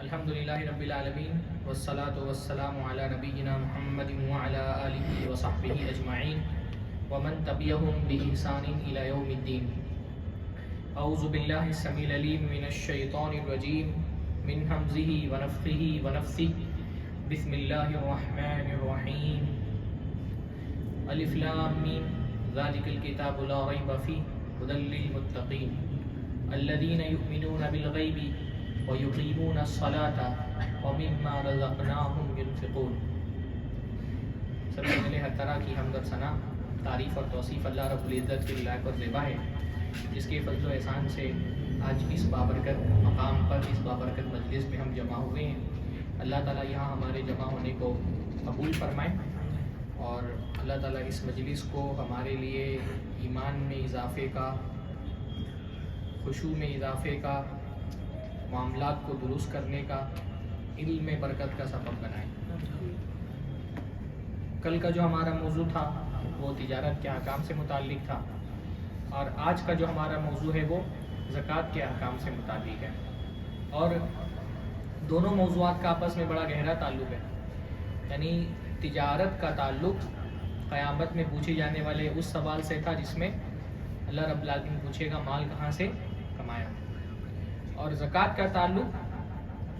الحمدللہ رب العالمین والصلاة والسلام علی نبینا محمد وعلی آلہ وصحبہ اجمعین ومن تبعہم بإحسان الی یوم الدین. اعوذ باللہ السمیع العلیم من الشیطان الرجیم من ہمزہ ونفخہ ونفثہ. بسم اللہ الرحمن الرحیم. الف لام میم ذالک الکتاب لا ریب فیہ ھدی للمتقین الذین یؤمنون بالغیب وَيُقِيمُونَ الصَّلَاةَ وَمِمَّا رَزَقْنَاهُمْ يُنْفِقُونَ. سب سے پہلے ہر طرح کی حمد و ثنا، تعریف اور توصیف اللہ رب العزت کے لائق اور زیبا ہے، جس کے فضل و احسان سے آج اس بابرکت مقام پر، اس بابرکت مجلس میں ہم جمع ہوئے ہیں. اللہ تعالیٰ یہاں ہمارے جمع ہونے کو قبول فرمائے اور اللہ تعالیٰ اس مجلس کو ہمارے لیے ایمان میں اضافے کا، خشوع میں اضافے کا، معاملات کو درست کرنے کا، علم میں برکت کا سبب بنائے. کل کا جو ہمارا موضوع تھا وہ تجارت کے احکام سے متعلق تھا، اور آج کا جو ہمارا موضوع ہے وہ زکوٰۃ کے احکام سے متعلق ہے. اور دونوں موضوعات کا آپس میں بڑا گہرا تعلق ہے. یعنی تجارت کا تعلق قیامت میں پوچھے جانے والے اس سوال سے تھا جس میں اللہ رب العالمین پوچھے گا مال کہاں سے کمایا، اور زکوٰۃ کا تعلق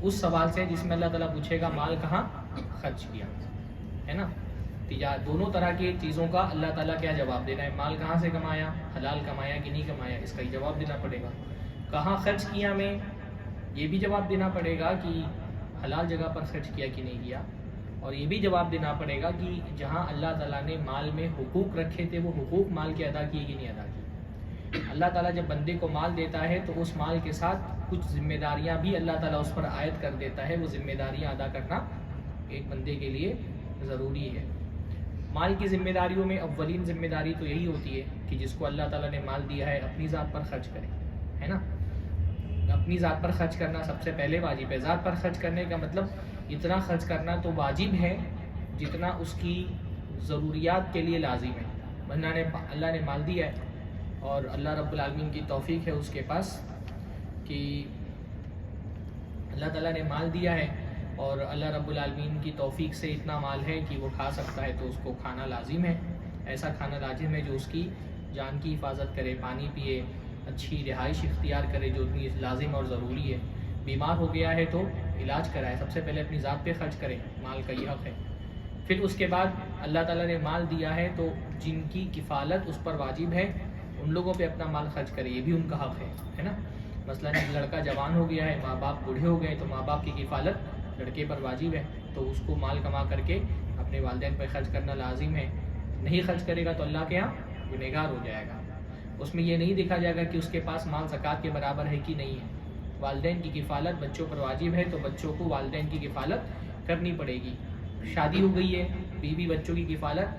اس سوال سے جس میں اللہ تعالیٰ پوچھے گا مال کہاں خرچ کیا، ہے نا. دونوں طرح کی چیزوں کا اللہ تعالیٰ کیا جواب دینا ہے. مال کہاں سے کمایا، حلال کمایا کہ نہیں کمایا، اس کا ہی جواب دینا پڑے گا. کہاں خرچ کیا میں، یہ بھی جواب دینا پڑے گا کہ حلال جگہ پر خرچ کیا کہ نہیں کیا، اور یہ بھی جواب دینا پڑے گا کہ جہاں اللہ تعالیٰ نے مال میں حقوق رکھے تھے وہ حقوق مال کے ادا کیے کہ نہیں ادا کیے. اللہ تعالیٰ جب بندے کو مال دیتا ہے تو اس مال کے ساتھ کچھ ذمہ داریاں بھی اللہ تعالیٰ اس پر عائد کر دیتا ہے. وہ ذمہ داریاں ادا کرنا ایک بندے کے لیے ضروری ہے. مال کی ذمہ داریوں میں اولین ذمہ داری تو یہی ہوتی ہے کہ جس کو اللہ تعالیٰ نے مال دیا ہے اپنی ذات پر خرچ کرے، ہے نا. اپنی ذات پر خرچ کرنا سب سے پہلے واجب ہے. ذات پر خرچ کرنے کا مطلب اتنا خرچ کرنا تو واجب ہے جتنا اس کی ضروریات کے لیے لازم ہے. اللہ نے مال دیا ہے اور اللہ رب العالمین کی توفیق ہے اس کے پاس کہ اللہ تعالیٰ نے مال دیا ہے اور اللہ رب العالمین کی توفیق سے اتنا مال ہے کہ وہ کھا سکتا ہے، تو اس کو کھانا لازم ہے. ایسا کھانا لازم ہے جو اس کی جان کی حفاظت کرے، پانی پیے، اچھی رہائش اختیار کرے جو اتنی لازم اور ضروری ہے. بیمار ہو گیا ہے تو علاج کرائے. سب سے پہلے اپنی ذات پہ خرچ کرے، مال کا یہ حق ہے. پھر اس کے بعد اللہ تعالیٰ نے مال دیا ہے تو جن کی کفالت اس پر واجب ہے ان لوگوں پہ اپنا مال خرچ کرے، یہ بھی ان کا حق ہے نا. مثلا لڑکا جوان ہو گیا ہے، ماں باپ بوڑھے ہو گئے تو ماں باپ کی کفالت لڑکے پر واجب ہے، تو اس کو مال کما کر کے اپنے والدین پر خرچ کرنا لازم ہے. نہیں خرچ کرے گا تو اللہ کے یہاں گنہگار ہو جائے گا. اس میں یہ نہیں دیکھا جائے گا کہ اس کے پاس مال زکوٰۃ کے برابر ہے کہ نہیں ہے. والدین کی کفالت بچوں پر واجب ہے تو بچوں کو والدین کی کفالت کرنی پڑے گی. شادی ہو گئی ہے، بیوی بچوں کی کفالت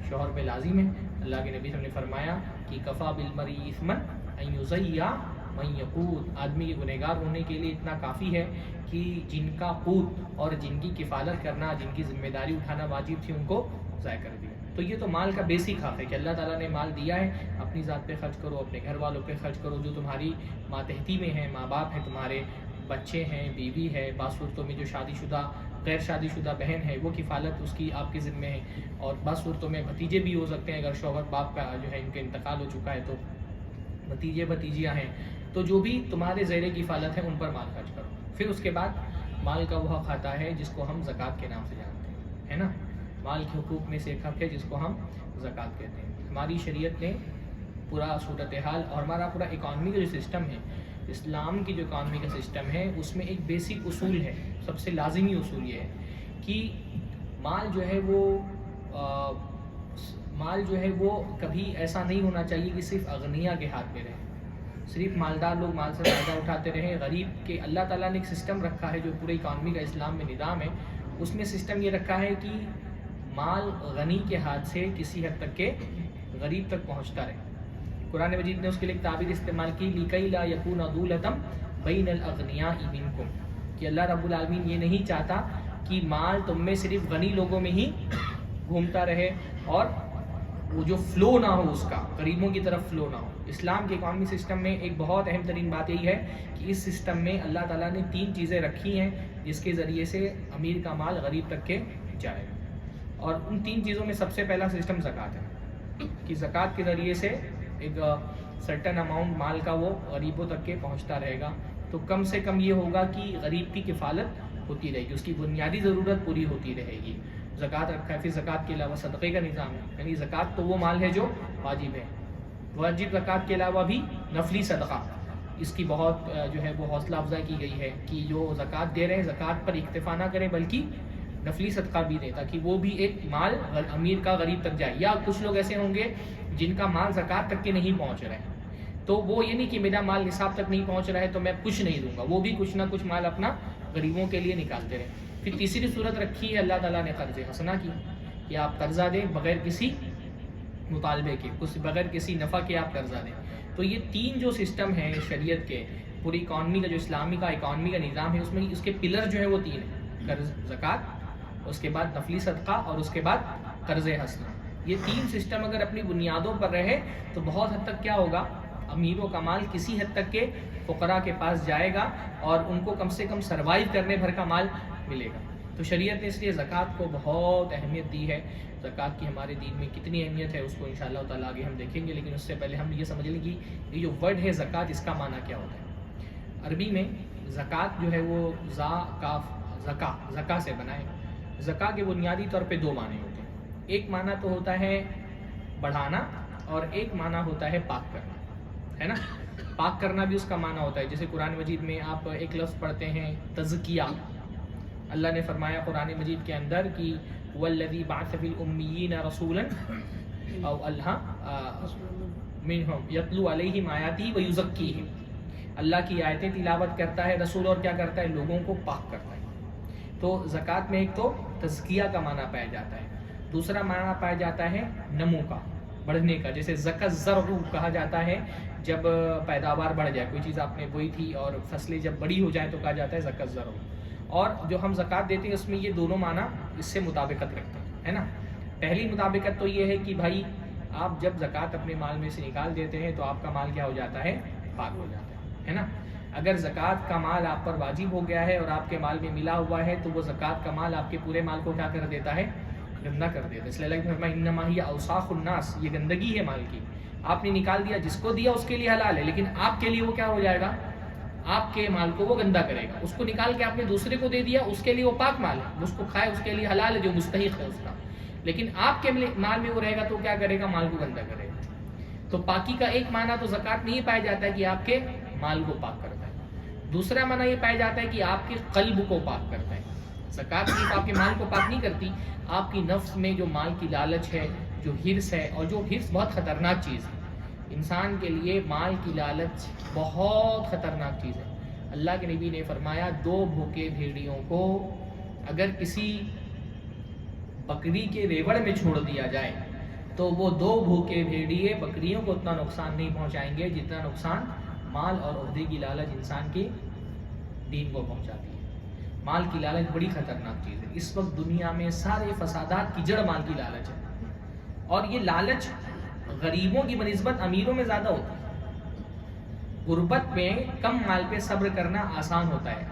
شوہر پہ لازم ہے. اللہ کے نبی صلی اللہ علیہ وسلم نے فرمایا کہ کفا بالمرء اثما ان یضیع من یقوت. آدمی کے گنہگار ہونے کے لیے اتنا کافی ہے کہ جن کا قوت اور جن کی کفالت کرنا، جن کی ذمہ داری اٹھانا واجب تھی ان کو ضائع کر دیا. تو یہ تو مال کا بیسک حق ہے کہ اللہ تعالیٰ نے مال دیا ہے، اپنی ذات پہ خرچ کرو، اپنے گھر والوں پہ خرچ کرو. جو تمہاری ماتحتی میں ہیں، ماں باپ ہیں، تمہارے بچے ہیں، بیوی ہے، بعض صورتوں میں جو شادی شدہ غیر شادی شدہ بہن ہے وہ کفالت اس کی آپ کے ذمے ہے، اور بعض صورتوں میں بھتیجے بھی ہو سکتے ہیں. اگر شوہر باپ کا جو ہے ان کے انتقال ہو چکا ہے تو بھتیجے بھتیجیاں ہیں، تو جو بھی تمہارے زیر کفالت ہیں ان پر مال خرچ کرو. پھر اس کے بعد مال کا وہ حق آتا ہے جس کو ہم زکوٰۃ کے نام سے جانتے ہیں، ہے نا. مال کے حقوق میں سے ایک حق ہے جس کو ہم زکوٰۃ کہتے ہیں. ہماری شریعت نے پورا صورتحال اور ہمارا پورا اکانومی کا جو سسٹم ہے، اسلام کی جو اکانومی کا سسٹم ہے، اس میں ایک بیسک اصول ہے، سب سے لازمی اصول یہ ہے کہ مال جو ہے وہ کبھی ایسا نہیں ہونا چاہیے کہ صرف اغنیاء کے ہاتھ میں رہے، صرف مالدار لوگ مال سے فائدہ اٹھاتے رہیں. غریب کے اللہ تعالیٰ نے ایک سسٹم رکھا ہے جو پورے اکانومی کا اسلام میں نظام ہے. اس میں سسٹم یہ رکھا ہے کہ مال غنی کے ہاتھ سے کسی حد تک کے غریب تک پہنچتا رہے. قرآن مجید نے اس کے لیے ایک تعبیر استعمال کی، لِكَيْ لَا يَكُونَ دُولَةً بَيْنَ الْأَغْنِيَاءِ مِنْكُمْ، کہ اللہ رب العالمین یہ نہیں چاہتا کہ مال تم میں صرف غنی لوگوں میں ہی گھومتا رہے اور وہ جو فلو نہ ہو، اس کا غریبوں کی طرف فلو نہ ہو. اسلام کے اکانومی سسٹم میں ایک بہت اہم ترین بات یہی ہے کہ اس سسٹم میں اللہ تعالیٰ نے 3 چیزیں رکھی ہیں جس کے ذریعے سے امیر کا مال غریب تک کے جائے. اور ان 3 چیزوں میں سب سے پہلا سسٹم زکوٰۃ ہے کہ زکوٰۃ کے ذریعے سے ایک سرٹن اماؤنٹ مال کا وہ غریبوں تک کے پہنچتا رہے گا. تو کم سے کم یہ ہوگا کہ غریب کی کفالت ہوتی رہے گی، اس کی بنیادی ضرورت پوری ہوتی رہے گی. زکوٰۃ رکھا ہے. پھر زکوٰۃ کے علاوہ صدقے کا نظام ہے، یعنی زکوٰۃ تو وہ مال ہے جو واجب ہے. واجب زکوٰۃ کے علاوہ بھی نفلی صدقہ، اس کی بہت جو ہے وہ حوصلہ افزائی کی گئی ہے کہ جو زکوٰۃ دے رہے ہیں زکوٰۃ پر اکتفا نہ کریں بلکہ نفلی صدقہ بھی دیں تاکہ وہ بھی ایک مال امیر کا غریب تک جائے. یا کچھ لوگ ایسے ہوں گے جن کا مال زکوٰۃ تک کے نہیں پہنچ رہا ہے، تو وہ یہ نہیں کہ میرا مال نصاب تک نہیں پہنچ رہا ہے تو میں کچھ نہیں دوں گا، وہ بھی کچھ نہ کچھ مال اپنا غریبوں کے لیے نکالتے رہیں. پھر تیسری صورت رکھی ہے اللہ تعالیٰ نے قرض حسنہ کی کہ آپ قرضہ دیں بغیر کسی مطالبے کے، بغیر کسی نفع کے آپ قرضہ دیں. تو یہ 3 جو سسٹم ہیں شریعت کے، پوری اکانومی کا جو اسلامی کا اکانومی کا نظام ہے، اس میں اس کے پلر جو ہے وہ 3 ہیں: قرض، زکوٰۃ، اس کے بعد نفلی صدقہ اور اس کے بعد قرض حسنہ. یہ 3 سسٹم اگر اپنی بنیادوں پر رہے تو بہت حد تک کیا ہوگا، امیروں کا مال کسی حد تک کے فقراء کے پاس جائے گا اور ان کو کم سے کم سروائیو کرنے بھر کا مال ملے گا. تو شریعت نے اس لیے زکوٰۃ کو بہت اہمیت دی ہے. زکوٰۃ کی ہمارے دین میں کتنی اہمیت ہے اس کو انشاءاللہ تعالیٰ آگے ہم دیکھیں گے، لیکن اس سے پہلے ہم یہ سمجھ لیں کہ یہ جو ورڈ ہے زکوٰۃ، اس کا معنی کیا ہوتا ہے. عربی میں زکوٰۃ جو ہے وہ زکا سے بنا ہے. زکا کے بنیادی طور پہ 2 معنی ہوتے ہیں. ایک معنی تو ہوتا ہے بڑھانا اور ایک معنی ہوتا ہے پاک کرنا، ہے نا. پاک کرنا بھی اس کا معنی ہوتا ہے. جیسے قرآن مجید میں آپ ایک لفظ پڑھتے ہیں تزکیہ. اللہ نے فرمایا قرآن مجید کے اندر کہ والذی بعث فی الامیین رسولا او منہم یتلو علیہم آیاتہ ویزکیہم. اللہ کی آیتیں تلاوت کرتا ہے رسول، اور کیا کرتا ہے، لوگوں کو پاک کرتا ہے. تو زکوٰۃ میں ایک تو تزکیہ کا معنی پایا جاتا ہے، دوسرا معنی پایا جاتا ہے نمو کا، بڑھنے کا. جیسے زکا الزرع کہا جاتا ہے جب پیداوار بڑھ جائے، کوئی چیز آپ نے بوئی تھی اور فصلیں جب بڑی ہو جائیں تو کہا جاتا ہے زکا الزرع. اور جو ہم زکوٰۃ دیتے ہیں اس میں یہ دونوں معنی اس سے مطابقت رکھتے ہیں، ہے نا. پہلی مطابقت تو یہ ہے کہ بھائی آپ جب زکوٰۃ اپنے مال میں سے نکال دیتے ہیں تو آپ کا مال کیا ہو جاتا ہے، پاک ہو جاتا ہے نا. اگر زکوٰۃ کا مال آپ پر واجب ہو گیا ہے اور آپ کے مال میں ملا ہوا ہے تو وہ زکوٰۃ کا مال آپ کے پورے مال کو کیا کر دیتا ہے، گندا کر دیتا ہے. اس لیے اللہ نے فرمایا انما ہی اوساخ الناس، یہ گندگی ہے مال کی. آپ نے نکال دیا، جس کو دیا اس کے لیے حلال ہے، لیکن آپ کے لیے وہ کیا ہو جائے گا، آپ کے مال کو وہ گندا کرے گا. اس کو نکال کے آپ نے دوسرے کو دے دیا، اس کے لیے وہ پاک مال ہے، اس کو کھائے اس کے لیے حلال ہے جو مستحق ہے اس کا. لیکن آپ کے مال میں وہ رہے گا تو کیا کرے گا، مال کو گندا کرے گا. تو پاکی کا ایک معنی تو زکوٰۃ میں یہ پایا جاتا ہے کہ آپ کے مال کو پاک کرتا ہے. دوسرا معنی یہ پایا جاتا ہے کہ آپ کے قلب کو پاک کرتا ہے. زکوٰۃ صرف آپ کے مال کو پاک نہیں کرتی، آپ کی نفس میں جو مال کی لالچ ہے، جو حرص ہے، اور جو حرص بہت خطرناک چیز ہے انسان کے لیے. مال کی لالچ بہت خطرناک چیز ہے. اللہ کے نبی نے فرمایا 2 بھوکے بھیڑیوں کو اگر کسی بکری کے ریوڑ میں چھوڑ دیا جائے تو وہ 2 بھوکے بھیڑیے بکریوں کو اتنا نقصان نہیں پہنچائیں گے جتنا نقصان مال اور عہدے کی لالچ انسان کے دین کو پہنچاتی ہے. مال کی لالچ بڑی خطرناک چیز ہے. اس وقت دنیا میں سارے فسادات کی جڑ مال کی لالچ ہے، اور یہ لالچ غریبوں کی بنسبت امیروں میں زیادہ ہوتی ہے. غربت میں کم مال پہ صبر کرنا آسان ہوتا ہے،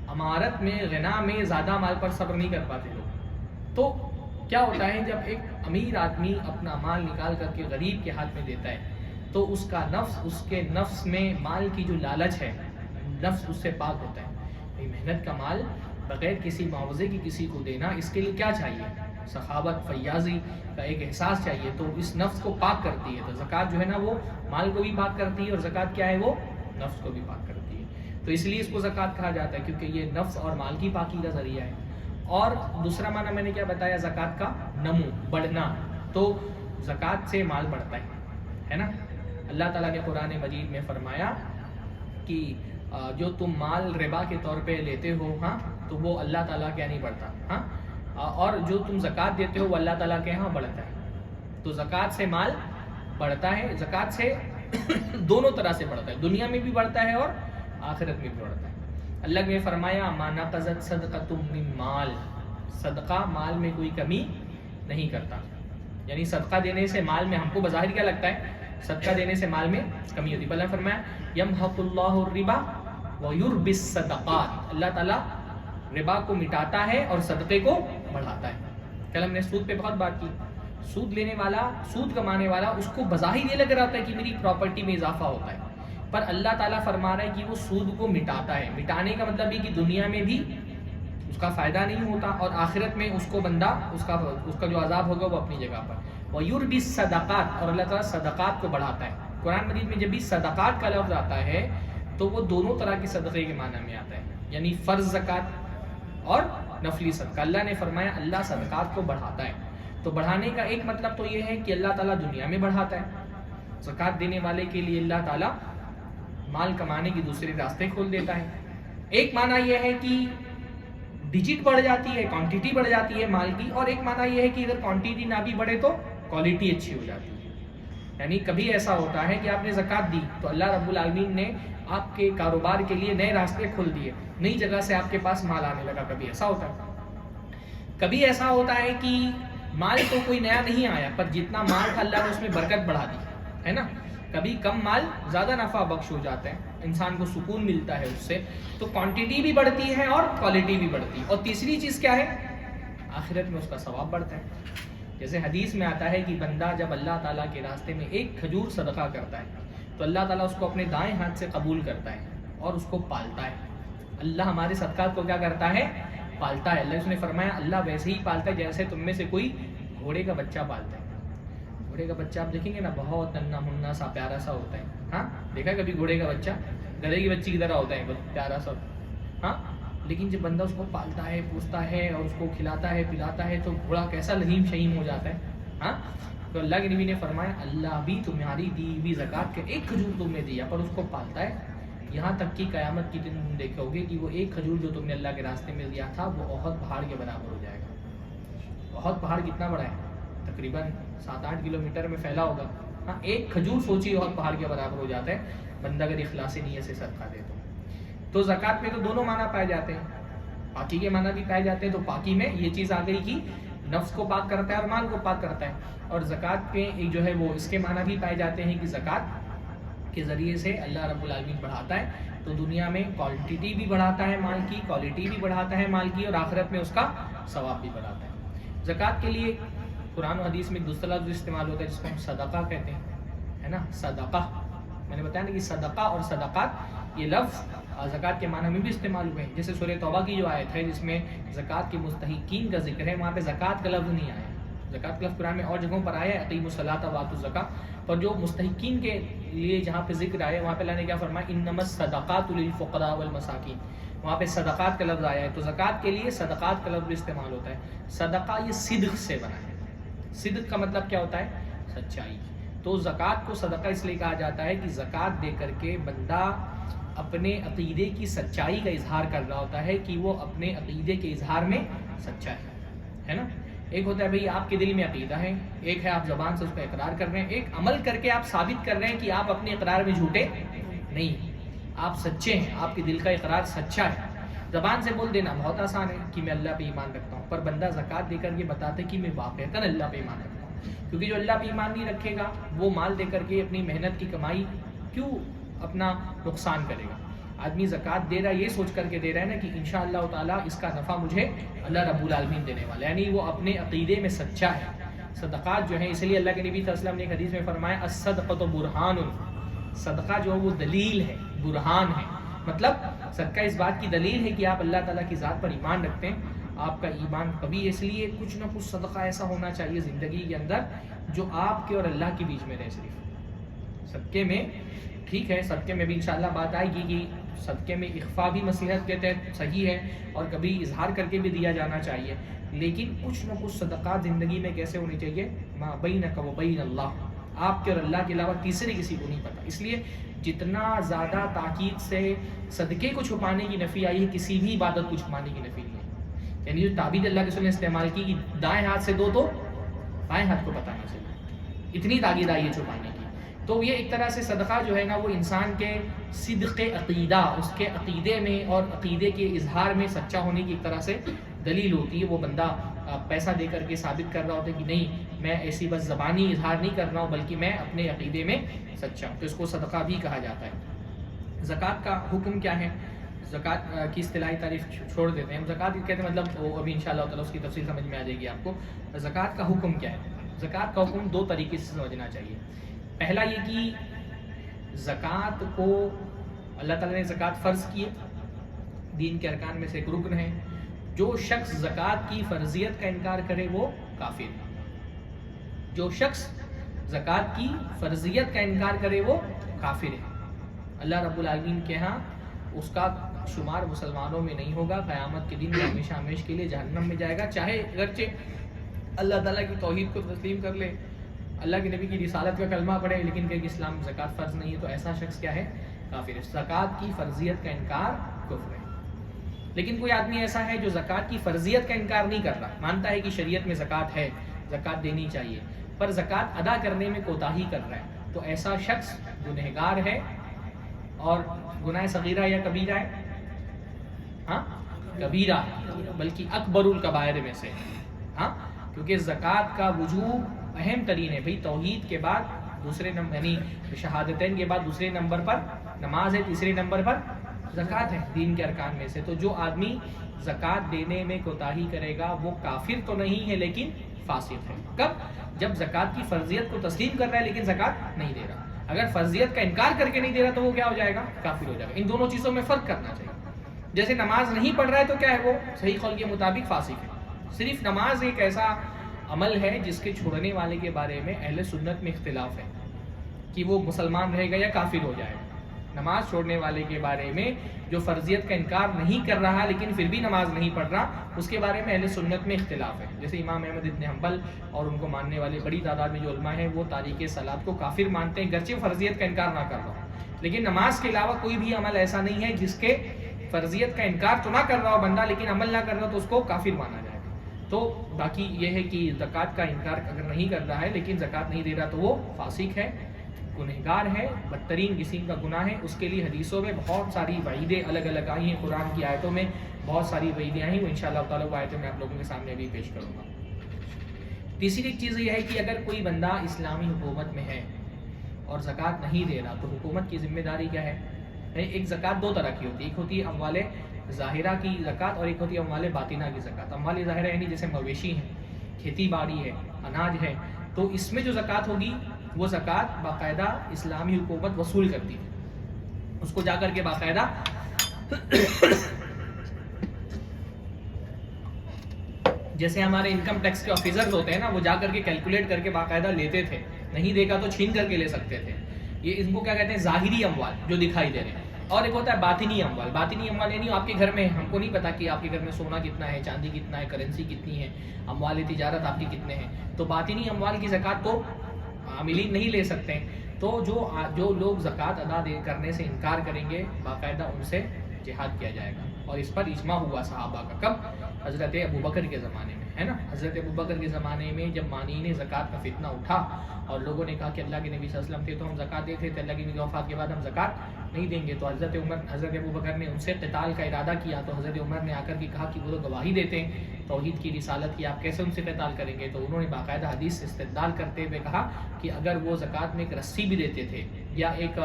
امارت میں غنا میں زیادہ مال پر صبر نہیں کر پاتے لوگ. تو کیا ہوتا ہے جب ایک امیر آدمی اپنا مال نکال کر کے غریب کے ہاتھ میں دیتا ہے تو اس کا نفس، اس کے نفس میں مال کی جو لالچ ہے، نفس اس سے پاک ہوتا ہے. محنت کا مال بغیر کسی معاوضے کی کسی کو دینا، اس کے لیے کیا چاہیے، سخاوت، فیاضی کا ایک احساس چاہیے. تو اس نفس کو پاک کرتی ہے. تو زکوٰۃ جو ہے نا وہ مال کو بھی پاک کرتی ہے، اور زکوٰۃ کیا ہے، وہ نفس کو بھی پاک کرتی ہے. تو اس لیے اس کو زکوٰۃ کہا جاتا ہے کیونکہ یہ نفس اور مال کی پاکی کا ذریعہ ہے. اور دوسرا معنی میں نے کیا بتایا، زکوٰۃ کا نمو، بڑھنا. تو زکوٰۃ سے مال بڑھتا ہے نا. اللہ تعالیٰ نے قرآن مجید میں فرمایا کہ جو تم مال ربا کے طور پہ لیتے ہو، ہاں، تو وہ اللہ تعالیٰ کے نہیں بڑھتا، ہاں، اور جو تم زکوٰۃ دیتے ہو وہ اللہ تعالیٰ کے ہاں بڑھتا ہے. تو زکوٰۃ سے مال بڑھتا ہے. زکوٰۃ سے دونوں طرح سے بڑھتا ہے، دنیا میں بھی بڑھتا ہے اور آخرت میں بھی بڑھتا ہے. اللہ نے فرمایا ما نقضت صدقۃ من مال، صدقہ مال میں کوئی کمی نہیں کرتا. یعنی صدقہ دینے سے مال میں ہم کو بظاہر کیا لگتا ہے؟ صدقہ دینے سے مال میں کمی ہوتی ہے. اللہ نے فرمایا یمحق اللہ الربا ویربی الصدقات، اللہ تعالیٰ ربا کو مٹاتا ہے اور صدقے کو بڑھاتا ہے. کل ہم نے سود پہ بہت بات کی. سود لینے والا، سود کمانے والا، اس کو بظاہر یہ لگ رہا ہوتا ہے کہ میری پراپرٹی میں اضافہ ہوتا ہے، پر اللہ تعالیٰ فرما رہا ہے کہ وہ سود کو مٹاتا ہے. مٹانے کا مطلب یہ کہ دنیا میں بھی اس کا فائدہ نہیں ہوتا اور آخرت میں اس کو بندہ اس کا جو عذاب ہوگا وہ اپنی جگہ پر. وَيُرْبِي الصَّدَقَاتِ، اور اللہ تعالیٰ صدقات کو بڑھاتا ہے. قرآن مجید میں جب بھی صدقات کا لفظ آتا ہے تو وہ دونوں طرح کے صدقے کے معنی میں آتا ہے، یعنی فرض زکوٰۃ اور نفلی صدقہ. اللہ نے فرمایا اللہ صدقات کو بڑھاتا ہے. تو بڑھانے کا ایک مطلب تو یہ ہے کہ اللہ تعالیٰ دنیا میں بڑھاتا ہے. زکوٰۃ دینے والے کے لیے اللہ تعالیٰ مال کمانے کی دوسرے راستے کھول دیتا ہے. ایک معنی یہ ہے کہ ڈیجٹ بڑھ جاتی ہے، کوانٹٹی بڑھ جاتی ہے مال کی، اور ایک معنی یہ ہے کہ اگر کوانٹٹی نہ بھی بڑھے تو کوالٹی اچھی ہو جاتی ہے. یعنی کبھی ایسا ہوتا ہے کہ آپ نے زکوٰۃ دی تو اللہ رب العالمین نے آپ کے کاروبار کے لیے نئے راستے کھول دیے، نئی جگہ سے آپ کے پاس مال آنے لگا. کبھی ایسا ہوتا ہے. کبھی ایسا ہوتا ہے کہ مال تو کوئی نیا نہیں آیا، پر جتنا مال تھا اللہ نے اس میں برکت بڑھا دی ہے نا. کبھی کم مال زیادہ نفع بخش ہو جاتا ہے، انسان کو سکون ملتا ہے اس سے. تو کوانٹٹی بھی بڑھتی ہے اور کوالٹی بھی بڑھتی ہے. اور تیسری چیز کیا ہے؟ آخرت میں اس کا ثواب بڑھتا ہے. جیسے حدیث میں آتا ہے کہ بندہ جب اللہ تعالیٰ کے راستے میں ایک کھجور صدقہ کرتا ہے تو اللہ تعالیٰ اس کو اپنے دائیں ہاتھ سے قبول کرتا ہے اور اس کو پالتا ہے. اللہ ہمارے صدقات کو کیا کرتا ہے؟ پالتا ہے. اللہ اس نے فرمایا اللہ ویسے ہی پالتا ہے جیسے تم میں سے کوئی گھوڑے کا بچہ پالتا ہے. گھوڑے کا بچہ آپ دیکھیں گے نا، بہت ننھا منھا سا پیارا سا ہوتا ہے. ہاں دیکھا کبھی گھوڑے کا بچہ؟ گدھے کی بچی کی طرح ہوتا ہے، بہت پیارا سا. ہاں لیکن جب بندہ اس کو پالتا ہے، پوستا ہے اور اس کو کھلاتا ہے پلاتا ہے تو گھوڑا کیسا لہیم شہیم ہو جاتا ہے. ہاں تو اللہ کے نبی نے فرمایا اللہ بھی تمہاری دی ہوئی زکوٰۃ کے ایک کھجور تم نے دیا پر اس کو پالتا ہے، یہاں تک کہ قیامت کی دن تم دیکھو گے کہ وہ ایک کھجور جو تم نے اللہ کے راستے میں دیا تھا وہ احد پہاڑ کے برابر ہو جائے گا. احد پہاڑ کتنا بڑا ہے؟ تقریباً 7-8 کلومیٹر میں پھیلا ہوگا. ہاں ایک کھجور سوچیے احد پہاڑ کے برابر ہو جاتا ہے بندہ اگر اخلاص نیت سے صدقہ دے تو زکوٰۃ میں تو دونوں معنی پائے جاتے ہیں، پاکی کے معنی بھی پائے جاتے ہیں. تو پاکی میں یہ چیز آ گئی کہ نفس کو پاک کرتا ہے اور مال کو پاک کرتا ہے. اور زکوٰۃ میں ایک جو ہے وہ اس کے معنی بھی پائے جاتے ہیں کہ زکوٰۃ کے ذریعے سے اللہ رب العالمین بڑھاتا ہے. تو دنیا میں کوانٹٹی بھی بڑھاتا ہے مال کی، کوالٹی بھی بڑھاتا ہے مال کی، اور آخرت میں اس کا ثواب بھی بڑھاتا ہے. زکوٰۃ کے لیے قرآن و حدیث میں دوسرا لفظ استعمال ہوتا ہے جس کو ہم صدقہ کہتے ہیں، ہے نا. صدقہ میں نے بتایا نا کہ صدقہ اور صدقات یہ لفظ زکوٰۃ کے معنی میں بھی استعمال ہوئے ہیں. جیسے سورہ توبہ کی جو آیت ہے جس میں زکوٰۃ کے مستحقین کا ذکر ہے، وہاں پہ زکوٰۃ کا لفظ نہیں آیا. زکوٰۃ کا لفظ قرآن میں اور جگہوں پر آیا ہے، اقیموا الصلاۃ وآتوا الزکاۃ، پر جو مستحقین کے لیے جہاں پہ ذکر آیا وہاں پہ اللہ نے کیا فرمایا انما الصدقات للفقراء والمساکین، وہاں پہ صدقات کا لفظ آیا ہے. تو زکوٰۃ کے لیے صدقات کا لفظ بھی استعمال ہوتا ہے. صدقہ یہ صدق سے بنا ہے. صدق کا مطلب کیا ہوتا ہے؟ سچائی. تو زکوٰۃ کو صدقہ اس لیے کہا جاتا ہے کہ زکوٰۃ دے کر کے بندہ اپنے عقیدے کی سچائی کا اظہار کر رہا ہوتا ہے کہ وہ اپنے عقیدے کے اظہار میں سچا ہے نا. ایک ہوتا ہے بھئی آپ کے دل میں عقیدہ ہے، ایک ہے آپ زبان سے اس کا اقرار کر رہے ہیں، ایک عمل کر کے آپ ثابت کر رہے ہیں کہ آپ اپنے اقرار میں جھوٹے نہیں، آپ سچے ہیں، آپ کے دل کا اقرار سچا ہے. زبان سے بول دینا بہت آسان ہے کہ میں اللہ پہ ایمان رکھتا ہوں، پر بندہ زکوٰۃ دے کر یہ بتاتا ہے کہ میں واقعتاً اللہ پہ ایمان رکھتا ہوں. کیونکہ جو اللہ پہ ایمان نہیں رکھے گا وہ مال دے کر کے اپنی محنت کی کمائی کیوں اپنا نقصان کرے گا. آدمی زکوٰۃ دے رہا ہے یہ سوچ کر کے دے رہا ہے نا کہ انشاءاللہ تعالیٰ اس کا نفع مجھے اللہ رب العالمین دینے والا ہے، یعنی وہ اپنے عقیدے میں سچا ہے. صدقات جو ہیں اس لیے اللہ کے نبی صلی اللہ علیہ وسلم نے ایک حدیث میں فرمایا الصدقۃ برہان، صدقہ جو ہے وہ دلیل ہے، برہان ہے. مطلب صدقہ اس بات کی دلیل ہے کہ آپ اللہ تعالیٰ کی ذات پر ایمان رکھتے ہیں. آپ کا ایمان کبھی اس لیے کچھ نہ کچھ صدقہ ایسا ہونا چاہیے زندگی کے اندر جو آپ کے اور اللہ کے بیچ میں رہے. صرف صدقے میں ٹھیک ہے، صدقے میں بھی انشاءاللہ بات آئے گی کہ صدقے میں اخفا بھی مصلحت کے تحت صحیح ہے اور کبھی اظہار کر کے بھی دیا جانا چاہیے، لیکن کچھ نہ کچھ صدقات زندگی میں کیسے ہونے چاہیے ما بینک و بین اللہ، آپ کے اور اللہ کے علاوہ تیسرے کسی کو نہیں پتہ. اس لیے جتنا زیادہ تاکید سے صدقے کو چھپانے کی نفی آئی ہے کسی بھی عبادت کو چھپانے کی نفی نہیں ہے. یعنی جو تعبیر اللہ کے رسول نے استعمال کی کہ دائیں ہاتھ سے دو تو بائیں ہاتھ کو پتہ نہ چلے، اتنی تاکید آئی ہے چھپانے کی. تو یہ ایک طرح سے صدقہ جو ہے نا وہ انسان کے صدق عقیدہ، اس کے عقیدے میں اور عقیدے کے اظہار میں سچا ہونے کی ایک طرح سے دلیل ہوتی ہے. وہ بندہ پیسہ دے کر کے ثابت کر رہا ہوتا ہے کہ نہیں میں ایسی بس زبانی اظہار نہیں کر رہا ہوں بلکہ میں اپنے عقیدے میں سچا ہوں، تو اس کو صدقہ بھی کہا جاتا ہے۔ زکوٰۃ کا حکم کیا ہے؟ زکوٰۃ کی اصطلاحی تعریف چھوڑ دیتے ہیں ہم۔ زکوٰۃ کہتے ہیں مطلب وہ ابھی انشاءاللہ تعالیٰ اس کی تفصیل سمجھ میں آ جائے گی آپ کو۔ زکوٰۃ کا حکم کیا ہے؟ زکوٰۃ کا حکم دو طریقے سے سمجھنا چاہیے۔ پہلا یہ کہ زکوٰۃ کو اللہ تعالیٰ نے زکوٰۃ فرض کی ہے، دین کے ارکان میں سے ایک رکن ہے۔ جو شخص زکوٰۃ کی فرضیت کا انکار کرے وہ کافر ہے۔ جو شخص زکوٰۃ کی فرضیت کا انکار کرے وہ کافر ہے۔ اللہ رب العالمین کے ہاں اس کا شمار مسلمانوں میں نہیں ہوگا، قیامت کے دن ہمیشہ ہمیشہ کے لیے جہنم میں جائے گا، چاہے اگرچہ اللہ تعالیٰ کی توحید کو تسلیم کر لے، اللہ کے نبی کی رسالت کا کلمہ پڑھے، لیکن کہ اسلام زکوٰۃ فرض نہیں ہے، تو ایسا شخص کیا ہے؟ کافر ہے۔ زکوٰۃ کی فرضیت کا انکار کفر ہے۔ لیکن کوئی آدمی ایسا ہے جو زکوٰۃ کی فرضیت کا انکار نہیں کر رہا، مانتا ہے کہ شریعت میں زکوٰۃ ہے، زکوٰۃ دینی چاہیے، پر زکوٰۃ ادا کرنے میں کوتاہی کر رہا ہے، تو ایسا شخص گنہگار ہے۔ اور گناہ صغیرہ یا کبیرہ ہے؟ ہاں کبیرہ، بلکہ اکبر الکبائر میں سے، ہاں، کیونکہ زکوٰۃ کا وجوب اہم ترین ہے۔ بھئی توحید کے بعد دوسرے نمبر، یعنی شہادتین کے بعد دوسرے نمبر پر نماز ہے، تیسرے نمبر پر زکوٰۃ ہے دین کے ارکان میں سے۔ تو جو آدمی زکوٰۃ دینے میں کوتاہی کرے گا وہ کافر تو نہیں ہے لیکن فاسق ہے۔ کب؟ جب زکوٰۃ کی فرضیت کو تسلیم کر رہا ہے لیکن زکوٰۃ نہیں دے رہا۔ اگر فرضیت کا انکار کر کے نہیں دے رہا تو وہ کیا ہو جائے گا؟ کافر ہو جائے گا۔ ان دونوں چیزوں میں فرق کرنا چاہیے۔ جیسے نماز نہیں پڑھ رہا ہے تو کیا ہے؟ وہ صحیح قول کے مطابق فاسق ہے۔ صرف نماز ایک ایسا عمل ہے جس کے چھوڑنے والے کے بارے میں اہل سنت میں اختلاف ہے کہ وہ مسلمان رہے گا یا کافر ہو جائے گا۔ نماز چھوڑنے والے کے بارے میں جو فرضیت کا انکار نہیں کر رہا لیکن پھر بھی نماز نہیں پڑھ رہا، اس کے بارے میں اہل سنت میں اختلاف ہے۔ جیسے امام احمد ابن حنبل اور ان کو ماننے والے بڑی تعداد میں جو علماء ہیں وہ تاریک صلاۃ کو کافر مانتے ہیں، گرچہ فرضیت کا انکار نہ کر رہا ہو۔ لیکن نماز کے علاوہ کوئی بھی عمل ایسا نہیں ہے جس کے فرضیت کا انکار تو نہ کر رہا ہو بندہ لیکن عمل نہ کر رہا تو اس کو کافر مانا جائے گا۔ تو باقی یہ ہے کہ زکوٰۃ کا انکار اگر نہیں کر رہا ہے لیکن زکوٰۃ نہیں دے رہا تو وہ فاسق ہے، گنہگار ہے، بدترین قسم کا گناہ ہے۔ اس کے لیے حدیثوں میں بہت ساری وعیدیں الگ الگ آئی ہیں، قرآن کی آیتوں میں بہت ساری وعیدیں آئی ہیں، وہ انشاءاللہ تعالیٰ وہ آیتیں میں آپ لوگوں کے سامنے ابھی پیش کروں گا۔ تیسری ایک چیز یہ ہے کہ اگر کوئی بندہ اسلامی حکومت میں ہے اور زکوٰۃ نہیں دے رہا تو حکومت کی ذمہ داری کیا ہے؟ ایک زکوٰۃ دو طرح کی ہوتی ہے، ایک ہوتی ہے اموال ظاہرہ کی زکوٰۃ اور ایک ہوتی ہے اموال باطنہ کی زکوٰۃ۔ اموال ظاہرہ یعنی جیسے مویشی ہیں، کھیتی باڑی ہے، اناج ہے، تو اس میں جو زکوٰۃ ہوگی وہ زکوٰۃ باقاعدہ اسلامی حکومت وصول کرتی ہے، اس کو جا کر کے باقاعدہ جیسے ہمارے انکم ٹیکس کے آفیسرز ہوتے ہیں نا، وہ جا کر کے کیلکولیٹ کر کے باقاعدہ لیتے تھے، نہیں دے گا تو چھین کر کے لے سکتے تھے۔ یہ اس کو کیا کہتے ہیں؟ ظاہری اموال جو دکھائی دے رہے ہیں۔ اور ایک ہوتا ہے باطنی اموال۔ باطنی اموال یعنی آپ کے گھر میں، ہم کو نہیں پتا کہ آپ کے گھر میں سونا کتنا ہے، چاندی کتنا ہے، کرنسی کتنی ہے، اموال تجارت آپ کی کتنے ہیں، تو باطنی اموال کی زکوٰۃ تو عاملین نہیں لے سکتے۔ تو جو لوگ زکوٰۃ ادا کرنے سے انکار کریں گے باقاعدہ ان سے جہاد کیا جائے گا، اور اس پر اجماع ہوا صحابہ کا۔ کب؟ حضرت ابوبکر کے زمانے میں، ہے نا۔ حضرت ابوبکر کے زمانے میں جب مانعین زکوٰۃ کا فتنہ اٹھا اور لوگوں نے کہا کہ اللہ کے نبی صلی اللہ علیہ وسلم تھے تو ہم زکوٰۃ دیتے تھے، اللہ کے نبی کی وفات کے بعد ہم زکوٰۃ نہیں دیں گے، تو حضرت ابوبکر نے ان سے قتال کا ارادہ کیا، تو حضرت عمر نے آ کر کے کہا کہ وہ تو گواہی دیتے ہیں توحید کی، رسالت کی، آپ کیسے ان سے قتال کریں گے؟ تو انہوں نے باقاعدہ حدیث سے استدلال کرتے ہوئے کہا کہ اگر وہ زکوٰۃ میں ایک رسی بھی دیتے تھے یا ایک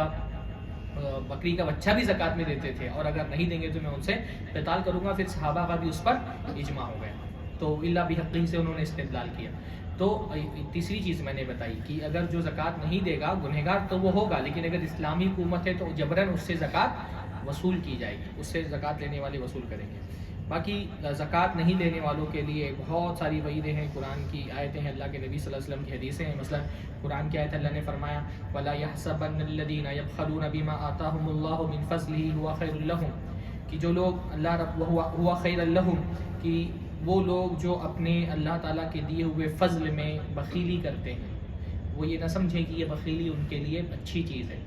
بکری کا بچہ بھی زکوٰۃ میں دیتے تھے اور اگر نہیں دیں گے تو میں ان سے قتال کروں گا، پھر صحابہ کا بھی اس پر اجماع ہو گیا، تو اللہ بحقی سے انہوں نے استدلال کیا۔ تو تیسری چیز میں نے بتائی کہ اگر جو زکوٰۃ نہیں دے گا گنہگار تو وہ ہوگا، لیکن اگر اسلامی حکومت ہے تو جبراً اس سے زکوٰۃ وصول کی جائے گی، اس سے زکوٰۃ لینے والے وصول کریں گے۔ باقی زکوٰۃ نہیں دینے والوں کے لیے بہت ساری وعیدیں ہیں، قرآن کی آیتیں ہیں، اللہ کے نبی صلی اللہ علیہ وسلم کی حدیثیں ہیں۔ مثلا قرآن کی آیت اللہ نے فرمایا وَلَا يَحْسَبَنَّ الَّذِينَ يَبْخَلُونَ بِمَا آتَاهُمُ اللَّهُ مِنْ فَضْلِهِ هُوَ خَيْرٌ لَهُمْ، کہ جو لوگ اللہ رب هُوَ خَيْرٌ لَهُمْ، کہ وہ لوگ جو اپنے اللہ تعالیٰ کے دیے ہوئے فضل میں بخیلی کرتے ہیں، وہ یہ نہ سمجھیں کہ یہ بخیلی ان کے لیے اچھی چیز ہے۔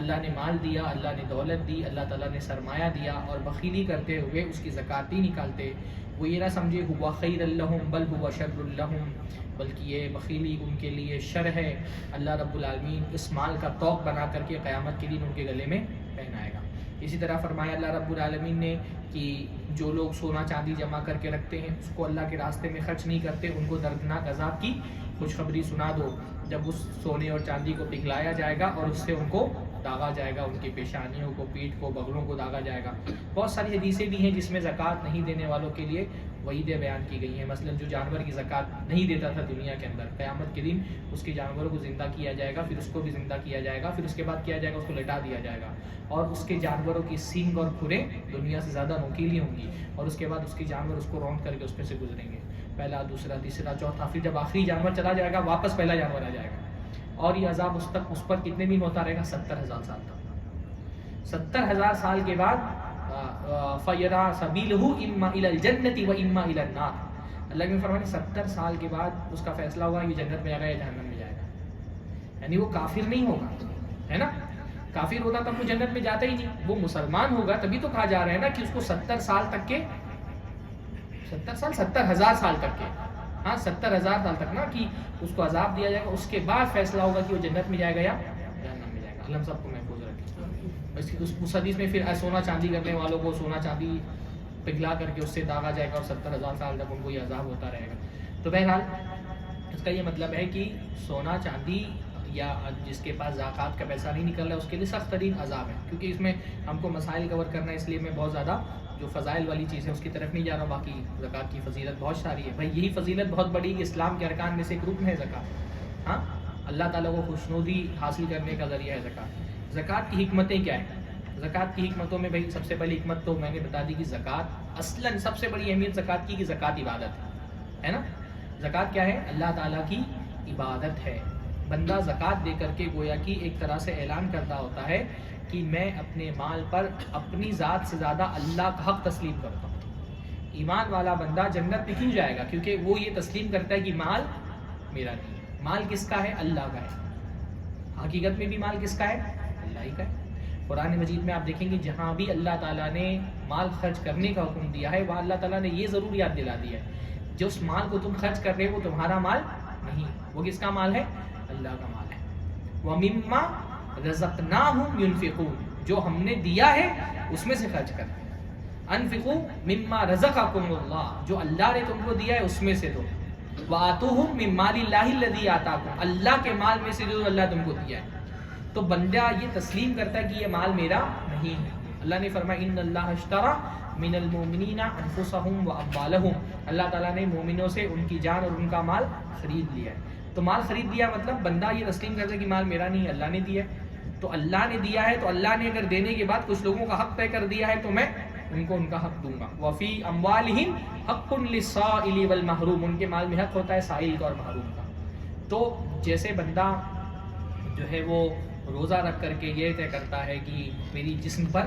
اللہ نے مال دیا، اللہ نے دولت دی، اللہ تعالیٰ نے سرمایہ دیا، اور بخیلی کرتے ہوئے اس کی زکوٰۃ نہیں نکالتے، وہ یہ نہ سمجھے ہوا خیر لہم بل ہوا شر لہم، بلکہ یہ بخیلی ان کے لیے شر ہے۔ اللہ رب العالمین اس مال کا توق بنا کر کے قیامت کے دن ان کے گلے میں پہنائے گا۔ اسی طرح فرمایا اللہ رب العالمین نے کہ جو لوگ سونا چاندی جمع کر کے رکھتے ہیں اس کو اللہ کے راستے میں خرچ نہیں کرتے، ان کو دردناک عذاب کی خوشخبری سنا دو، جب اس سونے اور چاندی کو پگھلایا جائے گا اور اس سے ان کو داغا جائے گا، ان کی پیشانیوں کو، پیٹھ کو، بغلوں کو داغا جائے گا۔ بہت ساری حدیثیں بھی ہیں جس میں زکوٰۃ نہیں دینے والوں کے لیے وعیدیں بیان کی گئی ہیں۔ مثلا جو جانور کی زکوٰۃ نہیں دیتا تھا دنیا کے اندر، قیامت کے دن اس کے جانوروں کو زندہ کیا جائے گا، پھر اس کو بھی زندہ کیا جائے گا، پھر اس کے بعد کیا جائے گا، اس کو لٹا دیا جائے گا، اور اس کے جانوروں کی سینگ اور کھریں دنیا سے زیادہ نوکیلی ہوں گی، اور اس کے بعد اس کے جانور اس کو رونڈ کر کے اس پہ سے گزریں گے، پہلا، دوسرا، تیسرا، چوتھا، پھر جب آخری جانور چلا جائے گا واپس پہلا جانور آ جائے گا، اور یہ عذاب اس پر کتنے دن ہوتا رہے گا؟ 70,000 سال تک۔ 70,000 سال کے بعد فَيَرَى سَبِيلُهُ إِمَّا إِلَى الْجَنَّةِ وَإِمَّا إِلَى النَّارِ۔ اللہ کے فرمانے 70 سال کے بعد اس کا فیصلہ ہوگا یہ جنت میں جائے گا یا جہنم میں جائے گا، یعنی وہ کافر نہیں ہوگا، ہے نا؟ کافر ہوتا تب وہ جنت میں جاتا ہی نہیں، وہ مسلمان ہوگا، تبھی تو کہا جا رہا ہے نا کہ اس کو 70 سال تک کے 70,000 سال تک کے، ہاں 70,000 سال تک نا، کہ اس کو عذاب دیا جائے گا، اس کے بعد فیصلہ ہوگا کہ وہ جنت میں جائے گا یا جہنم میں جائے گا۔ اللہ ہم سب کو محفوظ رکھے۔ اس حدیث میں پھر سونا چاندی کرنے والوں کو سونا چاندی پگھلا کر کے اس سے داغا جائے گا اور 70,000 سال تک ان کو یہ عذاب ہوتا رہے گا۔ تو بہرحال اس کا یہ مطلب ہے کہ سونا چاندی یا جس کے پاس زکوٰۃ کا پیسہ نہیں نکل رہا ہے اس کے لیے سخت ترین عذاب ہے، کیونکہ اس میں ہم کو مسائل کور کرنا ہے، اس لیے میں بہت زیادہ جو فضائل والی چیز ہے اس کی طرف نہیں جا رہا ہوں۔ باقی زکوٰۃ کی فضیلت بہت ساری ہے بھائی، یہی فضیلت بہت بڑی ہے، اسلام کے ارکان میں سے ایک رکن ہے زکوٰۃ، ہاں اللہ تعالیٰ کو خوشنودی حاصل کرنے کا ذریعہ ہے زکوٰۃ۔ زکوٰۃ کی حکمتیں کیا ہیں؟ زکوٰۃ کی حکمتوں میں بھائی سب سے پہلی حکمت تو میں نے بتا دی کہ زکوٰۃ اصلاً سب سے بڑی اہمیت زکوٰۃ کی کہ زکوٰۃ عبادت ہے نا؟ زکوٰۃ کیا ہے؟ اللہ تعالیٰ کی عبادت ہے۔ بندہ زکوٰۃ دے کر کے گویا کہ ایک طرح سے اعلان کرتا ہوتا ہے کہ میں اپنے مال پر اپنی ذات سے زیادہ اللہ کا حق تسلیم کرتا ہوں۔ ایمان والا بندہ جنت میں کیوں جائے گا؟ کیونکہ وہ یہ تسلیم کرتا ہے کہ مال میرا نہیں ہے، مال کس کا ہے؟ اللہ کا ہے۔ حقیقت میں بھی مال کس کا ہے؟ اللہ ہی کا ہے۔ قرآن مجید میں آپ دیکھیں گے جہاں بھی اللہ تعالیٰ نے مال خرچ کرنے کا حکم دیا ہے وہاں اللہ تعالیٰ نے یہ ضرور یاد دلا دیا ہے جو اس مال کو تم خرچ کر رہے ہو وہ تمہارا مال نہیں، وہ کس کا مال ہے؟ اللہ کا مال ہے۔ وَمِمَّا رَزَقْنَاهُمْ يُنْفِقُونَ، جو ہم نے دیا ہے اس میں سے خرچ کرتے ہیں۔ انفقوا مما رزقکم اللہ، جو اللہ نے تم کو دیا ہے اس میں سے دو۔ وآتوہم من مال اللہ الذی آتاکم، اللہ کے مال میں سے جو اللہ تم کو دیا ہے۔ تو بندہ یہ تسلیم کرتا ہے کہ یہ مال میرا نہیں ہے۔ اللہ نے فرمایا ان اللہ اشترى من المؤمنین انفسهم واموالهم، اللہ تعالیٰ نے مومنوں سے ان کی جان اور ان کا مال خرید لیا ہے۔ تو مال خرید لیا مطلب بندہ یہ تسلیم کرتا ہے کہ مال میرا نہیں، اللہ نے دیا ہے۔ تو اللہ نے دیا ہے تو اللہ نے اگر دینے کے بعد کچھ لوگوں کا حق طے کر دیا ہے تو میں ان کو ان کا حق دوں گا۔ وفی اموالہم حق للسائل والمحروم، ان کے مال میں حق ہوتا ہے سائل کا اور محروم کا۔ تو جیسے بندہ جو ہے وہ روزہ رکھ کر کے یہ طے کرتا ہے کہ میری جسم پر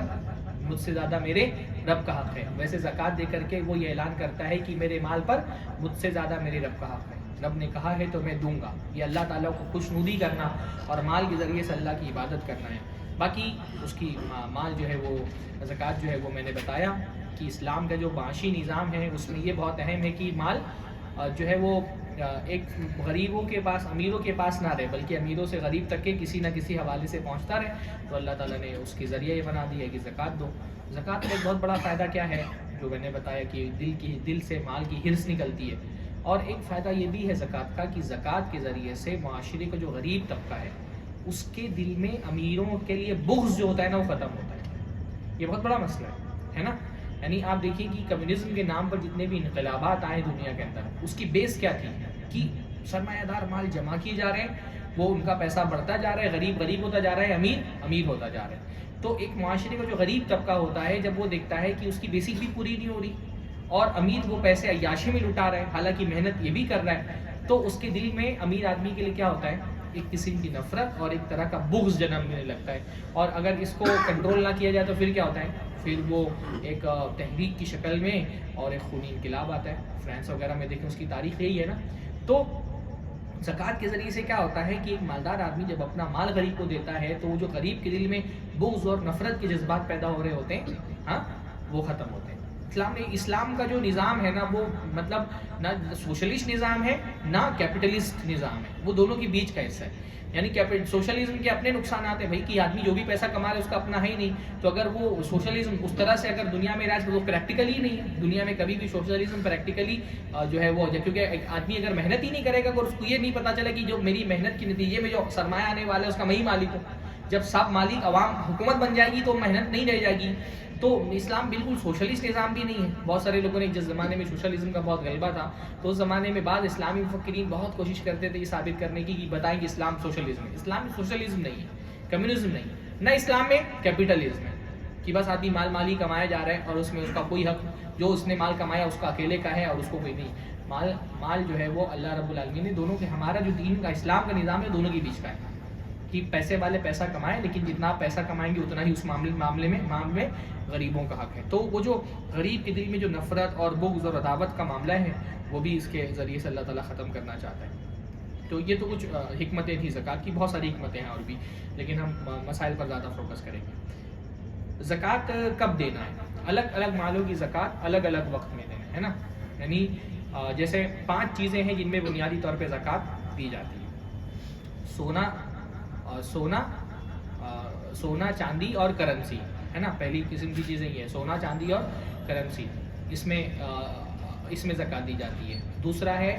مجھ سے زیادہ میرے رب کا حق ہے، ویسے زکوٰۃ دے کر کے وہ یہ اعلان کرتا ہے کہ میرے مال پر مجھ سے زیادہ میرے رب کا حق ہے، رب نے کہا ہے تو میں دوں گا۔ یہ اللہ تعالیٰ کو خوشنودی کرنا اور مال کے ذریعے سے اللہ کی عبادت کرنا ہے۔ باقی اس کی مال جو ہے وہ زکوٰۃ جو ہے وہ میں نے بتایا کہ اسلام کا جو معاشی نظام ہے اس میں یہ بہت اہم ہے کہ مال جو ہے وہ ایک غریبوں کے پاس امیروں کے پاس نہ رہے بلکہ امیروں سے غریب تک کے کسی نہ کسی حوالے سے پہنچتا رہے۔ تو اللہ تعالیٰ نے اس کے ذریعے یہ بنا دیا ہے کہ زکوٰۃ دو۔ زکوٰۃ کا ایک بہت بڑا فائدہ کیا ہے جو میں نے بتایا کہ دل سے مال کی ہرس نکلتی ہے، اور ایک فائدہ یہ بھی ہے زکوٰۃ کا کہ زکوٰۃ کے ذریعے سے معاشرے کا جو غریب طبقہ ہے اس کے دل میں امیروں کے لیے بغض جو ہوتا ہے نا وہ ختم ہوتا ہے۔ یہ بہت بڑا مسئلہ ہے نا؟ یعنی آپ دیکھیں کہ کمیونزم کے نام پر جتنے بھی انقلابات آئے دنیا کے اندر اس کی بیس کیا تھی کہ سرمایہ دار مال جمع کیے جا رہے ہیں، وہ ان کا پیسہ بڑھتا جا رہا ہے، غریب غریب ہوتا جا رہا ہے، امیر امیر ہوتا جا رہا ہے۔ تو ایک معاشرے کا جو غریب طبقہ ہوتا ہے جب وہ دیکھتا ہے کہ اس کی بیسک بھی پوری نہیں ہو رہی اور امیر وہ پیسے عیاشی میں لٹا رہا ہے، حالانکہ محنت یہ بھی کر رہا ہے، تو اس کے دل میں امیر آدمی کے لیے کیا ہوتا ہے؟ ایک قسم کی نفرت اور ایک طرح کا بغض جنم لینے لگتا ہے، اور اگر اس کو کنٹرول نہ کیا جائے تو پھر کیا ہوتا ہے؟ پھر وہ ایک تحریک کی شکل میں اور ایک خونی انقلاب آتا ہے۔ فرانس وغیرہ میں دیکھیں اس کی تاریخ یہی ہے نا۔ تو زکوٰۃ کے ذریعے سے کیا ہوتا ہے کہ ایک مالدار آدمی جب اپنا مال غریب کو دیتا ہے تو وہ جو غریب کے دل میں بغض اور نفرت کے جذبات پیدا ہو رہے ہوتے ہیں ہاں وہ ختم ہوتے ہیں۔ اسلام کا جو نظام ہے نا وہ مطلب نہ سوشلسٹ نظام ہے نہ کیپٹلسٹ نظام ہے، وہ دونوں کے بیچ کا حصہ ہے. یعنی سوشلزم کے اپنے نقصانات ہیں بھائی کہ آدمی جو بھی پیسہ کما رہا ہے اس کا اپنا ہے ہی نہیں. تو اگر وہ سوشلزم اس طرح سے اگر دنیا میں راج وہ پریکٹیکلی ہی نہیں ہے. دنیا میں کبھی بھی سوشلزم پریکٹیکلی جو ہے وہ کیونکہ ایک آدمی اگر محنت ہی نہیں کرے گا اور اس کو یہ نہیں پتا چلے کہ جو میری محنت کے نتیجے میں جو سرمایہ آنے والا ہے اس کا میں ہی مالک ہوں. جب سب مالک عوام حکومت بن جائے گی تو محنت نہیں رہ جائے گی. تو اسلام بالکل سوشلسٹ نظام بھی نہیں ہے. بہت سارے لوگوں نے جس زمانے میں سوشلزم کا بہت غلبہ تھا تو اس زمانے میں بعض اسلامی مفکرین بہت کوشش کرتے تھے یہ ثابت کرنے کی کہ بتائیں کہ اسلام سوشلزم ہے. اسلام سوشلزم نہیں ہے، کمیونزم نہیں ہے. نہ اسلام میں کیپٹلزم ہے کہ بس آدمی مال ہی کمایا جا رہا ہے اور اس میں اس کا کوئی حق، جو اس نے مال کمایا اس کا اکیلے کا ہے اور اس کو کوئی نہیں. مال جو ہے وہ اللہ رب العالمین نے دونوں کے، ہمارا جو دین کا اسلام کا نظام ہے دونوں کے بیچ کا ہے کہ پیسے والے پیسہ کمائیں لیکن جتنا آپ پیسہ کمائیں گے اتنا ہی اس معاملے میں غریبوں کا حق ہے. تو وہ جو غریب کے دل میں جو نفرت اور بغض اور عداوت کا معاملہ ہے وہ بھی اس کے ذریعے سے اللہ تعالیٰ ختم کرنا چاہتا ہے. تو یہ تو کچھ حکمتیں تھیں زکوٰۃ کی، بہت ساری حکمتیں ہیں اور بھی، لیکن ہم مسائل پر زیادہ فوکس کریں گے. زکوٰۃ کب دینا ہے؟ الگ الگ مالوں کی زکوٰۃ الگ الگ وقت میں دینا ہے نا. یعنی جیسے 5 چیزیں ہیں جن میں بنیادی طور پہ زکوٰۃ دی جاتی ہے. سونا چاندی اور کرنسی ہے نا. پہلی قسم کی چیزیں یہ ہے سونا چاندی اور کرنسی، اس میں زکوٰۃ دی جاتی ہے. دوسرا ہے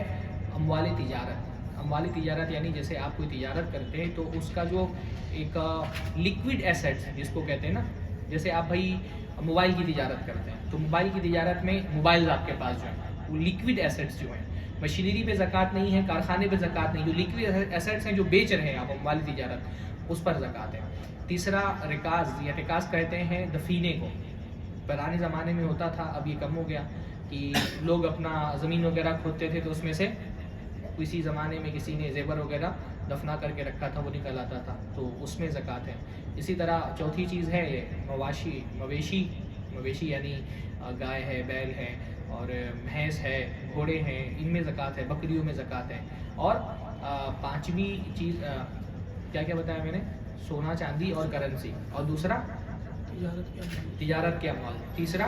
اموال تجارت. اموال تجارت یعنی جیسے آپ کوئی تجارت کرتے ہیں تو اس کا جو ایک لیکوڈ ایسیٹس جس کو کہتے ہیں نا، جیسے آپ بھائی موبائل کی تجارت کرتے ہیں تو موبائل کی تجارت میں موبائل آپ کے پاس جو ہیں وہ لیکوڈ ایسیٹس جو ہیں، مشینری پہ زکوٰۃ نہیں ہے، کارخانے پہ زکوٰۃ نہیں، جو لیکوڈ ایسیٹس ہیں جو بیچ رہے ہیں آپ موبائل تجارت اس پر زکوٰۃ ہے. تیسرا رکاز یا رکاز کہتے ہیں دفینے کو. پرانے زمانے میں ہوتا تھا، اب یہ کم ہو گیا کہ لوگ اپنا زمین وغیرہ کھودتے تھے تو اس میں سے کسی زمانے میں کسی نے زیور وغیرہ دفنا کر کے رکھا تھا وہ نکل آتا تھا تو اس میں زکوٰۃ ہے. اسی طرح چوتھی چیز ہے مویشی یعنی گائے ہے، بیل ہے اور بھینس ہے، گھوڑے ہیں، ان میں زکوٰۃ ہے. بکریوں میں زکوٰۃ ہے. اور 5ویں چیز کیا بتایا میں نے؟ سونا چاندی اور کرنسی. اور دوسرا تجارت کے اموال. تیسرا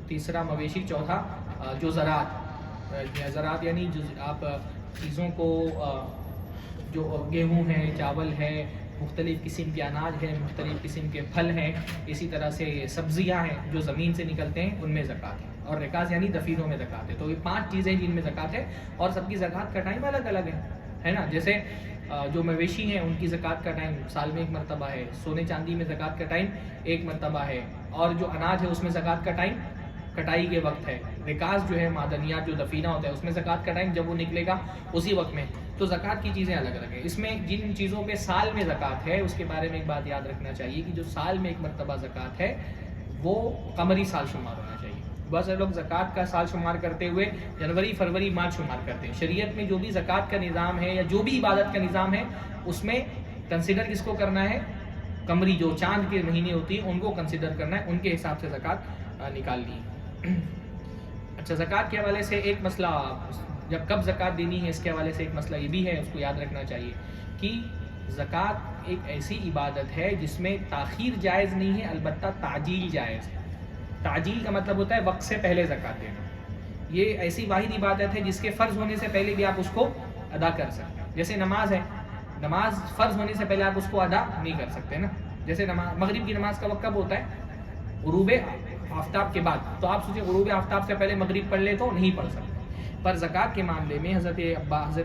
تیسرا مویشی. چوتھا جو زراعت یعنی جو آپ چیزوں کو جو گیہوں ہے، چاول ہے، مختلف قسم کے اناج ہے، مختلف قسم کے پھل ہیں، اسی طرح سے سبزیاں ہیں جو زمین سے نکلتے ہیں ان میں زکوٰۃ ہے. اور رکاز یعنی دفینوں میں زکوٰۃ ہے. تو یہ 5 چیزیں جن میں زکوٰۃ ہے اور سب کی زکوٰۃ کا ٹائم الگ الگ ہے نا. جیسے جو مویشی ہیں ان کی زکوٰۃ کا ٹائم سال میں 1 مرتبہ ہے. سونے چاندی میں زکوٰۃ کا ٹائم 1 مرتبہ ہے. اور جو اناج ہے اس میں زکوٰۃ کا ٹائم کٹائی کے وقت ہے. رکاز جو ہے معدنیات جو دفینہ ہوتا ہے اس میں زکوٰۃ کا ٹائم جب وہ نکلے گا اسی وقت میں. تو زکوٰۃ کی چیزیں الگ الگ ہیں. اس میں جن چیزوں پہ سال میں زکوٰۃ ہے اس کے بارے میں ایک بات یاد رکھنا چاہیے کہ جو سال میں 1 مرتبہ زکوٰۃ ہے وہ قمری سال شمار ہونا چاہیے. بہت سارے لوگ زکوٰۃ کا سال شمار کرتے ہوئے جنوری، فروری، مارچ شمار کرتے ہیں. شریعت میں جو بھی زکوٰۃ کا نظام ہے یا جو بھی عبادت کا نظام ہے اس میں کنسیڈر کس کو کرنا ہے؟ قمری جو چاند کے مہینے ہوتی ہیں ان کو کنسیڈر کرنا ہے، ان کے حساب سے زکوٰۃ نکالنی ہے. اچھا، زکوٰۃ کے حوالے سے ایک مسئلہ، جب کب زکوٰۃ دینی ہے اس کے حوالے سے ایک مسئلہ یہ بھی ہے، اس کو یاد رکھنا چاہیے کہ زکوٰۃ ایک ایسی عبادت ہے جس میں تاخیر جائز نہیں ہے، البتہ تعجیل جائز ہے. تعجیل کا مطلب ہوتا ہے وقت سے پہلے زکوٰۃ دینا. یہ ایسی واحد عبادت ہے جس کے فرض ہونے سے پہلے بھی آپ اس کو ادا کر سکتے ہیں. جیسے نماز ہے، نماز فرض ہونے سے پہلے آپ اس کو ادا نہیں کر سکتے نا. جیسے مغرب کی نماز کا وقت کب ہوتا ہے؟ غروب آفتاب کے بعد. تو آپ سوچیں غروب آفتاب سے پہلے مغرب پڑھ لے تو نہیں پڑھ سکتے. پر زکوٰۃ کے معاملے میں حضرت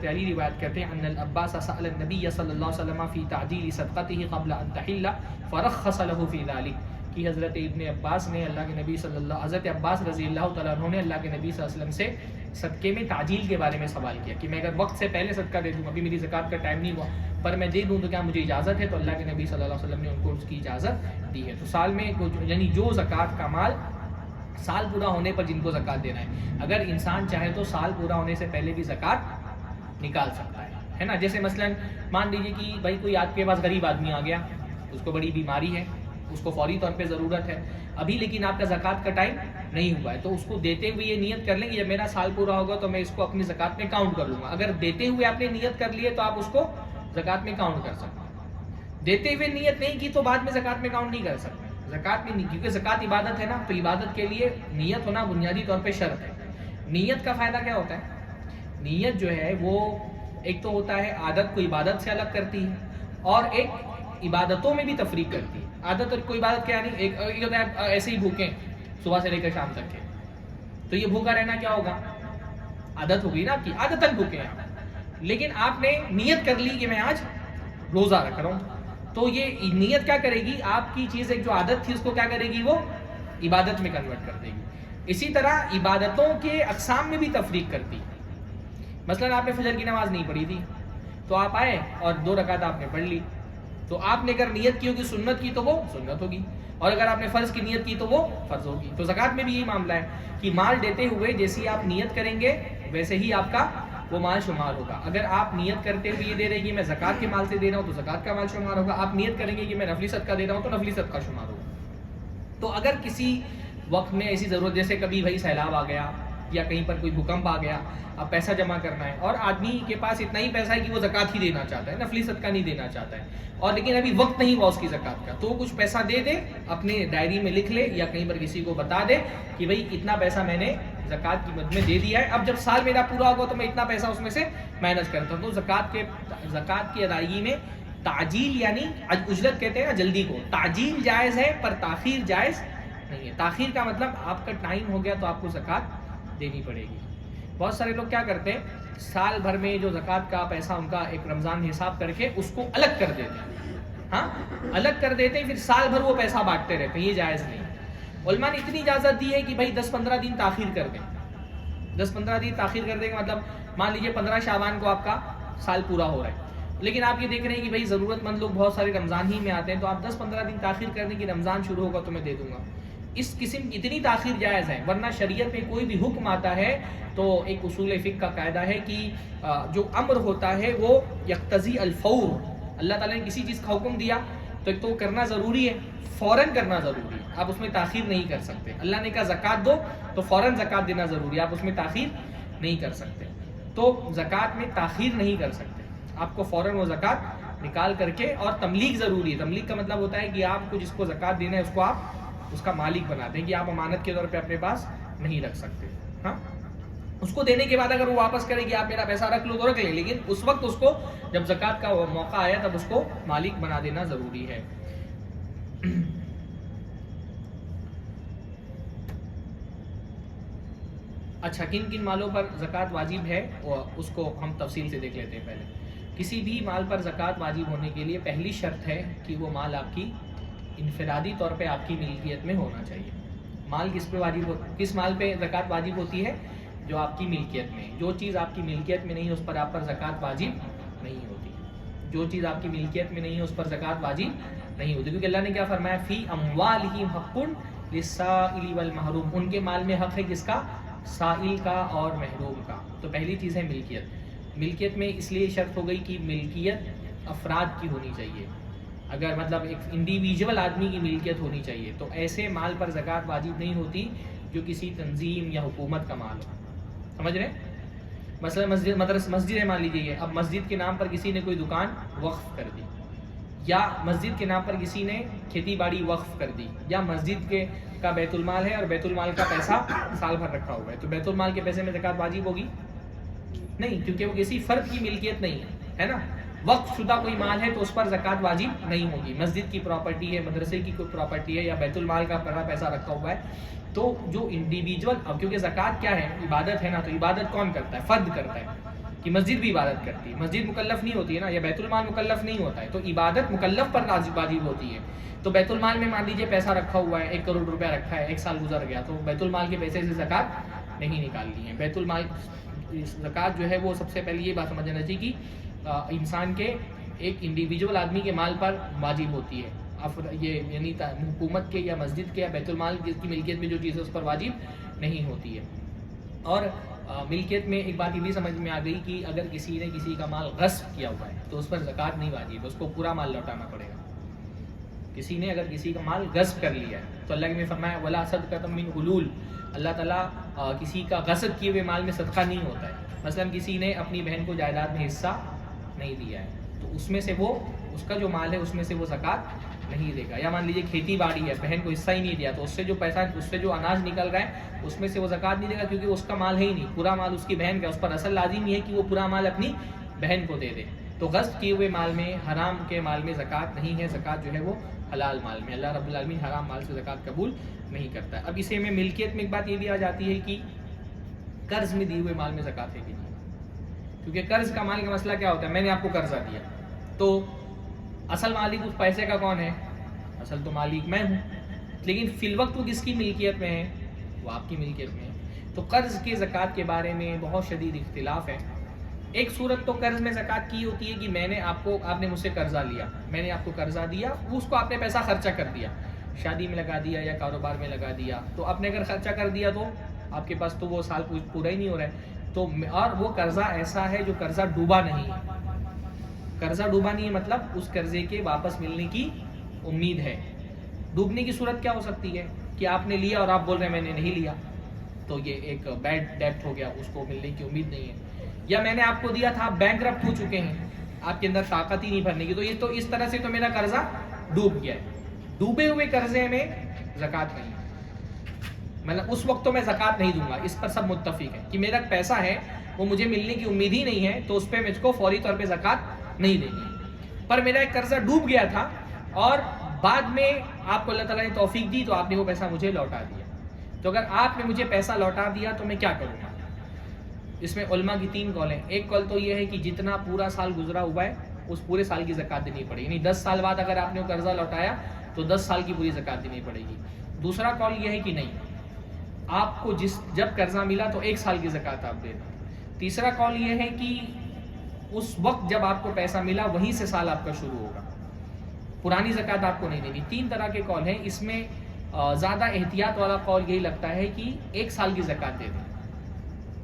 علی روایت کرتے ہیں ان العباس سأل النبی صلی اللہ علیہ وسلم فی تعجیل صدقته قبل ان تحل فرخص له فی ذلک، کہ حضرت ابن عباس نے حضرت عباس رضی اللہ تعالیٰ عنہ نے اللہ کے نبی صلی اللہ علیہ وسلم سے صدقے میں تعجیل کے بارے میں سوال کیا کہ میں اگر وقت سے پہلے صدقہ دے دوں، ابھی میری زکوٰۃ کا ٹائم نہیں ہوا پر میں دے دوں تو کیا مجھے اجازت ہے؟ تو اللہ کے نبی صلی اللہ علیہ وسلم نے ان کو اس کی اجازت دی ہے. تو سال میں یعنی جو زکوٰۃ کا مال سال پورا ہونے پر جن کو زکوٰۃ دینا ہے، اگر انسان چاہے تو سال پورا ہونے سے پہلے بھی زکوٰۃ نکال سکتا ہے نا. جیسے مثلا مان لیجیے کہ بھائی کوئی آپ کے پاس غریب آدمی آ گیا، اس کو بڑی بیماری ہے، اس کو فوری طور پہ ضرورت ہے ابھی، لیکن آپ کا زکوٰۃ کا ٹائم نہیں ہوا ہے، تو اس کو دیتے ہوئے یہ نیت کر لیں کہ جب میرا سال پورا ہوگا تو میں اس کو اپنی زکوٰۃ میں کاؤنٹ کر لوں گا. اگر دیتے ہوئے آپ نے نیت کر لی ہے تو آپ اس کو زکوٰۃ میں کاؤنٹ کر سکتے ہیں. دیتے ہوئے نیت نہیں کی تو بعد میں زکوٰۃ میں کاؤنٹ نہیں کر سکتے. زکوٰۃ میں نہیں، کیونکہ زکوٰۃ عبادت ہے نا، تو عبادت کے لیے نیت ہونا بنیادی طور پہ شرط ہے۔ نیت کا فائدہ کیا ہوتا ہے؟ نیت جو ہے وہ ایک تو ہوتا ہے عادت کو عبادت سے الگ کرتی ہے، اور ایک عبادتوں میں بھی تفریق کرتی ہے۔ عادت اور کوئی عبادت کیا نہیں، ایک ہوتا ہے ایسے ہی بھوکیں صبح سے لے کر شام تک کے، تو یہ بھوکا رہنا کیا ہوگا؟ عادت ہوگی نا آپ کی، عادتاً بھوکے ہیں آپ، لیکن آپ نے نیت کر لی کہ میں آج روزہ رکھ رہا ہوں، تو یہ نیت کیا کرے گی؟ آپ کی چیز ایک جو عادت تھی اس کو کیا کرے گی؟ وہ عبادت میں کنورٹ کر دے گی۔ اسی طرح عبادتوں کے اقسام میں بھی تفریق کرتی ہے۔ مثلا آپ نے فجر کی نماز نہیں پڑھی تھی، تو آپ آئے اور 2 رکعت آپ نے پڑھ لی، تو آپ نے اگر نیت کی ہوگی سنت کی تو وہ سنت ہوگی، اور اگر آپ نے فرض کی نیت کی تو وہ فرض ہوگی۔ تو زکوٰۃ میں بھی یہی معاملہ ہے کہ مال دیتے ہوئے جیسی آپ نیت کریں گے ویسے ہی آپ کا وہ مال شمار ہوگا۔ اگر آپ نیت کرتے ہوئے یہ دے رہے ہیں کہ میں زکوٰۃ کے مال سے دے رہا ہوں تو زکوٰۃ کا مال شمار ہوگا، آپ نیت کریں گے کہ میں نفلی صدقہ دے رہا ہوں تو نفلی صدقہ شمار ہوگا۔ تو اگر کسی وقت میں ایسی ضرورت، جیسے کبھی بھائی سیلاب آ گیا یا کہیں پر کوئی بھوکمپ آ گیا، اب پیسہ جمع کرنا ہے، اور آدمی کے پاس اتنا ہی پیسہ ہے کہ وہ زکوٰۃ ہی دینا چاہتا ہے، نفلی صدقہ نہیں دینا چاہتا ہے، اور لیکن ابھی وقت نہیں ہوا اس کی زکوٰۃ کا، تو وہ کچھ پیسہ دے دے، اپنے ڈائری میں لکھ لے یا کہیں پر کسی کو بتا دے کہ بھائی اتنا پیسہ میں نے زکوٰۃ کی مد میں دے دیا ہے، اب جب سال میرا پورا ہوگا تو میں اتنا پیسہ اس میں سے مائنس کرتا ہوں۔ تو زکوٰۃ کی ادائیگی میں تعجیل یعنی اجرت کہتے ہیں نا جلدی کو، تعجیل جائز ہے پر تاخیر جائز نہیں ہے۔ تاخیر کا مطلب آپ کا ٹائم ہو گیا تو آپ کو زکوٰۃ دینی پڑے گی۔ بہت سارے لوگ کیا کرتے ہیں، سال بھر میں جو زکوٰۃ کا پیسہ ان کا ایک رمضان میں حساب کر کے اس کو الگ کر دیتے ہیں، ہاں الگ کر دیتے ہیں، پھر سال بھر وہ پیسہ بانٹتے رہتے ہیں، یہ جائز نہیں۔ علماء نے اتنی اجازت دی ہے کہ بھائی 10-15 دن تاخیر کر دیں، 10-15 دن تاخیر کر دیں کا مطلب مان لیجیے 15 شعبان کو آپ کا سال پورا ہو رہا ہے، لیکن آپ یہ دیکھ رہے ہیں کہ بھائی ضرورت مند لوگ بہت سارے رمضان ہی میں آتے ہیں، تو آپ 10-15 دن تاخیر کر دیں کہ رمضان شروع ہوگا تو میں دے دوں گا۔ اس قسم کی اتنی تاخیر جائز ہے، ورنہ شریعت میں کوئی بھی حکم آتا ہے تو ایک اصول فقہ کا قاعدہ ہے کہ جو امر ہوتا ہے وہ یقتضی الفور، اللہ تعالیٰ نے کسی چیز کا حکم دیا تو ایک تو کرنا ضروری ہے، فوراً کرنا ضروری ہے، آپ اس میں تاخیر نہیں کر سکتے۔ اللہ نے کہا زکوٰۃ دو تو فوراً زکوٰۃ دینا ضروری ہے، آپ اس میں تاخیر نہیں کر سکتے۔ تو زکوٰۃ میں تاخیر نہیں کر سکتے، آپ کو فوراً وہ زکوٰۃ نکال کر کے، اور تملیغ ضروری ہے۔ تملیغ کا مطلب ہوتا ہے کہ آپ کو جس کو زکوٰۃ دینا ہے اس کو آپ اس کا مالک بناتے ہیں، کہ آپ امانت کے طور پہ اپنے پاس نہیں رکھ سکتے۔ ہاں اس کو دینے کے بعد اگر وہ واپس کرے کہ آپ میرا پیسہ رکھ لو تو رکھ لیں، لیکن اس وقت اس کو جب زکوٰۃ کا موقع آیا تب اس کو مالک بنا دینا ضروری ہے۔ اچھا، کن کن مالوں پر زکوٰۃ واجب ہے اس کو ہم تفصیل سے دیکھ لیتے ہیں۔ پہلے کسی بھی مال پر زکوٰۃ واجب ہونے کے لیے پہلی شرط ہے کہ وہ مال آپ کی انفرادی طور پہ آپ کی ملکیت میں ہونا چاہیے۔ مال کس پہ واجب کس مال پہ زکوٰۃ واجب ہوتی ہے؟ جو آپ کی ملکیت میں، جو چیز آپ کی ملکیت میں نہیں ہے اس پر آپ پر زکوٰۃ واجب نہیں ہوتی، جو چیز آپ کی ملکیت میں نہیں ہے اس پر زکوٰۃ واجب نہیں ہوتی، کیونکہ اللہ نے کیا فرمایا، فی اموالہم حق للسائل والمحروم، ان کے مال میں حق ہے کس کا؟ سائل کا اور محروم کا۔ تو پہلی چیز ہے ملکیت۔ ملکیت میں اس لیے شرط ہو گئی کہ ملکیت افراد کی ہونی چاہیے، اگر مطلب ایک انڈیویجول آدمی کی ملکیت ہونی چاہیے، تو ایسے مال پر زکوٰۃ واجب نہیں ہوتی جو کسی تنظیم یا حکومت کا مال ہو۔ سمجھ رہے ہیں؟ مثلا مسجد ہے مان لیجیے، اب مسجد کے نام پر کسی نے کوئی دکان وقف کر دی، یا مسجد کے نام پر کسی نے کھیتی باڑی وقف کر دی، یا مسجد کا بیت المال ہے اور بیت المال کا پیسہ سال بھر رکھا ہوا ہے، تو بیت المال کے پیسے میں زکوٰۃ واجب ہوگی نہیں، کیونکہ وہ کسی فرد کی ملکیت نہیں ہے نا۔ وقف شدہ کوئی مال ہے تو اس پر زکوٰۃ واجب نہیں ہوگی۔ مسجد کی پراپرٹی ہے، مدرسے کی کوئی پراپرٹی ہے، یا بیت المال کا بڑا پیسہ رکھا ہوا ہے، تو جو انڈیویجول، اب کیونکہ زکوٰۃ کیا ہے؟ عبادت ہے نا، تو عبادت کون کرتا ہے؟ فرد کرتا ہے، کہ مسجد بھی عبادت کرتی ہے، مسجد مکلف نہیں ہوتی ہے نا، یا بیت المال مکلف نہیں ہوتا ہے، تو عبادت مکلف پر واجب ہوتی ہے۔ تو بیت المال میں مان لیجیے پیسہ رکھا ہوا ہے، 1 کروڑ روپیہ رکھا ہے، 1 سال گزر گیا، تو بیت المال کے پیسے سے زکوٰۃ نہیں نکالنی ہے۔ بیت المال زکوٰۃ جو ہے وہ سب سے پہلے یہ بات سمجھنا چاہیے کہ انسان کے ایک انڈیویجول آدمی کے مال پر واجب ہوتی ہے، یہ یعنی حکومت کے یا مسجد کے یا بیت المال کی ملکیت میں جو چیز ہے اس پر واجب نہیں ہوتی ہے۔ اور ملکیت میں ایک بات یہ بھی سمجھ میں آ گئی کہ اگر کسی نے کسی کا مال غصب کیا ہوا ہے تو اس پر زکوٰۃ نہیں واجب ہے، اس کو پورا مال لوٹانا پڑے گا۔ کسی نے اگر کسی کا مال غصب کر لیا ہے تو اللہ نے فرمایا ولا صدقۃ من غلول، اللہ تعالیٰ کسی کا غصب کیے ہوئے مال میں صدقہ نہیں ہوتا ہے۔ مثلا کسی نے اپنی بہن کو جائیداد میں حصہ نہیں دیا ہے تو اس میں سے وہ اس کا جو مال ہے اس میں سے وہ زکوٰۃ نہیں دے گا. یا مان لیجیے کھیتی باڑی ہے, بہن کو حصہ ہی نہیں دیا, تو اس سے جو پیسہ, اس سے جو اناج نکل رہا ہے اس میں سے وہ زکوٰۃ نہیں دے گا, کیونکہ اس کا مال ہے ہی نہیں, پورا مال اس کی بہن کا, اس پر اصل لازم یہ ہے کہ وہ پورا مال اپنی بہن کو دے دے. تو غصب کیے ہوئے مال میں, حرام کے مال میں زکوٰۃ نہیں ہے. زکوٰۃ جو ہے وہ حلال مال میں, اللہ رب العالمین حرام مال سے زکوٰۃ قبول نہیں کرتا ہے. اب اسے میں ملکیت میں ایک بات یہ بھی آ جاتی ہے کہ قرض میں دیے ہوئے مال میں زکوٰۃ ہے کہ نہیں, کیونکہ قرض کا مال کا مسئلہ کیا ہوتا ہے, میں نے آپ کو قرضہ دیا تو اصل مالک اس پیسے کا کون ہے, اصل تو مالک میں ہوں, لیکن فی الوقت وہ کس کی ملکیت میں ہے, وہ آپ کی ملکیت میں ہے. تو قرض کے زکوٰۃ کے بارے میں بہت شدید اختلاف ہے. ایک صورت تو قرض میں زکوٰۃ کی ہوتی ہے کہ میں نے آپ نے مجھ سے قرضہ لیا, میں نے آپ کو قرضہ دیا, اس کو آپ نے پیسہ خرچہ کر دیا, شادی میں لگا دیا یا کاروبار میں لگا دیا, تو آپ نے اگر خرچہ کر دیا تو آپ کے پاس تو وہ سال پورا ہی نہیں ہو رہا ہے. تو اور وہ قرضہ ایسا ہے جو قرضہ ڈوبا نہیں ہے. قرضہ ڈوبا نہیں ہے مطلب اس قرضے کے واپس ملنے کی امید ہے. ڈوبنے کی صورت کیا ہو سکتی ہے کہ آپ نے لیا اور آپ بول رہے ہیں میں نے نہیں لیا, تو یہ ایک بیڈ ڈیبٹ ہو گیا, اس کو ملنے کی امید نہیں ہے. یا میں نے آپ کو دیا تھا, آپ بینکرپٹ ہو چکے ہیں, آپ کے اندر طاقت ہی نہیں بھرنے کی, تو یہ تو اس طرح سے تو میرا قرضہ ڈوب گیا ہے. ڈوبے ہوئے قرضے میں زکوٰۃ نہیں, مطلب اس وقت تو میں زکوٰۃ نہیں دوں گا. اس پر سب متفق ہیں کہ میرا پیسہ ہے وہ مجھے ملنے کی امید ہی نہیں ہے, تو اس پہ مجھ کو فوری طور پہ زکوٰۃ نہیں دینی. پر میرا ایک قرضہ ڈوب گیا تھا اور بعد میں آپ کو اللہ تعالیٰ نے توفیق دی تو آپ نے وہ پیسہ مجھے لوٹا دیا. تو اگر آپ نے مجھے پیسہ لوٹا دیا تو میں کیا کروں گا؟ اس میں علماء کی 3 قول ہیں. ایک قول تو یہ ہے کہ جتنا پورا سال گزرا ہوا ہے اس پورے سال کی زکوٰۃ دینی پڑے گی, یعنی 10 سال بعد اگر آپ نے وہ قرضہ لوٹایا تو 10 سال کی پوری زکوٰۃ دینی پڑے گی. دوسرا قول یہ ہے کہ نہیں, آپ کو جب قرضہ ملا تو 1 سال کی زکوٰۃ آپ دے دیں. تیسرا قول یہ ہے کہ اس وقت جب آپ کو پیسہ ملا وہیں سے سال آپ کا شروع ہوگا, پرانی زکوٰۃ آپ کو نہیں دینی. 3 طرح کے قول ہیں. اس میں زیادہ احتیاط والا قول یہی لگتا ہے کہ 1 سال کی زکوٰۃ دے دیں.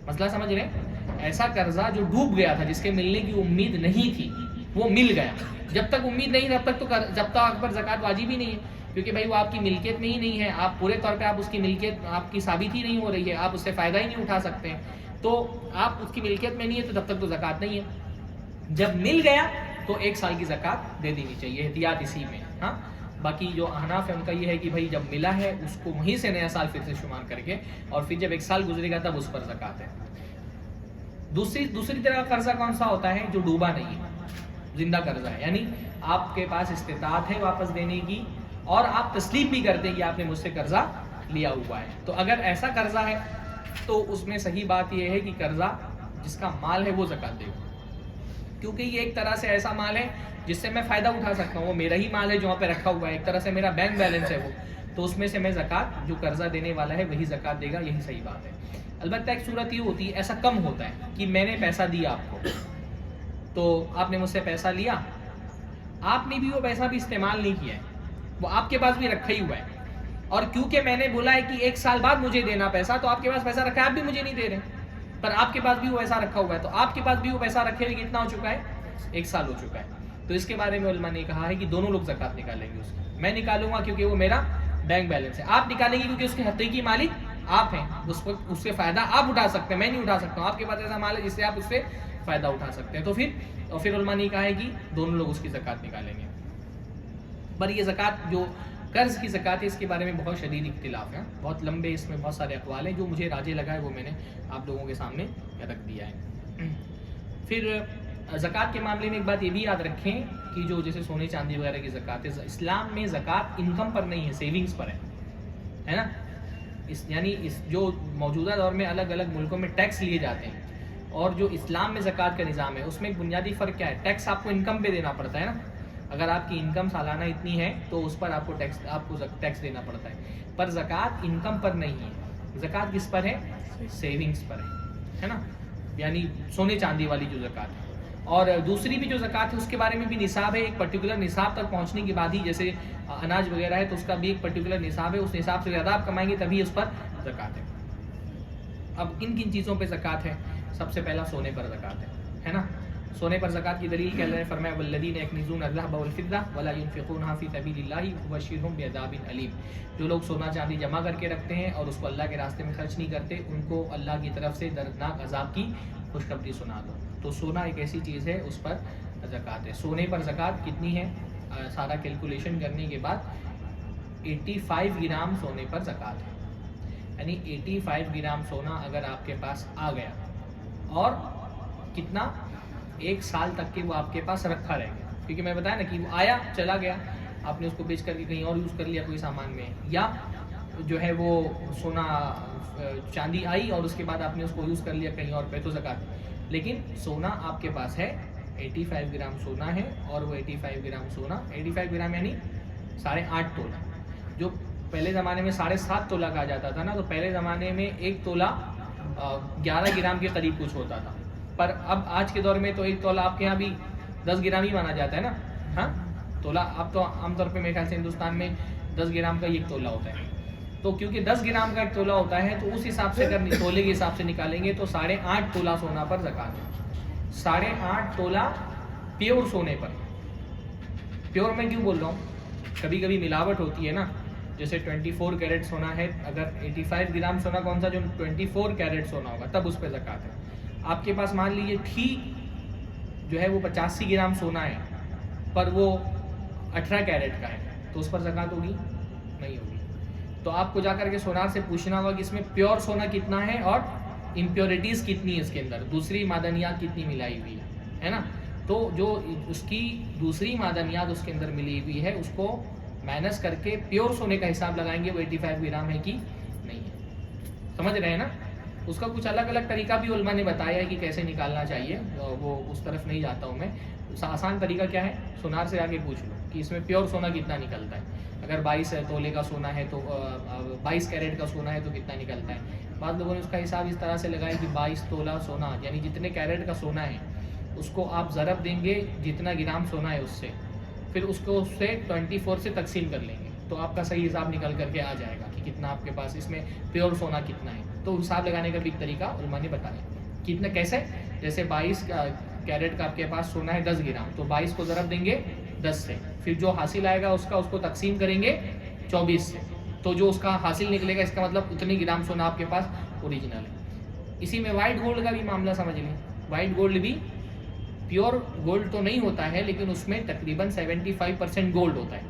مسئلہ سمجھ رہے ہیں, ایسا قرضہ جو ڈوب گیا تھا, جس کے ملنے کی امید نہیں تھی, وہ مل گیا. جب تک امید نہیں جب تک آپ پر زکوٰۃ واجب ہی نہیں ہے, کیونکہ بھائی وہ آپ کی ملکیت میں ہی نہیں ہے, آپ پورے طور پہ آپ اس کی ملکیت آپ کی ثابت ہی نہیں ہو رہی ہے, آپ اس سے فائدہ ہی نہیں اٹھا سکتے ہیں, تو آپ اس کی ملکیت میں نہیں ہے, تو تب تک تو زکوٰۃ نہیں ہے. جب مل گیا تو 1 سال کی زکوٰۃ دے دینی چاہیے, احتیاط اسی میں. ہاں, باقی جو احناف ہے ان کا یہ ہے کہ بھائی جب ملا ہے اس کو وہیں سے نیا سال پھر سے شمار کر کے, اور پھر جب 1 سال گزرے گا تب اس پر زکوٰۃ ہے. دوسری طرح قرضہ کون سا ہوتا ہے جو ڈوبا نہیں ہے, زندہ قرضہ ہے, یعنی آپ کے پاس استطاعت ہے واپس دینے کی اور آپ تسلیم بھی کرتے ہیں کہ آپ نے مجھ سے قرضہ لیا ہوا ہے. تو اگر ایسا قرضہ ہے تو اس میں صحیح بات یہ ہے کہ قرضہ جس کا مال ہے وہ زکوٰۃ دے گا, کیونکہ یہ ایک طرح سے ایسا مال ہے جس سے میں فائدہ اٹھا سکتا ہوں, وہ میرا ہی مال ہے جو وہاں پہ رکھا ہوا ہے, ایک طرح سے میرا بینک بیلنس ہے وہ, تو اس میں سے میں زکوٰۃ, جو قرضہ دینے والا ہے وہی زکوٰۃ دے گا, یہی صحیح بات ہے. البتہ ایک صورت یہ ہوتی ہے, ایسا کم ہوتا ہے کہ میں نے پیسہ دیا آپ کو, تو آپ نے مجھ سے پیسہ لیا, آپ نے بھی وہ پیسہ بھی استعمال نہیں کیا ہے, وہ آپ کے پاس بھی رکھا ہی ہوا ہے, اور کیونکہ میں نے بولا ہے کہ 1 سال بعد مجھے دینا پیسہ, تو آپ کے پاس پیسہ رکھا ہے, آپ بھی مجھے نہیں دے رہے, پر آپ کے پاس بھی وہ پیسہ رکھا ہوا ہے, تو آپ کے پاس بھی وہ پیسہ رکھے ہوئے کتنا ہو چکا ہے, 1 سال ہو چکا ہے. تو اس کے بارے میں علماء نے کہا ہے کہ دونوں لوگ زکوٰۃ نکالیں گے. اس کی میں نکالوں گا کیونکہ وہ میرا بینک بیلنس ہے, آپ نکالیں گے کیونکہ اس کے حقیقی مالک آپ ہیں, اس سے فائدہ آپ اٹھا سکتے ہیں, میں نہیں اٹھا سکتا ہوں, آپ کے پاس ایسا مال ہے جس سے آپ اس سے فائدہ اٹھا سکتے ہیں. تو پھر علماء نے کہا ہے کہ دونوں لوگ اس کی زکوٰۃ نکالیں گے. پر یہ زکوٰۃ جو قرض کی زکوٰۃ ہے اس کے بارے میں بہت شدید اختلاف ہے, بہت لمبے اس میں بہت سارے اقوال ہیں, جو مجھے راجح لگا ہے وہ میں نے آپ لوگوں کے سامنے رکھ دیا ہے. پھر زکوٰۃ کے معاملے میں ایک بات یہ بھی یاد رکھیں کہ جو جیسے سونے چاندی وغیرہ کی زکوٰۃ ہے, اسلام میں زکوٰۃ انکم پر نہیں ہے, سیونگز پر ہے نا. یعنی جو موجودہ دور میں الگ الگ ملکوں میں ٹیکس لیے جاتے ہیں, اور جو اسلام میں زکوٰۃ کا نظام ہے اس میں ایک بنیادی فرق کیا ہے, ٹیکس آپ کو انکم پہ دینا پڑتا ہے نا. اگر آپ کی انکم سالانہ اتنی ہے تو اس پر آپ کو ٹیکس دینا پڑتا ہے, پر زکوٰۃ انکم پر نہیں ہے. زکوٰۃ کس پر ہے, سیونگز پر ہے نا, یعنی سونے چاندی والی جو زکوٰۃ ہے. اور دوسری بھی جو زکوٰۃ ہے اس کے بارے میں بھی نصاب ہے, ایک پرٹیکولر نصاب تک پہنچنے کے بعد ہی, جیسے اناج وغیرہ ہے تو اس کا بھی ایک پرٹیکولر نصاب ہے, اس نصاب سے زیادہ آپ کمائیں گے تبھی اس پر زکوٰۃ ہے. اب کن چیزوں پہ زکوٰۃ ہے, سب سے پہلا سونے پر زکوٰۃ ہے نا. سونے پر زکوٰۃ کی دلیل کہ اللہ نے فرمایا والذین یکنزون الذهب والفضة ولا ينفقونها في سبيل الله فبشرهم بعذاب أليم, جو لوگ سونا چاندی جمع کر کے رکھتے ہیں اور اس کو اللہ کے راستے میں خرچ نہیں کرتے, ان کو اللہ کی طرف سے دردناک عذاب کی خوشخبری سنا دو. تو سونا ایک ایسی چیز ہے اس پر زکوٰۃ ہے. سونے پر زکوٰۃ کتنی ہے, سارا کیلکولیشن کرنے کے بعد 85 گرام سونے پر زکوٰۃ ہے. یعنی 85 گرام سونا اگر آپ کے پاس آ گیا اور کتنا 1 سال تک کہ وہ آپ کے پاس رکھا رہے گا, کیونکہ میں بتایا نا کہ وہ آیا چلا گیا, آپ نے اس کو بیچ کر کے کہیں اور یوز کر لیا کوئی سامان میں, یا جو ہے وہ سونا چاندی آئی اور اس کے بعد آپ نے اس کو یوز کر لیا کہیں اور پہ, تو زکوٰۃ. لیکن سونا آپ کے پاس ہے 85 گرام سونا ہے, اور وہ 85 گرام سونا 85 گرام یعنی 8.5 تولہ, جو پہلے زمانے میں 7.5 تولہ کہا جاتا تھا نا, تو پہلے زمانے میں 1 تولہ 11 گرام کے قریب کچھ ہوتا تھا, پر اب آج کے دور میں تو 1 تولہ آپ کے یہاں بھی 10 گرام ہی مانا جاتا ہے نا. ہاں تولہ اب تو عام طور پہ میرے خیال سے ہندوستان میں 10 گرام کا 1 تولہ ہوتا ہے, تو کیونکہ 10 گرام کا 1 تولہ ہوتا ہے تو اس حساب سے اگر تولے کے حساب سے نکالیں گے تو 8.5 تولہ سونا پر زکوٰۃ ہے. 8.5 تولہ پیور سونے پر. پیور میں کیوں بول رہا ہوں, کبھی کبھی ملاوٹ ہوتی ہے نا, جیسے 24 کیرٹ سونا ہے, اگر 85 گرام سونا کون سا جو 24 کیرٹ سونا ہوگا تب اس پہ زکوٰۃ ہے. آپ کے پاس مان لیجیے ٹھیک جو ہے وہ 85 گرام سونا ہے پر وہ 18 کیرٹ کا ہے, تو اس پر زکوٰۃ ہوگی نہیں ہوگی. تو آپ کو جا کر کے سونار سے پوچھنا ہوگا کہ اس میں پیور سونا کتنا ہے اور امپیورٹیز کتنی ہے اس کے اندر, دوسری معدنیات کتنی ملائی ہوئی ہے نا. تو جو اس کی دوسری معدنیات اس کے اندر ملی ہوئی ہے اس کو مائنس کر کے پیور سونے کا حساب لگائیں گے وہ 85 گرام ہے کہ نہیں ہے. سمجھ رہے ہیں نا. اس کا کچھ الگ الگ طریقہ بھی علماء نے بتایا ہے کہ کیسے نکالنا چاہیے, وہ اس طرف نہیں جاتا ہوں میں. آسان طریقہ کیا ہے, سونار سے آگے پوچھ لو کہ اس میں پیور سونا کتنا نکلتا ہے. اگر 22 تولے کا سونا ہے تو 22 کیرٹ کا سونا ہے تو کتنا نکلتا ہے. بعض لوگوں نے اس کا حساب اس طرح سے لگایا کہ 22 تولہ سونا یعنی جتنے کیرٹ کا سونا ہے اس کو آپ ضرب دیں گے جتنا گرام سونا ہے اس سے, پھر اس کو اس سے 24 سے تقسیم کر لیں گے تو آپ کا صحیح حساب نکل کر کے آ جائے گا کہ کتنا آپ کے پاس اس میں پیور سونا کتنا ہے. تو حساب لگانے کا بھی ایک طریقہ علماء نے بتایا. کتنا کیسے, جیسے 22 کیرٹ کا آپ کے پاس سونا ہے 10 گرام, تو 22 کو ضرب دیں گے 10 سے, پھر جو حاصل آئے گا اس کو تقسیم کریں گے 24 سے, تو جو اس کا حاصل نکلے گا اس کا مطلب اتنی گرام سونا آپ کے پاس اوریجنل ہے. اسی میں وائٹ گولڈ کا بھی معاملہ سمجھ لیں. وائٹ گولڈ بھی پیور گولڈ تو نہیں ہوتا ہے لیکن اس میں تقریباً 75% گولڈ ہوتا ہے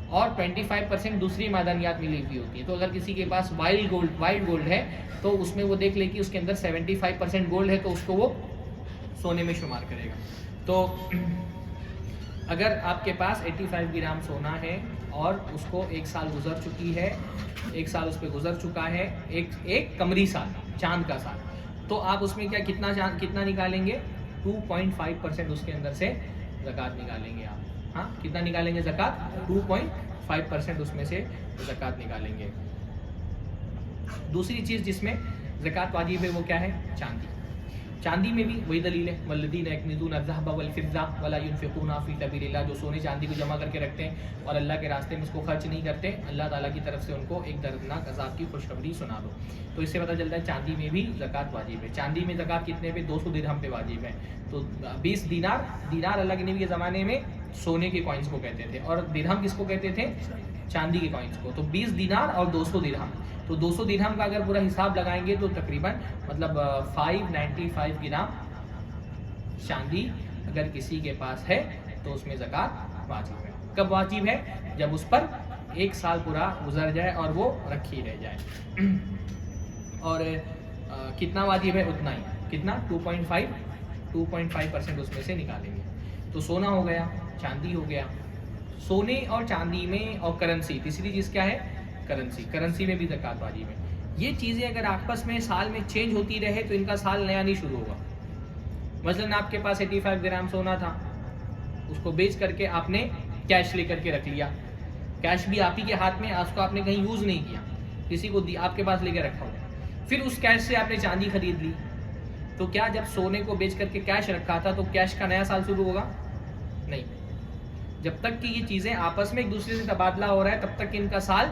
اور 25% دوسری معدنیات ملی ہوئی ہوتی ہے. تو اگر کسی کے پاس وائٹ گولڈ ہے تو اس میں وہ دیکھ لے کہ اس کے اندر 75% گولڈ ہے تو اس کو وہ سونے میں شمار کرے گا. تو اگر آپ کے پاس 85 گرام سونا ہے اور اس کو 1 سال گزر چکی ہے, 1 سال اس پہ گزر چکا ہے, ایک قمری سال, چاند کا سال, تو آپ اس میں کتنا نکالیں گے 2.5% اس کے اندر سے زکوٰۃ نکالیں گے آپ. ہاں کتنا نکالیں گے زکوٰۃ 2.5% اس میں سے زکوٰۃ نکالیں گے. دوسری چیز جس میں زکوٰۃ واجب ہے وہ کیا ہے, چاندی. چاندی میں بھی وہی دلیل ہے, والذین یکنزون الذھب والفضہ ولا ينفقونها فی سبیل اللہ, جو سونے چاندی کو جمع کر کے رکھتے ہیں اور اللہ کے راستے میں اس کو خرچ نہیں کرتے, اللہ تعالیٰ کی طرف سے ان کو ایک دردناک عذاب کی خوشخبری سنا دو. تو اس سے پتہ چلتا ہے چاندی میں بھی زکوٰۃ واجب ہے. چاندی میں زکوٰۃ کتنے پہ 200 درہم پہ واجب ہے. تو 20 دینار اللہ کے نبی کے زمانے میں سونے کے کوائنس کو کہتے تھے, اور درہم کس کو کہتے تھے, چاندی کے کوائنس کو. تو 20 دینار اور 200 درہم, تو 200 درہم کا اگر پورا حساب لگائیں گے تو تقریباً مطلب 595 گرام چاندی اگر کسی کے پاس ہے تو اس میں زکوٰۃ واجب ہے. کب واجب ہے, جب اس پر 1 سال پورا گزر جائے اور وہ رکھی رہ جائے. اور کتنا واجب ہے اتنا ہی, کتنا 2.5% اس میں سے نکالیں گے. تو سونا ہو گیا, چاندی ہو گیا. سونے اور چاندی میں اور کرنسی, تیسری چیز کیا ہے, کرنسی میں بھی زکوٰۃ واجب ہے. یہ چیزیں اگر آپس میں سال میں چینج ہوتی رہے تو ان کا سال نیا نہیں شروع ہوگا. مثلاً آپ کے پاس 85 گرام سونا تھا, اس کو بیچ کر کے آپ نے کیش لے کر کے رکھ لیا, کیش بھی آپ ہی کے ہاتھ میں, اس کو آپ نے کہیں یوز نہیں کیا, کسی کو آپ کے پاس لے کے رکھا ہوا. پھر اس کیش سے آپ نے چاندی خرید لی, تو کیا جب سونے کو بیچ کر کے کیش رکھا تھا تو کیش کا نیا سال شروع ہوگا؟ نہیں. جب تک کہ یہ چیزیں آپس میں ایک دوسرے سے تبادلہ ہو رہا ہے تب تک ان کا سال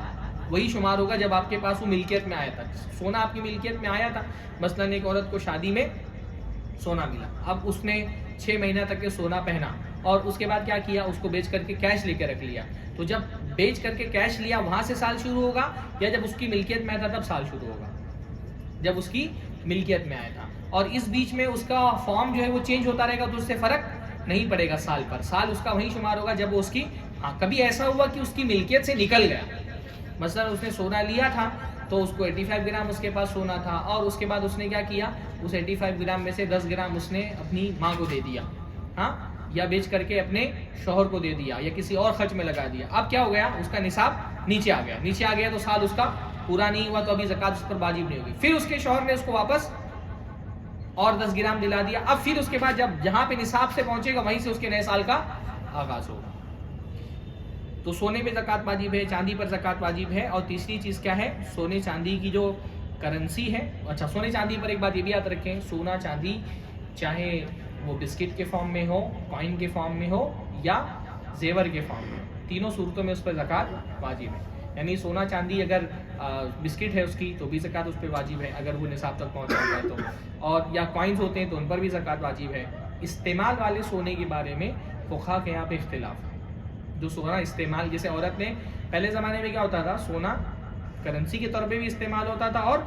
وہی شمار ہوگا جب آپ کے پاس وہ ملکیت میں آیا تھا. سونا آپ کی ملکیت میں آیا تھا, مثلاً ایک عورت کو شادی میں سونا ملا, اب اس نے 6 مہینہ تک کے سونا پہنا اور اس کے بعد کیا کیا, اس کو بیچ کر کے کیش لے کے رکھ لیا. تو جب بیچ کر کے کیش لیا وہاں سے سال شروع ہوگا یا جب اس کی ملکیت میں آیا تھا تب سال شروع ہوگا؟ جب اس کی ملکیت میں آیا تھا. اور اس بیچ میں اس کا فارم جو ہے وہ چینج ہوتا رہے گا تو اس سے فرق نہیں پڑے گا سال پر, سال اس کا وہی شمار ہوگا جب وہ اس کی ہاں کبھی ایسا ہوا کہ اس کی ملکیت سے نکل گیا، مثلا اس نے سونا لیا تھا تو اس کو 85 گرام اس کے پاس سونا تھا، اور اس کے بعد اس نے کیا کیا، اس 85 گرام میں سے 10 گرام اس نے اپنی ماں کو دے دیا، ہاں، یا بیچ کر کے اپنے شوہر کو دے دیا، یا کسی اور خرچ میں لگا دیا. اب کیا ہو گیا، اس کا نصاب نیچے آ گیا، نیچے آ گیا تو سال اس کا پورا نہیں ہوا، تو ابھی زکوٰۃ اس پر واجب نہیں ہوگی. پھر اس کے شوہر نے اس کو واپس اور 10 گرام دلا دیا. اب پھر اس کے بعد جب جہاں پہ نصاب سے پہنچے گا وہیں سے اس کے نئے سال کا آغاز ہوگا. تو سونے پہ زکوٰۃ واجب ہے، چاندی پر زکوٰۃ واجب ہے. اور تیسری چیز کیا ہے، سونے چاندی کی جو کرنسی ہے. اچھا، سونے چاندی پر ایک بات یہ بھی یاد رکھیں، سونا چاندی چاہے وہ بسکٹ کے فارم میں ہو، کوائن کے فارم میں ہو، یا زیور کے فارم میں ہو، تینوں صورتوں میں اس پر زکوٰۃ واجب ہے. یعنی سونا چاندی اگر بسکٹ ہے اس کی تو بھی زکوٰۃ اس پہ واجب ہے اگر وہ نصاب تک پہنچا ہوا ہے تو، اور یا کوائنز ہوتے ہیں تو ان پر بھی زکوٰۃ واجب ہے. استعمال والے سونے کے بارے میں فقہا کے یہاں پہ اختلاف ہے. جو سونا استعمال، جیسے عورت نے پہلے زمانے میں کیا ہوتا تھا، سونا کرنسی کے طور پہ بھی استعمال ہوتا تھا اور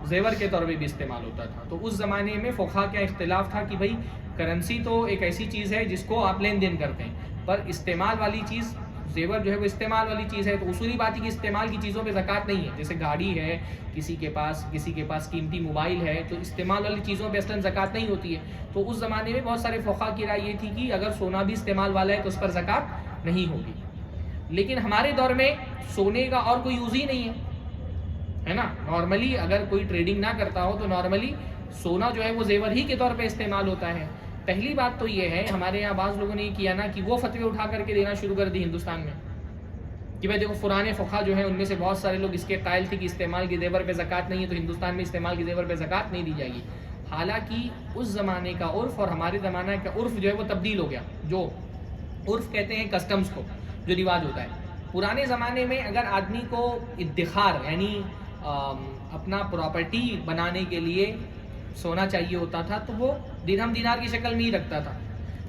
زیور کے طور پہ بھی استعمال ہوتا تھا. تو اس زمانے میں فقہا کا اختلاف تھا کہ بھائی کرنسی تو ایک ایسی چیز ہے جس کو آپ لین دین کرتے ہیں، پر استعمال والی چیز زیور جو ہے وہ استعمال والی چیز ہے. تو اصولی بات ہے کہ استعمال کی چیزوں پہ زکوٰۃ نہیں ہے. جیسے گاڑی ہے، کسی کے پاس قیمتی موبائل ہے، تو استعمال والی چیزوں پہ اصلاً زکوٰۃ نہیں ہوتی ہے. تو اس زمانے میں بہت سارے فقہا کی رائے یہ تھی کہ اگر سونا بھی استعمال والا ہے تو اس پر زکوٰۃ نہیں ہوگی. لیکن ہمارے دور میں سونے کا اور کوئی یوز ہی نہیں ہے نا. نارملی اگر کوئی ٹریڈنگ نہ کرتا ہو تو نارملی سونا جو ہے وہ زیور ہی کے طور پہ استعمال ہوتا ہے. پہلی بات تو یہ ہے، ہمارے یہاں بعض لوگوں نے یہ کیا نا کہ وہ فتوے اٹھا کر کے دینا شروع کر دی ہندوستان میں کہ بھائی دیکھو پرانے فقہا جو ہیں ان میں سے بہت سارے لوگ اس کے قائل تھے کہ استعمال کے زیور پہ زکوٰۃ نہیں ہے، تو ہندوستان میں استعمال کے زیور پہ زکوٰۃ نہیں دی جائے گی. حالانکہ اس زمانے کا عرف اور ہمارے زمانے کا عرف جو ہے وہ تبدیل ہو گیا. جو عرف کہتے ہیں کسٹمز کو، جو رواج ہوتا ہے. پرانے زمانے میں اگر آدمی کو ادخار یعنی اپنا پراپرٹی بنانے کے لیے سونا چاہیے ہوتا تھا تو وہ درہم دینار کی شکل میں ہی رکھتا تھا.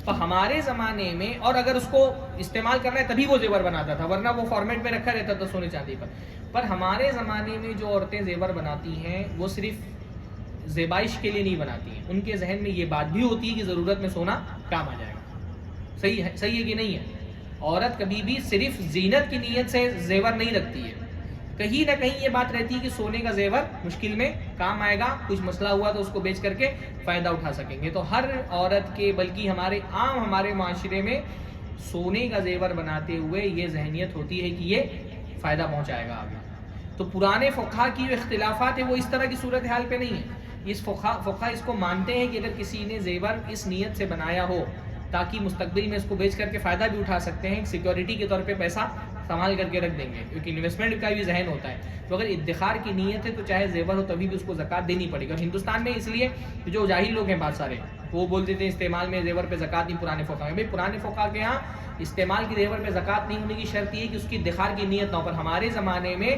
تو ہمارے زمانے میں، اور اگر اس کو استعمال کرنا ہے تبھی وہ زیور بناتا تھا، ورنہ وہ فارمیٹ میں رکھا رہتا تھا سونے چاندی پر. پر ہمارے زمانے میں جو عورتیں زیور بناتی ہیں وہ صرف زیبائش کے لیے نہیں بناتی ہیں. ان کے ذہن میں یہ بات بھی ہوتی ہے کہ ضرورت میں سونا کام آ جائے گا. صحیح ہے کہ نہیں ہے؟ عورت کبھی بھی صرف زینت کی نیت سے زیور نہیں رکھتی ہے. کہیں نہ کہیں یہ بات رہتی ہے کہ سونے کا زیور مشکل میں کام آئے گا، کچھ مسئلہ ہوا تو اس کو بیچ کر کے فائدہ اٹھا سکیں گے. تو ہر عورت کے، بلکہ ہمارے معاشرے میں سونے کا زیور بناتے ہوئے یہ ذہنیت ہوتی ہے کہ یہ فائدہ پہنچائے گا آگے. تو پرانے فقہا کی جو اختلافات ہیں وہ اس طرح کی صورتحال پہ نہیں ہے. فقہا اس کو مانتے ہیں کہ اگر کسی نے زیور اس نیت سے بنایا ہو تاکہ مستقبل میں اس کو بیچ کر کے فائدہ بھی اٹھا سکتے ہیں، سیکیورٹی کے طور پہ پیسہ سنبھال کر کے رکھ دیں گے، کیونکہ انویسٹمنٹ کا بھی ذہن ہوتا ہے. تو اگر ادخار کی نیت ہے تو چاہے زیور ہو تبھی بھی اس کو زکوٰۃ دینی پڑے گی. اور ہندوستان میں اس لیے جو جاہل لوگ ہیں بہت سارے وہ بولتے تھے استعمال میں زیور پہ زکوٰۃ نہیں. پرانے فقہا میں، پرانے فقہا کے یہاں استعمال کی زیور پہ زکوٰۃ نہیں ہونے کی شرط یہ ہے کہ اس کی ادخار کی نیت نہ ہو. پر ہمارے زمانے میں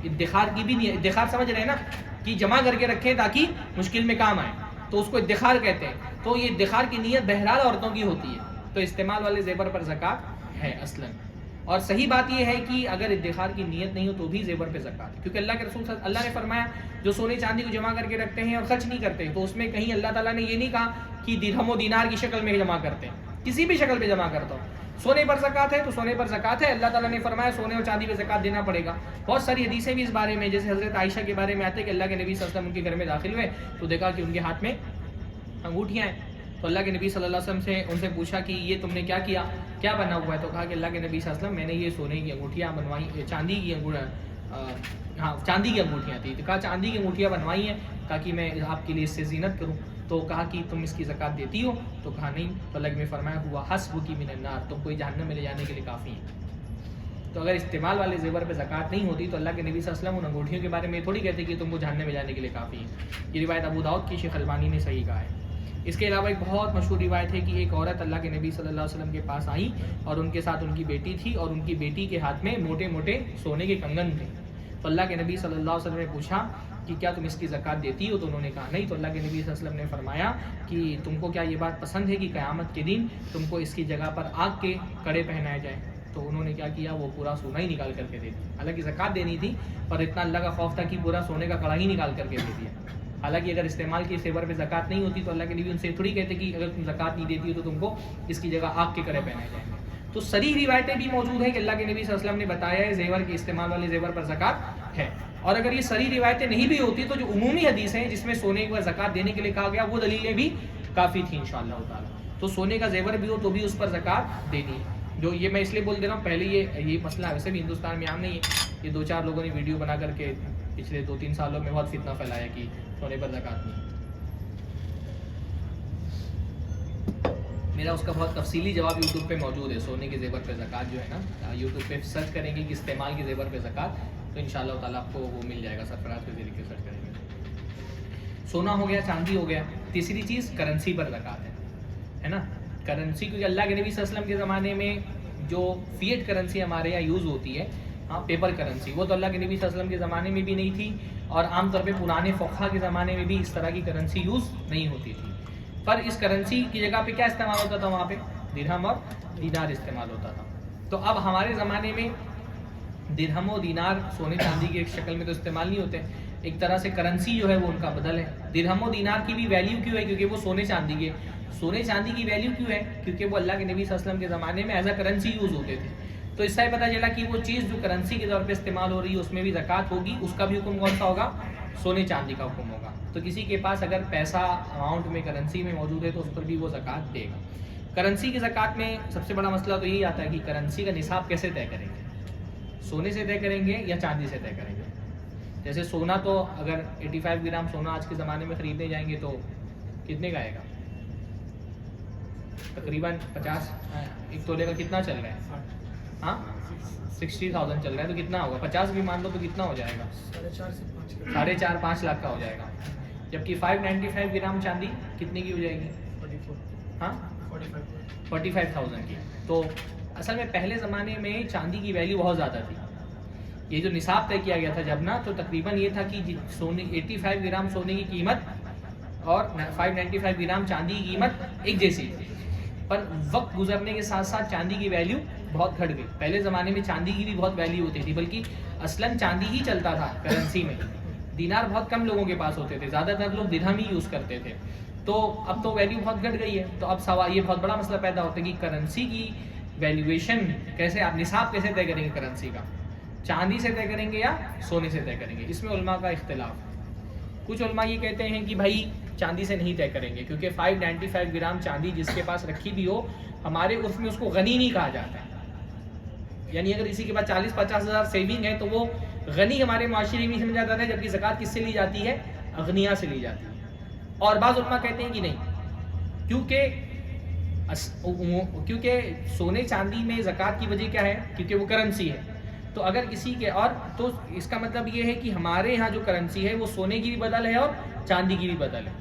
ادخار کی بھی نیت، ادخار سمجھ رہے ہیں نا کہ جمع کر کے رکھیں تاکہ مشکل میں کام آئے، تو اس کو ادخار کہتے ہیں. تو یہ ادخار کی نیت بہرحال عورتوں کی ہوتی ہے. تو استعمال والے زیور پر زکوٰۃ ہے اصلاً. اور صحیح بات یہ ہے کہ اگر ادخار کی نیت نہیں ہو تو بھی زیور پہ زکوٰۃ ہے، کیونکہ اللہ کے رسول اللہ نے فرمایا جو سونے چاندی کو جمع کر کے رکھتے ہیں اور خرچ نہیں کرتے، تو اس میں کہیں اللہ تعالیٰ نے یہ نہیں کہا کہ درہم و دینار کی شکل میں جمع کرتے ہیں، کسی بھی شکل پہ جمع کرتا ہو. سونے پر زکوٰۃ ہے تو سونے پر زکوٰۃ ہے. اللہ تعالیٰ نے فرمایا سونے اور چاندی پہ زکوٰۃ دینا پڑے گا. بہت ساری حدیثیں بھی اس بارے میں، جیسے حضرت عائشہ کے بارے میں آتے ہیں کہ اللہ کے نبی صلی اللہ علیہ وسلم ان کے گھر میں داخل ہوئے تو دیکھا کہ ان کے ہاتھ میں انگوٹھیاں ہیں. تو اللہ کے نبی صلی اللہ علیہ وسلم سے ان سے پوچھا کہ یہ تم نے کیا کیا، کیا بنا ہوا ہے؟ تو کہا کہ اللہ کے نبی صلی اللہ علیہ وسلم میں نے یہ سونے کی انگوٹھیاں بنوائی، چاندی کی انگوٹھیاں تھیں. تو کہا چاندی کی انگوٹھیاں بنوائی ہیں تاکہ میں آپ کے لیے اس سے زینت کروں. تو کہا کہ تم اس کی زکوٰۃ دیتی ہو؟ تو کہا نہیں. تو اللہ نے فرمایا ہوا حسبک من النار، تم کوئی جہنم میں لے جانے کے لیے کافی ہے. تو اگر استعمال والے زیور پہ زکوٰۃ نہیں ہوتی تو اللہ کے نبی صلی اللہ علیہ وسلم ان انگوٹھیوں کے بارے میں تھوڑی کہتے کہ تم کو جہنم میں جانے کے لیے کافی ہے. یہ روایت ابو داؤد کی شیخ البانی نے صحیح کہا ہے. اس کے علاوہ ایک بہت مشہور روایت ہے کہ ایک عورت اللہ کے نبی صلی اللہ علیہ وسلم کے پاس آئی اور ان کے ساتھ ان کی بیٹی تھی، اور ان کی بیٹی کے ہاتھ میں موٹے موٹے سونے کے کنگن تھے. تو اللہ کے نبی صلی اللہ علیہ وسلم نے پوچھا کہ کیا تم اس کی زکوٰۃ دیتی ہو؟ تو انہوں نے کہا نہیں. تو اللہ کے نبی صلی اللہ علیہ وسلم نے فرمایا کہ تم کو کیا یہ بات پسند ہے کہ قیامت کے دن تم کو اس کی جگہ پر آگ کے کڑے پہنائے جائیں؟ تو انہوں نے کیا کیا، وہ پورا سونا ہی نکال کر کے دے دیا. حالانکہ زکوٰۃ دینی تھی پر اتنا اللہ کا خوف تھا کہ پورا سونے کا کڑا ہی نکال کر کے دے دیا. حالانکہ اگر استعمال کے زیور پہ زکوٰۃ نہیں ہوتی تو اللہ کے نبی ان سے تھوڑی کہتے کہ اگر تم زکوٰۃ نہیں دیتی ہو تو تم کو اس کی جگہ آگ کے کڑے پہنائے جائیں گے. تو صریح روایتیں بھی موجود ہیں کہ اللہ کے نبی صلی اللہ علیہ وسلم نے بتایا ہے زیور کے استعمال والے زیور پر زکوٰۃ ہے. اور اگر یہ صریح روایتیں نہیں بھی ہوتی تو جو عمومی حدیث ہیں جس میں سونے پر زکوٰۃ دینے کے لیے کہا گیا وہ دلیلیں بھی کافی تھیں انشاءاللہ تعالیٰ. تو سونے کا زیور بھی ہو تو بھی اس پر زکوٰۃ دینی ہے. جو یہ میں اس لیے بول دے رہا ہوں، پہلے یہ مسئلہ ویسے بھی ہندوستان میں عام نہیں ہے. یہ 2-4 لوگوں نے ویڈیو بنا کر کے پچھلے 2-3 سالوں میں بہت فتنہ پھیلایا کہ سونے پر زکوٰۃ نہیں. میرا اس کا بہت تفصیلی جواب یوٹیوب پہ موجود ہے. سونے کے زیور پہ زکوٰۃ جو ہے نا، یوٹیوب پہ سرچ کریں گے کہ استعمال کے زیور پہ زکوٰۃ، تو انشاءاللہ تعالیٰ آپ کو وہ مل جائے گا. سرفراز کے ذریعے سرچ کریں گے. سونا ہو گیا، چاندی ہو گیا. تیسری چیز کرنسی پر زکوٰۃ ہے نا. کرنسی، کیونکہ اللہ کے نبی صلی اللہ علیہ وسلم کے زمانے میں جو فیٹ کرنسی ہمارے یہاں یوز ہوتی ہے، پیپر کرنسی، وہ تو اللہ کے نبی صلی اللہ علیہ وسلم کے زمانے میں بھی نہیں تھی، اور عام طور پہ پرانے فقہا کے زمانے میں بھی اس طرح کی کرنسی یوز نہیں ہوتی تھی. پر اس کرنسی کی جگہ پہ کیا استعمال ہوتا تھا؟ وہاں پہ درہم اور دینار استعمال ہوتا تھا. تو اب ہمارے زمانے میں درہم و دینار سونے چاندی کی ایک شکل میں تو استعمال نہیں ہوتے. ایک طرح سے کرنسی جو ہے وہ ان کا بدل ہے. درہم و دینار کی بھی ویلیو کیوں ہے؟ کیونکہ وہ سونے چاندی کے. سونے چاندی کی ویلیو کیوں ہے؟ کیونکہ وہ اللہ کے نبی صلی اللہ علیہ وسلم کے زمانے میں ایز اے کرنسی یوز ہوتے تھے. تو اس سے پتہ چلا کہ وہ چیز جو کرنسی کے طور پہ استعمال ہو رہی ہے اس میں بھی زکوٰۃ ہوگی. اس کا بھی حکم کون سا ہوگا؟ سونے چاندی کا حکم ہوگا. تو کسی کے پاس اگر پیسہ اماؤنٹ میں کرنسی میں موجود ہے تو اس پر بھی وہ زکوٰۃ دے گا. کرنسی کی زکوٰۃ میں سب سے بڑا مسئلہ تو یہی آتا ہے کہ کرنسی کا نصاب کیسے طے کریں گے؟ سونے سے طے کریں گے یا چاندی سے طے کریں گے؟ جیسے سونا تو اگر 85 گرام سونا آج کے زمانے میں خریدنے جائیں گے تو کتنے کا آئے گا؟ تقریباً 50. ایک تولے کا کتنا چل رہا ہے؟ ہاں 60,000 چل رہا ہے. تو کتنا ہوگا؟ 50 بھی مان لو تو کتنا ہو جائے گا؟ 4.5 لاکھ کا ہو جائے گا. جبکہ 595 گرام چاندی کتنے کی ہو جائے گی؟ ہاں 45,000 کی. تو اصل میں پہلے زمانے میں چاندی کی ویلیو بہت زیادہ تھی. یہ جو نصاب طے کیا گیا تھا جب نا، تو تقریباً یہ تھا کہ سونے 85 گرام سونے کی قیمت اور 595 گرام چاندی کی قیمت ایک جیسی تھی. پر وقت گزرنے کے ساتھ ساتھ چاندی کی ویلیو بہت گھٹ گئی. پہلے زمانے میں چاندی کی بھی بہت ویلیو ہوتی تھی، بلکہ اصلاً چاندی ہی چلتا تھا کرنسی میں. دینار بہت کم لوگوں کے پاس ہوتے تھے، زیادہ تر لوگ درہم ہی یوز کرتے تھے. تو اب تو ویلیو بہت گھٹ گئی ہے. تو اب سوال یہ بہت بڑا مسئلہ پیدا ہوتا ہے کہ کرنسی کی ویلیویشن کیسے، آپ نصاب کیسے طے کریں گے کرنسی کا؟ چاندی سے طے کریں گے یا سونے سے طے کریں گے؟ اس میں علماء کا اختلاف. کچھ علماء یہ کہتے ہیں کہ بھائی چاندی سے نہیں طے کریں گے، کیونکہ 595 گرام چاندی جس کے پاس رکھی بھی ہو، ہمارے عرف میں اس کو غنی نہیں کہا جاتا ہے. یعنی اگر کسی کے پاس 40-50 ہزار سیونگ ہے تو وہ غنی ہمارے معاشرے میں سمجھا جاتا ہے، جبکہ زکوٰۃ کس سے لی جاتی ہے؟ اغنیاء سے لی جاتی ہے. اور بعض علماء کہتے ہیں کہ نہیں، کیونکہ سونے چاندی میں زکوٰۃ کی وجہ کیا ہے؟ کیونکہ وہ کرنسی ہے. تو اگر کسی کے اور تو اس کا مطلب یہ ہے کہ ہمارے ہاں جو کرنسی ہے وہ سونے کی بھی بدل ہے اور چاندی کی بھی بدل ہے.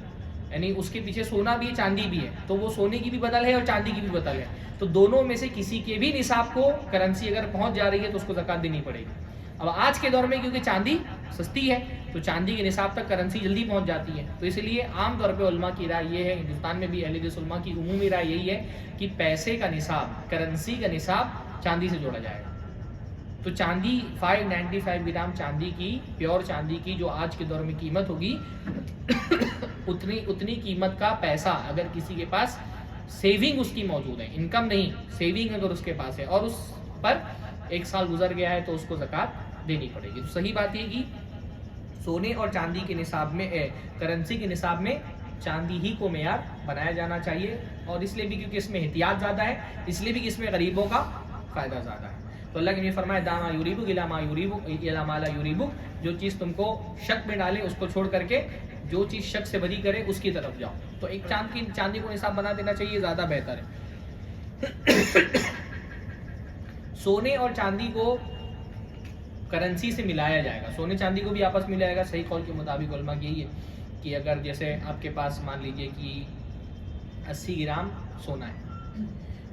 یعنی اس کے پیچھے سونا بھی ہے، چاندی بھی ہے، تو وہ سونے کی بھی بدل ہے اور چاندی کی بھی بدل ہے. تو دونوں میں سے کسی کے بھی نصاب کو کرنسی اگر پہنچ جا رہی ہے تو اس کو زکوٰۃ دینی پڑے گی. اب آج کے دور میں کیونکہ چاندی سستی ہے تو چاندی کے نصاب تک کرنسی جلدی پہنچ جاتی ہے. تو اس لیے عام طور پہ علماء کی رائے یہ ہے، ہندوستان میں بھی اہل حدیث علماء کی عمومی رائے یہی ہے کہ پیسے کا نصاب، کرنسی کا نصاب چاندی سے جوڑا جائے گا. تو چاندی 595 گرام چاندی کی، پیور چاندی کی جو آج کے دور میں قیمت ہوگی اتنی قیمت کا پیسہ اگر کسی کے پاس سیونگ اس کی موجود ہے، انکم نہیں، سیونگ اگر اس کے پاس ہے اور اس پر 1 سال گزر گیا ہے تو اس کو زکوٰۃ دینی پڑے گی. تو صحیح بات یہ کہ سونے اور چاندی کے نصاب میں، کرنسی کے نصاب میں چاندی ہی کو معیار بنایا جانا چاہیے. اور اس لیے بھی کیونکہ اس میں احتیاط زیادہ ہے، اس لیے بھی کہ اس میں غریبوں کا فائدہ زیادہ ہے. تو اللہ کے نبی فرمایا داما یوریبک الی ما یوریبک الی ما لا یوریبک، جو چیز تم کو شک میں ڈالے اس کو چھوڑ کر کے جو چیز شک سے بری کرے اس کی طرف جاؤ. تو ایک چاندی کو نصاب بنا دینا چاہیے، زیادہ بہتر ہے. سونے اور چاندی کو کرنسی سے ملایا جائے گا، سونے چاندی کو بھی آپس میں ملایا گا. صحیح قول کے مطابق علماء کی یہی ہے کہ اگر جیسے آپ کے پاس مان لیجئے کہ 80 گرام سونا ہے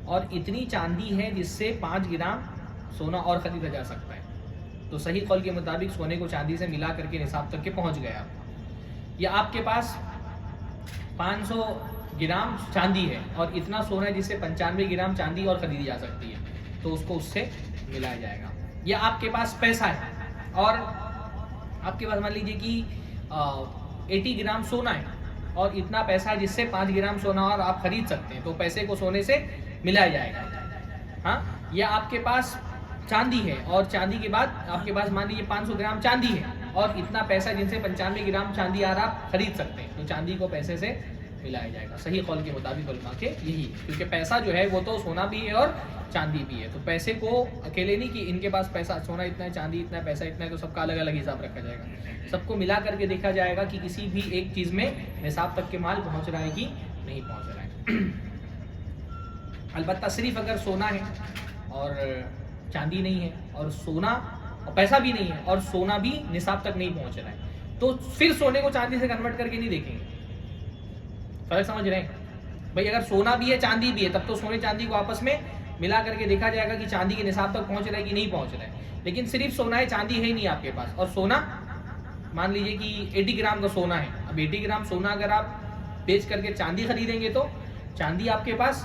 اور اتنی چاندی ہے جس سے 5 گرام سونا اور خریدا جا سکتا ہے، تو صحیح قول کے مطابق سونے کو چاندی سے ملا کر کے نصاب تک کے پہنچ گیا. یا آپ کے پاس 500 گرام چاندی ہے اور اتنا سونا ہے جس سے 95 گرام چاندی اور خریدی جا سکتی ہے، تو اس کو اس سے ملایا جائے گا. یا آپ کے پاس پیسہ ہے اور آپ کے پاس مان لیجیے کہ 80 گرام سونا ہے اور اتنا پیسہ ہے جس سے 5 گرام سونا اور آپ خرید سکتے ہیں، تو پیسے کو سونے سے ملایا جائے گا. ہاں، یا آپ کے پاس چاندی ہے اور چاندی کے بعد آپ کے پاس مان لیجیے 500 گرام چاندی ہے اور اتنا پیسہ جن سے 95 گرام چاندی آ رہا آپ خرید سکتے ہیں، تو چاندی کو پیسے سے ملایا جائے گا. صحیح قول کے مطابق علماء کے یہی، کیونکہ پیسہ جو ہے وہ تو سونا بھی ہے اور چاندی بھی ہے. تو پیسے کو اکیلے نہیں کہ ان کے پاس پیسہ سونا اتنا ہے چاندی اتنا ہے پیسہ اتنا ہے تو سب کا الگ الگ حساب رکھا جائے گا. سب کو ملا کر کے دیکھا جائے گا کہ کسی بھی ایک چیز میں نصاب تک کے مال پہنچ رہا ہے کہ نہیں پہنچ رہا ہے. البتہ صرف اگر سونا ہے اور چاندی نہیں ہے اور سونا اور پیسہ بھی نہیں ہے اور سونا بھی نصاب تک نہیں پہنچ رہا ہے تو پھر سونے کو چاندی سے کنورٹ کر کے نہیں دیکھیں گے. فرق سمجھ رہے ہیں بھائی؟ اگر سونا بھی ہے چاندی بھی ہے تب تو سونے چاندی کو آپس میں ملا کر کے دیکھا جائے گا کہ چاندی کے نصاب تک پہنچ رہا ہے کہ نہیں پہنچ رہا ہے. لیکن صرف سونا ہے چاندی ہے ہی نہیں آپ کے پاس، اور سونا مان لیجیے کہ 80 گرام کا سونا ہے. اب 80 گرام سونا اگر آپ بیچ کر کے چاندی خریدیں گے تو چاندی آپ کے پاس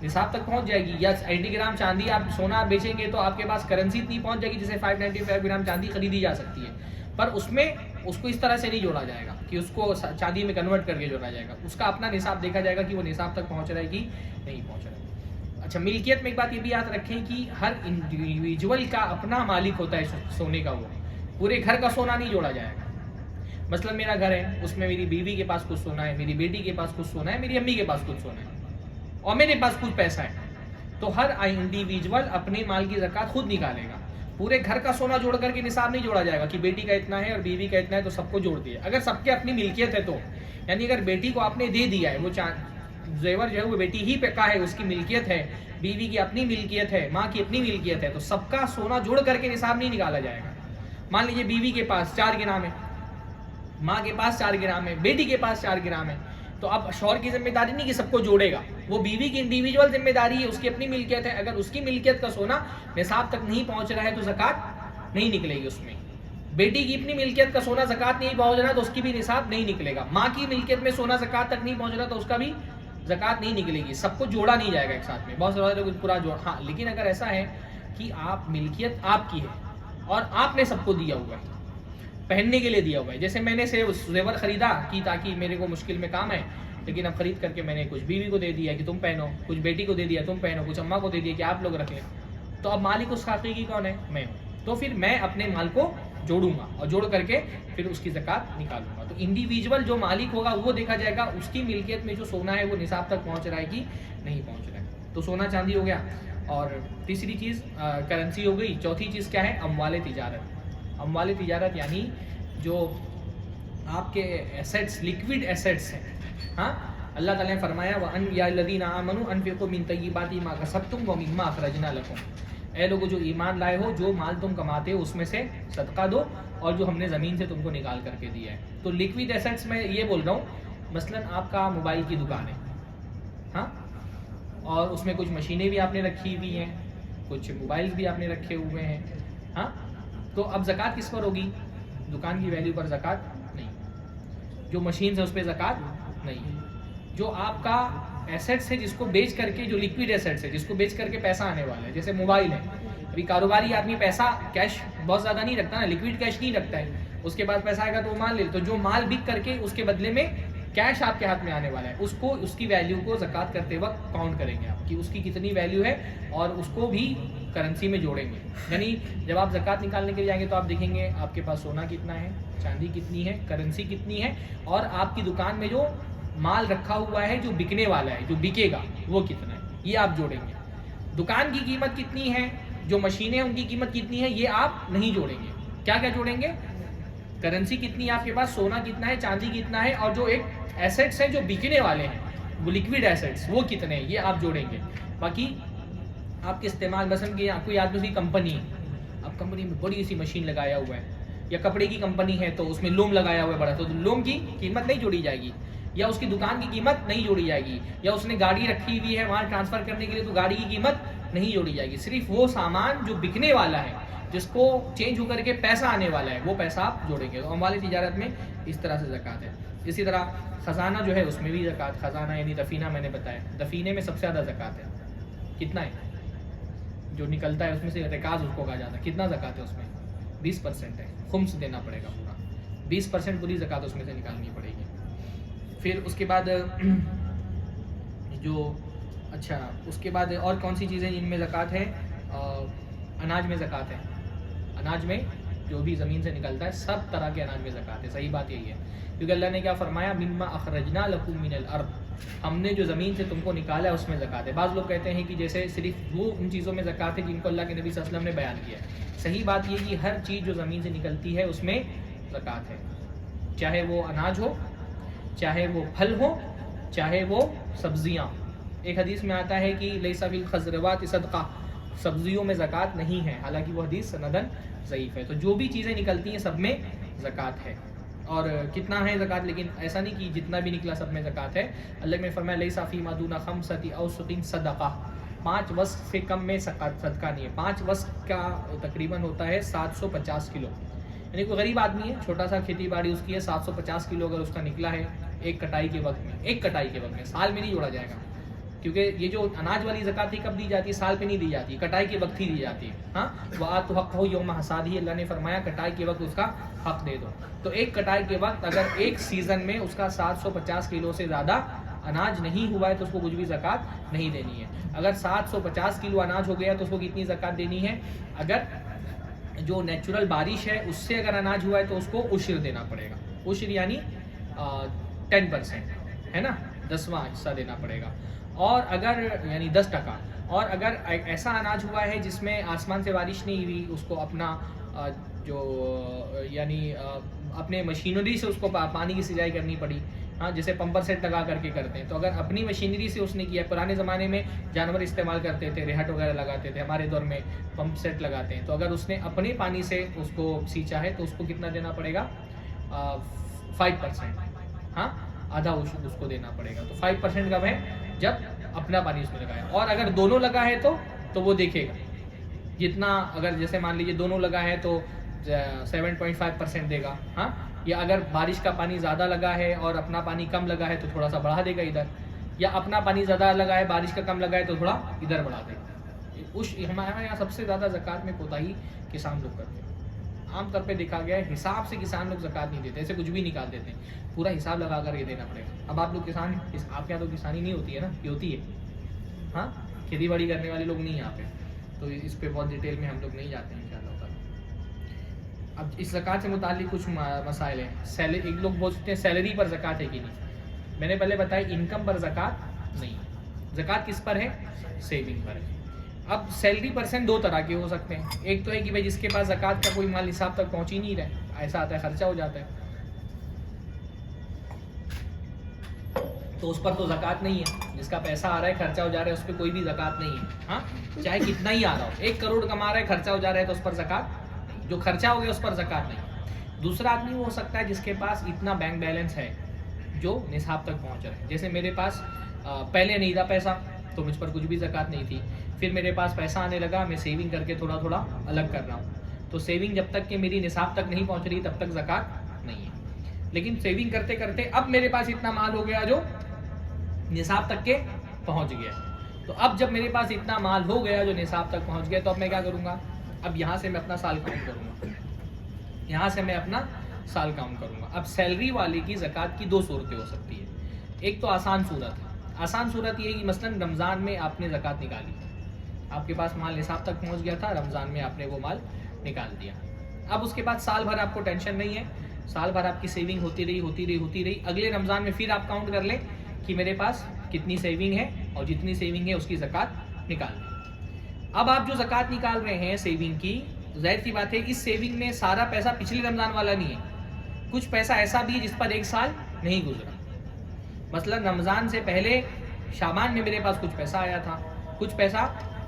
نصاب تک پہنچ جائے گی، یا 80 گرام چاندی آپ سونا بیچیں گے تو آپ کے پاس کرنسی اتنی پہنچ جائے گی جسے 595 گرام چاندی خریدی جا سکتی ہے. پر اس میں اس کو اس طرح سے نہیں جوڑا جائے گا کہ اس کو چاندی میں کنورٹ کر کے جوڑا جائے گا. اس کا اپنا نصاب دیکھا جائے گا کہ وہ نصاب تک پہنچ رہا ہے کہ نہیں پہنچ رہا ہے. اچھا، ملکیت میں ایک بات یہ بھی یاد رکھیں کہ ہر انڈیویجول کا اپنا مالک ہوتا ہے سونے کا، وہ پورے گھر کا سونا نہیں جوڑا جائے گا. مثلا میرا گھر ہے، اس میں میری بیوی کے پاس کچھ سونا ہے، میری بیٹی کے پاس کچھ سونا ہے، میری امی کے پاس کچھ سونا ہے اور میرے پاس کچھ پیسہ ہے. تو ہر انڈیویجول اپنے مال کی زکوٰۃ خود نکالے گا. پورے گھر کا سونا جوڑ کر کے نصاب نہیں جوڑا جائے گا کہ بیٹی کا اتنا ہے اور بیوی کا اتنا ہے تو سب کو جوڑ دیا. اگر سب کے اپنی ملکیت ہے تو یعنی اگر بیٹی کو آپ نے دے دیا ہے، وہ زیور جو ہے وہ بیٹی ہی پہ کا ہے، اس کی ملکیت ہے، بیوی کی اپنی ملکیت ہے، ماں کی اپنی ملکیت ہے، تو سب کا سونا جوڑ کر کے نصاب نہیں نکالا جائے گا. مان لیجیے بیوی کے پاس 4 گرام ہے، ماں کے پاس 4 گرام ہے، بیٹی کے پاس 4 گرام ہے، تو اب شوہر کی ذمہ داری نہیں کہ سب کو جوڑے گا، وہ بیوی کی انڈیویجول ذمہ داری ہے، اس کی اپنی ملکیت ہے. اگر اس کی ملکیت کا سونا نصاب تک نہیں پہنچ رہا ہے تو زکوٰۃ نہیں نکلے گی اس میں. بیٹی کی اپنی ملکیت کا سونا زکوٰۃ نہیں پہنچ رہا تو اس کی بھی نصاب نہیں نکلے گا. ماں کی ملکیت میں سونا زکوٰۃ تک نہیں پہنچ رہا تو اس کا بھی زکوٰۃ نہیں نکلے گی. سب کو جوڑا نہیں جائے گا ایک ساتھ میں. بہت سارے پورا جوڑ، ہاں لیکن اگر ایسا ہے کہ آپ ملکیت آپ کی ہے اور آپ نے سب کو دیا ہوا ہے، پہننے کے لیے دیا ہوا ہے، جیسے میں نے زیور خریدا کہ تاکہ میرے کو مشکل میں کام ہے، لیکن اب خرید کر کے میں نے کچھ بیوی کو دے دیا کہ تم پہنو، کچھ بیٹی کو دے دیا تم پہنو، کچھ اماں کو دے دیا کہ آپ لوگ رکھ لیں، تو اب مالک اس حقیقی کون ہے؟ میں ہوں. تو پھر میں اپنے مال کو جوڑوں گا اور جوڑ کر کے پھر اس کی زکوٰۃ نکالوں گا. تو انڈیویجول جو مالک ہوگا وہ دیکھا جائے گا اس کی ملکیت میں جو سونا ہے وہ نصاب تک پہنچ رہا ہے کہ نہیں پہنچ رہا ہے. تو سونا چاندی ہو گیا. اور تیسری چیز کرنسی ہو گئی. چوتھی چیز کیا ہے؟ اموال تجارت. اموال تجارت یعنی جو آپ کے ایسیٹس، لیکوڈ ایسیٹس ہیں. ہاں، اللہ تعالیٰ نے فرمایا وَأَنْ يَا الَّذِينَ آمَنُوا أَنْفِقُوا مِنْ طَيِّبَاتِ مَا كَسَبْتُمْ وَمِمَّا أَخْرَجْنَا لَكُمْ. اے لوگوں جو ایمان لائے ہو، جو مال تم کماتے ہو اس میں سے صدقہ دو اور جو ہم نے زمین سے تم کو نکال کر کے دیا ہے. تو لیکوڈ ایسیٹس میں یہ بول رہا ہوں، مثلا آپ کا موبائل کی دکان ہے، ہاں، اور اس میں کچھ مشینیں بھی آپ نے رکھی ہوئی ہیں، کچھ موبائلز بھی آپ نے رکھے ہوئے ہیں، ہاں، تو اب زکوٰۃ کس پر ہوگی؟ دکان کی ویلیو پر زکوٰۃ نہیں. جو مشینز ہے اس پہ زکوٰۃ نہیں. جو آپ کا ایسیٹس ہے جس کو بیچ کر کے، جو لیکوڈ ایسیٹس ہے جس کو بیچ کر کے پیسہ آنے والا ہے، جیسے موبائل ہے. ابھی کاروباری آدمی پیسہ کیش بہت زیادہ نہیں رکھتا نا، لیکوڈ کیش نہیں رکھتا ہے. اس کے پاس پیسہ آئے گا تو وہ مال لے. تو جو مال بک کر کے اس کے بدلے میں کیش آپ کے ہاتھ میں آنے والا ہے، اس کو، اس کی ویلیو کو زکوٰۃ کرتے وقت کاؤنٹ کریں گے آپ کہ اس کی کتنی ویلیو ہے اور اس کو بھی کرنسی میں جوڑیں گے. یعنی جب آپ زکوٰۃ نکالنے کے لیے جائیں گے تو آپ دیکھیں گے آپ کے پاس سونا کتنا ہے، چاندی کتنی ہے، کرنسی کتنی ہے، اور آپ کی دکان میں جو مال رکھا ہوا ہے جو بکنے والا ہے، جو بکے گا وہ کتنا ہے، یہ آپ جوڑیں گے. دکان کی قیمت کتنی ہے، جو مشینیں ان کی قیمت کتنی ہے، یہ آپ نہیں جوڑیں گے. کیا کیا جوڑیں گے؟ کرنسی کتنی ہے آپ کے پاس، سونا کتنا ہے، چاندی کتنا ہے، اور جو ایک ایسیٹس ہیں جو بکنے والے ہیں، وہ لیکوڈ ایسیٹس، وہ کتنے ہیں، یہ آپ جوڑیں گے. باقی آپ کے استعمال، مثلا کہ کوئی آدمی کی کمپنی ہے، اب کمپنی میں بڑی سی مشین لگایا ہوا ہے، یا کپڑے کی کمپنی ہے تو اس میں لوم لگایا ہوا ہے بڑا، تو لوم کی قیمت نہیں جوڑی جائے گی، یا اس کی دکان کی قیمت نہیں جوڑی جائے گی، یا اس نے گاڑی رکھی ہوئی ہے وہاں ٹرانسفر کرنے کے لیے تو گاڑی کی قیمت نہیں جوڑی جائے گی. صرف وہ سامان جو بکنے والا ہے، جس کو چینج ہو کر کے پیسہ آنے والا ہے، وہ پیسہ آپ جوڑیں گے. تو اموال تجارت میں اس طرح سے زکوٰۃ ہے. اسی طرح خزانہ جو ہے اس میں بھی زکوٰۃ. خزانہ یعنی دفینہ، میں نے بتایا دفینے میں سب سے زیادہ زکوٰۃ ہے. کتنا ہے جو نکلتا ہے اس میں سے، رکاز اس کو کہا جاتا ہے، کتنا زکوٰۃ ہے اس میں؟ 20% ہے. خمس دینا پڑے گا پورا، 20% پوری زکوٰۃ اس میں سے نکالنی پڑے گی. پھر اس کے بعد جو اچھا اس کے بعد اور کون سی چیزیں جن میں زکوٰۃ ہے؟ اناج میں زکوٰۃ ہے. اناج میں جو بھی زمین سے نکلتا ہے سب طرح کے اناج میں زکوٰۃ ہے. صحیح بات یہی ہے کیونکہ اللہ نے کیا فرمایا؟ مما اخرجنا لکم من الارض، ہم نے جو زمین سے تم کو نکالا ہے اس میں زکوٰۃ ہے. بعض لوگ کہتے ہیں کہ جیسے صرف وہ ان چیزوں میں زکوٰۃ ہے جن کو اللہ کے نبی صلی اللہ علیہ وسلم نے بیان کیا ہے. صحیح بات یہ کہ ہر چیز جو زمین سے نکلتی ہے اس میں زکوٰۃ ہے، چاہے وہ اناج ہو، چاہے وہ پھل ہو، چاہے وہ سبزیاں. ایک حدیث میں آتا ہے کہ لیس فی الخضروات صدقہ، سبزیوں میں زکوٰۃ نہیں ہے، حالانکہ وہ حدیث سندن ضعیف ہے. تو جو بھی چیزیں نکلتی ہیں سب میں زکوٰۃ ہے. اور کتنا ہے زکوٰۃ؟ لیکن ایسا نہیں کہ جتنا بھی نکلا سب میں زکوٰۃ ہے. اللہ نے فرمایا لیس فی ما دون خمسۃ اوسق صدقہ، 5 وسق سے کم میں صدقہ نہیں ہے. 5 وسق کا تقریباً ہوتا ہے 750 کلو. یعنی کوئی غریب آدمی ہے، چھوٹا سا کھیتی باڑی اس کی ہے، 750 کلو اگر اس کا نکلا ہے ایک کٹائی کے وقت میں، سال میں نہیں جوڑا جائے گا. کیونکہ یہ جو اناج والی زکوٰۃ تھی کب دی جاتی ہے؟ سال پہ نہیں دی جاتی، کٹائی کے وقت ہی دی جاتی ہے. ہاں وَآتُوا حَقَّهُ یوم حصادہ، اللہ نے فرمایا کٹائی کے وقت اس کا حق دے دو. تو ایک کٹائی کے وقت اگر ایک سیزن میں اس کا 750 کلو سے زیادہ اناج نہیں ہوا ہے تو اس کو کچھ بھی زکوٰۃ نہیں دینی ہے. اگر 750 کلو اناج ہو گیا تو اس کو کتنی زکوٰۃ دینی ہے؟ اگر جو نیچرل بارش ہے اس سے اگر اناج ہوا ہے تو اس کو عشر دینا پڑے گا. عشر یعنی 10% ہے نا، 10واں حصہ دینا پڑے گا. اور اگر یعنی 10%، اور اگر ایسا اناج ہوا ہے جس میں آسمان سے بارش نہیں ہوئی، اس کو اپنا جو یعنی اپنے مشینری سے اس کو پانی کی سینچائی کرنی پڑی، ہاں جیسے پمپر سیٹ لگا کر کے کرتے ہیں، تو اگر اپنی مشینری سے اس نے کیا، پرانے زمانے میں جانور استعمال کرتے تھے، ریہٹ وغیرہ لگاتے تھے، ہمارے دور میں پمپ سیٹ لگاتے ہیں، تو اگر اس نے اپنے پانی سے اس کو سینچا ہے تو اس کو کتنا دینا پڑے گا؟ 5%. ہاں آدھا اس کو دینا پڑے گا. تو 5% کب ہے؟ جب اپنا پانی اس میں لگایا. اور اگر دونوں لگا ہے تو وہ دیکھے گا جتنا، اگر جیسے مان لیجیے دونوں لگا ہے تو 7.5% دے گا. ہاں یا اگر بارش کا پانی زیادہ لگا ہے اور اپنا پانی کم لگا ہے تو تھوڑا سا بڑھا دے گا ادھر، یا اپنا پانی زیادہ لگا ہے بارش کا کم لگا ہے تو تھوڑا ادھر بڑھا دے گا. ہمارے یہاں سب سے زیادہ زکوٰۃ میں کوتاہی کسان لوگ کرتے ہیں. عام طور پہ دیکھا گیا ہے حساب سے کسان لوگ زکوٰۃ نہیں دیتے، ایسے کچھ بھی نکال دیتے ہیں، پورا حساب لگا کر یہ دینا پڑے گا. اب آپ لوگ کسان، آپ کے یہاں تو کسانی نہیں ہوتی ہے نا، یہ ہوتی ہے؟ ہاں کھیتی باڑی کرنے والے لوگ نہیں یہاں پہ، تو اس پہ بہت ڈیٹیل میں ہم لوگ نہیں جاتے ہیں انشاءاللہ تعالیٰ. اب اس زکوٰۃ سے متعلق کچھ مسائل ہیں. ایک لوگ بولتے ہیں سیلری پر زکوٰۃ ہے کہ نہیں. میں نے پہلے بتایا انکم پر زکوٰۃ نہیں. زکوٰۃ کس پر ہے؟ سیونگ پر ہے. اب سیلری پرسن 2 طرح کے ہو سکتے ہیں. ایک تو ہے کہ بھائی جس کے پاس زکوٰۃ کا کوئی مال نصاب تک پہنچ ہی نہیں رہا، ایسا آتا ہے خرچہ ہو جاتا ہے، تو اس پر تو زکوٰۃ نہیں ہے. جس کا پیسہ آ رہا ہے خرچہ ہو جا رہا ہے اس پہ کوئی بھی زکوٰۃ نہیں ہے. ہاں چاہے کتنا ہی آ رہا ہو، 1 کروڑ کما رہا ہے خرچہ ہو جا رہا ہے تو اس پر زکوٰۃ، جو خرچہ ہو گیا اس پر زکوٰۃ نہیں. دوسرا آدمی وہ ہو سکتا ہے جس کے پاس اتنا بینک بیلنس ہے جو نصاب تک پہنچ رہا ہے. جیسے میرے پاس پہلے نہیں تھا پیسہ تو مجھ پر کچھ بھی زکوٰۃ نہیں تھی، پھر میرے پاس پیسہ آنے لگا، میں سیونگ کر کے تھوڑا تھوڑا الگ کر رہا ہوں، تو سیونگ جب تک کہ میری نصاب تک نہیں پہنچ رہی تب تک زکوٰۃ نہیں ہے. لیکن سیونگ کرتے کرتے اب میرے پاس اتنا مال ہو گیا جو نصاب تک کے پہنچ گیا، تو اب جب میرے پاس اتنا مال ہو گیا جو نصاب تک پہنچ گیا تو اب میں کیا کروں گا؟ اب یہاں سے میں اپنا سال کاؤنٹ کروں گا، یہاں سے میں اپنا سال کاؤنٹ کروں گا. اب سیلری والے کی زکوٰۃ کی 2 صورتیں ہو سکتی ہے. ایک تو آسان صورت ہے. آسان صورت یہ ہے کہ مثلاً رمضان میں آپ نے زکوٰۃ نکالی، آپ کے پاس مال نصاب تک پہنچ گیا تھا، رمضان میں آپ نے وہ مال نکال دیا. اب اس کے بعد سال بھر آپ کو ٹینشن نہیں ہے، سال بھر آپ کی سیونگ ہوتی رہی. اگلے رمضان میں پھر آپ کاؤنٹ کر لیں کہ میرے پاس کتنی سیونگ ہے، اور جتنی سیونگ ہے اس کی زکوٰۃ نکال لیں. اب آپ جو زکوٰۃ نکال رہے ہیں سیونگ کی، ظاہر سی بات ہے اس سیونگ میں سارا پیسہ پچھلے رمضان والا نہیں ہے، کچھ پیسہ ایسا بھی ہے جس پر 1 سال نہیں گزرا. مثلا رمضان سے پہلے شعبان میں میرے پاس کچھ پیسہ آیا تھا، کچھ پیسہ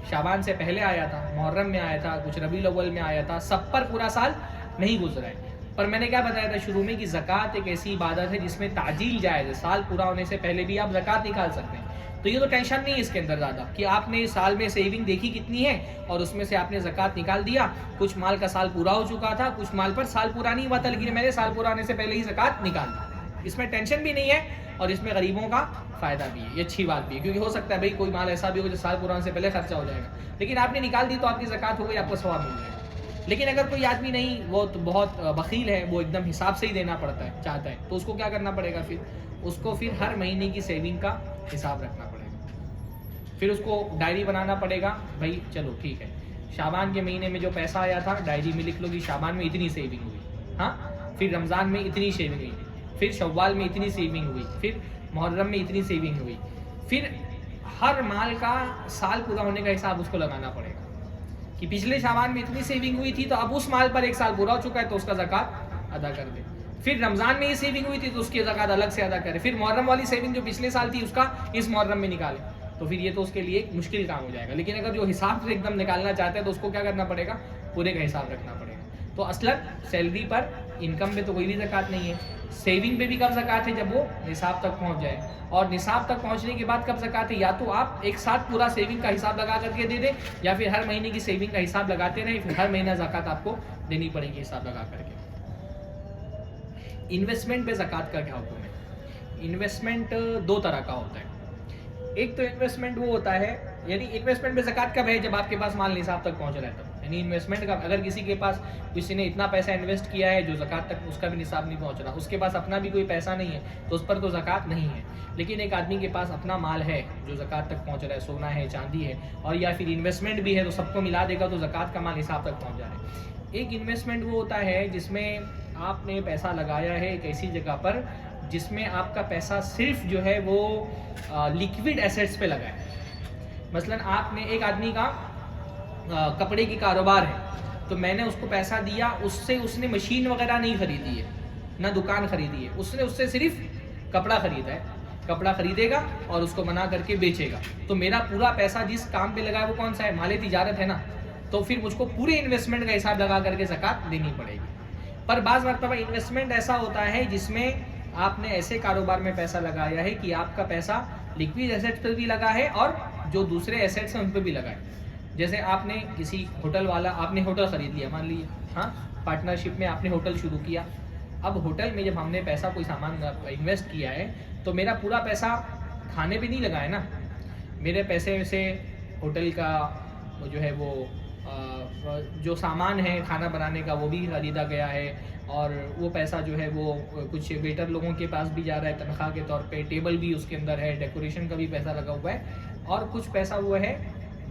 شعبان سے پہلے آیا تھا، محرم میں آیا تھا، کچھ ربیع الاول میں آیا تھا، سب پر پورا سال نہیں گزرا ہے. پر میں نے کیا بتایا تھا شروع میں کہ زکوٰۃ ایک ایسی عبادت ہے جس میں تعجیل جائز ہے، سال پورا ہونے سے پہلے بھی آپ زکوٰۃ نکال سکتے ہیں. تو یہ تو ٹینشن نہیں ہے اس کے اندر زیادہ کہ آپ نے سال میں سیونگ دیکھی کتنی ہے اور اس میں سے آپ نے زکوٰۃ نکال دیا. کچھ مال کا سال پورا ہو چکا تھا، کچھ مال پر سال پورا نہیں ہوا تھا لیکن میں نے سال پورا ہونے سے پہلے ہی زکوٰۃ نکال دی. اس میں ٹینشن بھی نہیں ہے اور اس میں غریبوں کا فائدہ بھی ہے. یہ اچھی بات بھی ہے کیونکہ ہو سکتا ہے بھائی کوئی مال ایسا بھی ہو جو سال پورا ہونے سے پہلے خرچہ ہو جائے گا، لیکن آپ نے نکال دی تو آپ کی زکوٰۃ ہو گئی، آپ کو ثواب مل جائے گا. لیکن اگر کوئی آدمی نہیں، وہ تو بہت بخیل ہے، وہ ایک دم حساب سے ہی دینا پڑتا ہے چاہتا ہے، تو اس کو کیا کرنا پڑے گا؟ پھر اس کو ہر مہینے کی سیونگ کا حساب رکھنا پڑے گا. پھر اس کو ڈائری بنانا پڑے گا، بھائی چلو ٹھیک ہے، شعبان کے مہینے میں جو پیسہ آیا تھا ڈائری میں لکھ لو کہ شعبان میں اتنی سیونگ ہوئی، ہاں، پھر رمضان میں اتنی سیونگ ہوئی، پھر شوال میں اتنی سیونگ ہوئی، پھر محرم میں اتنی سیونگ ہوئی، پھر ہر مال کا سال پورا ہونے کا حساب اس کو لگانا پڑے گا کہ پچھلے شعبان میں اتنی سیونگ ہوئی تھی تو اب اس مال پر ایک سال پورا ہو چکا ہے تو اس کا زکوٰۃ ادا کر دے، پھر رمضان میں یہ سیونگ ہوئی تھی تو اس کی زکوٰۃ الگ سے ادا کرے، پھر محرم والی سیونگ جو پچھلے سال تھی اس کا اس محرم میں نکالے، تو پھر یہ تو اس کے لیے ایک مشکل کام ہو جائے گا۔ لیکن اگر جو حساب سے ایک دم نکالنا چاہتے ہیں تو اس کو کیا کرنا پڑے گا، پورے کا حساب رکھنا پڑے گا۔ تو اصلاً سیلری پر، انکم پہ تو کوئی بھی زکوٰۃ نہیں ہے، سیونگ پہ بھی کب زکوٰۃ ہے، جب وہ نصاب تک پہنچ جائے، اور نصاب تک پہنچنے کے بعد کب زکوٰۃ ہے، یا تو آپ ایک ساتھ پورا سیونگ کا حساب لگا کر کے دے دیں، یا پھر ہر مہینے کی سیونگ کا حساب لگاتے رہیں، پھر ہر مہینہ زکوٰۃ آپ کو دینی پڑے گی حساب لگا کر کے۔ انویسٹمنٹ پہ زکوٰۃ کا کیا حکم ہے؟ انویسٹمنٹ دو طرح کا ہوتا ہے، ایک تو انویسٹمنٹ وہ ہوتا ہے، یعنی انویسٹمنٹ پہ زکوٰۃ کب ہے، جب آپ کے پاس مال نصاب تک پہنچ رہا ہے تب، یعنی انویسٹمنٹ کا اگر کسی نے اتنا پیسہ انویسٹ کیا ہے جو زکوٰۃ تک اس کا بھی نصاب نہیں پہنچ رہا، اس کے پاس اپنا بھی کوئی پیسہ نہیں ہے تو اس پر تو زکوٰۃ نہیں ہے۔ لیکن ایک آدمی کے پاس اپنا مال ہے جو زکوٰۃ تک پہنچ رہا ہے، سونا ہے، چاندی ہے، اور یا پھر انویسٹمنٹ بھی ہے تو سب کو ملا دے گا تو زکوٰۃ کا مال نصاب تک پہنچ جا رہا ہے۔ ایک انویسٹمنٹ وہ ہوتا ہے جس میں آپ نے پیسہ لگایا ہے ایک ایسی جگہ پر جس میں آپ کا پیسہ صرف جو ہے وہ لیکوڈ ایسیٹس پہ لگا ہے۔ مثلاً آپ نے، ایک آدمی کا کپڑے کی کاروبار ہے تو میں نے اس کو پیسہ دیا، اس نے مشین وغیرہ نہیں خریدی ہے، نہ دکان خریدی ہے، اس سے صرف کپڑا خریدا ہے، کپڑا خریدے گا اور اس کو بنا کر کے بیچے گا، تو میرا پورا پیسہ جس کام پہ لگا ہے وہ کون سا ہے، مال تجارت ہے نا، تو پھر مجھ کو پورے انویسٹمنٹ کا حساب لگا کر کے زکوٰۃ دینی پڑے گی۔ پر بعض مرتبہ انویسٹمنٹ ایسا ہوتا ہے جس میں آپ نے ایسے کاروبار میں پیسہ لگایا ہے کہ آپ کا پیسہ لیکوڈ ایسیٹس پر بھی لگا ہے اور جو دوسرے ایسیٹس ہیں ان پہ بھی لگا ہے۔ جیسے آپ نے کسی ہوٹل والا، آپ نے ہوٹل خرید لیا، مان لیجیے، ہاں، پارٹنرشپ میں آپ نے ہوٹل شروع کیا، اب ہوٹل میں جب ہم نے پیسہ، کوئی سامان انویسٹ کیا ہے تو میرا پورا پیسہ کھانے پہ نہیں لگا ہے نا، میرے پیسے سے ہوٹل کا جو ہے وہ جو سامان ہے کھانا بنانے کا وہ بھی خریدا گیا ہے، اور وہ پیسہ جو ہے وہ کچھ ویٹر لوگوں کے پاس بھی جا رہا ہے تنخواہ کے طور پہ، ٹیبل بھی اس کے اندر ہے، ڈیکوریشن کا بھی پیسہ لگا ہوا ہے، اور کچھ پیسہ وہ ہے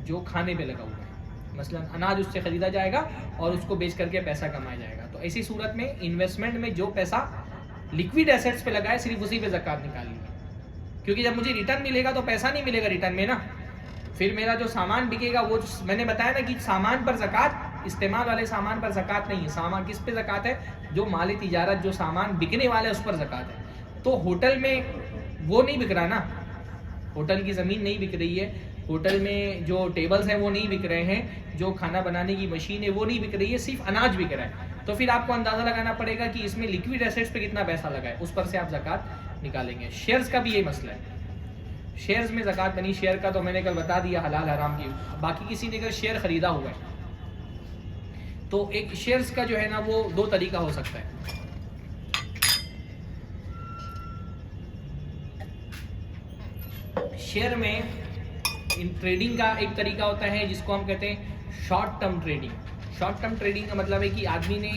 جو کھانے پہ لگا ہوا ہے، مثلا اناج اس سے خریدا جائے گا اور اس کو بیچ کر کے پیسہ کمایا جائے گا۔ تو ایسی صورت میں انویسٹمنٹ میں جو پیسہ لیکوڈ ایسیٹس پہ لگا ہے صرف اسی پہ زکوٰۃ نکالنی ہے، کیونکہ جب مجھے ریٹرن ملے گا تو پیسہ نہیں ملے گا ریٹرن میں نا، پھر میرا جو سامان بکے گا وہ میں نے بتایا نا کہ سامان پر زکوٰۃ، استعمال والے سامان پر زکوٰۃ نہیں ہے، سامان کس پہ زکوٰۃ ہے، جو مال تجارت، جو سامان بکنے والا ہے اس پر زکوٰۃ ہے۔ تو ہوٹل میں وہ نہیں بک رہا نا، ہوٹل کی زمین نہیں بک رہی ہے، ہوٹل میں جو ٹیبلز ہیں وہ نہیں بک رہے ہیں، جو کھانا بنانے کی مشین ہے وہ نہیں بک رہی ہے، صرف اناج بک رہا ہے، تو پھر آپ کو اندازہ لگانا پڑے گا کہ اس میں لیکوڈ ایسیٹس پہ کتنا پیسہ لگا ہے، اس پر سے آپ زکوٰۃ نکالیں گے۔ شیئرز کا بھی یہی مسئلہ ہے، شیئرز میں زکوٰۃ بنی، شیئر کا تو میں نے کل بتا دیا حلال حرام کی، باقی کسی نے اگر شیئر خریدا ہوا ہے تو ایک شیئرز کا جو ہے نا وہ دو طریقہ ہو سکتا ہے۔ شیئر میں ٹریڈنگ کا ایک طریقہ ہوتا ہے جس کو ہم کہتے ہیں short term trading. Short term trading کا مطلب ہے کہ آدمی نے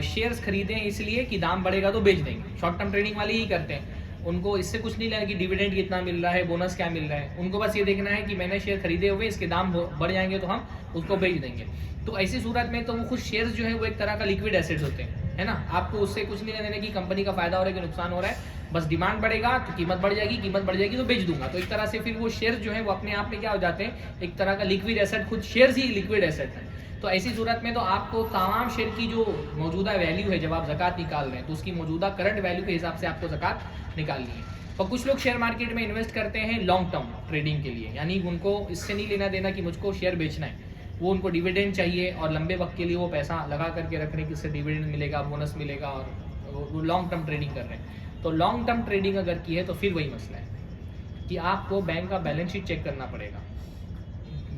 شیئرز خریدے ہیں اس لیے کہ دام بڑھے گا تو بیچ دیں گے، شارٹ ٹرم ٹریڈنگ والے ہی کرتے ہیں، ان کو اس سے کچھ نہیں لینا کہ ڈیویڈنڈ کتنا مل رہا ہے، بونس کیا مل رہا ہے، ان کو بس یہ دیکھنا ہے کہ میں نے شیئر خریدے ہوئے، اس کے دام بڑھ جائیں گے تو ہم اس کو بیچ دیں گے۔ تو ایسی صورت میں تو وہ خود شیئرز جو ہے وہ ایک طرح کا لیکوڈ ایسیٹس ہوتے ہیں، ہے نا، آپ کو اس سے کچھ نہیں لینا کہ کمپنی کا فائدہ ہو رہا ہے کہ نقصان ہو رہا ہے، بس ڈیمانڈ بڑھے گا تو قیمت بڑھ جائے گی، قیمت بڑھ جائے گی تو بیچ دوں گا، تو ایک طرح سے پھر وہ شیئرز جو ہیں وہ اپنے آپ میں کیا ہو جاتے ہیں، ایک طرح کا لیکوڈ ایسیٹ، خود شیئرز ہی لیکوڈ ایسیٹ ہیں۔ تو ایسی صورت میں تو آپ کو تمام شیئر کی جو موجودہ ویلیو ہے، جب آپ زکوٰۃ نکال رہے ہیں تو اس کی موجودہ کرنٹ ویلیو کے حساب سے آپ کو زکوٰۃ نکالنی ہے۔ اور کچھ لوگ شیئر مارکیٹ میں انویسٹ کرتے ہیں لانگ ٹرم ٹریڈنگ کے لیے، یعنی ان کو اس سے نہیں لینا دینا کہ مجھ کو شیئر بیچنا ہے، وہ ان کو ڈیویڈنڈ چاہیے اور لمبے وقت کے لیے وہ پیسہ لگا کر کے رکھ رہے ہیں کہ اس سے ڈیویڈنڈ ملے گا، بونس ملے گا، اور وہ لانگ ٹرم ٹریڈنگ کر رہے ہیں۔ تو لانگ ٹرم ٹریڈنگ اگر کی ہے تو پھر وہی مسئلہ ہے کہ آپ کو بینک کا بیلنس شیٹ چیک کرنا پڑے گا،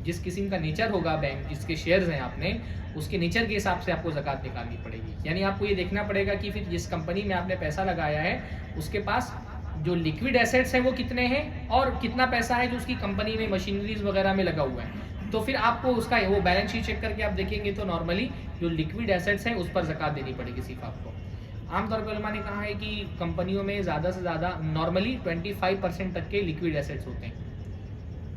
جس قسم کا نیچر ہوگا بینک، جس کے شیئرز ہیں آپ نے، اس کے نیچر کے حساب سے آپ کو زکوٰۃ نکالنی پڑے گی۔ یعنی آپ کو یہ دیکھنا پڑے گا کہ پھر جس کمپنی میں آپ نے پیسہ لگایا ہے اس کے پاس جو لیکوڈ ایسیٹس ہیں وہ کتنے ہیں اور کتنا پیسہ ہے جو اس کی کمپنی میں مشینریز وغیرہ میں لگا ہوا ہے، تو پھر آپ کو اس کا وہ بیلنس شیٹ چیک کر کے آپ دیکھیں گے تو نارملی جو لیکوڈ ایسیٹس ہیں اس پر زکوٰۃ دینی پڑے گی صرف آپ کو۔ عام طور پر علماء نے کہا ہے کہ کمپنیوں میں زیادہ سے زیادہ نارملی 25% تک کے لیکوڈ ایسیٹس ہوتے ہیں،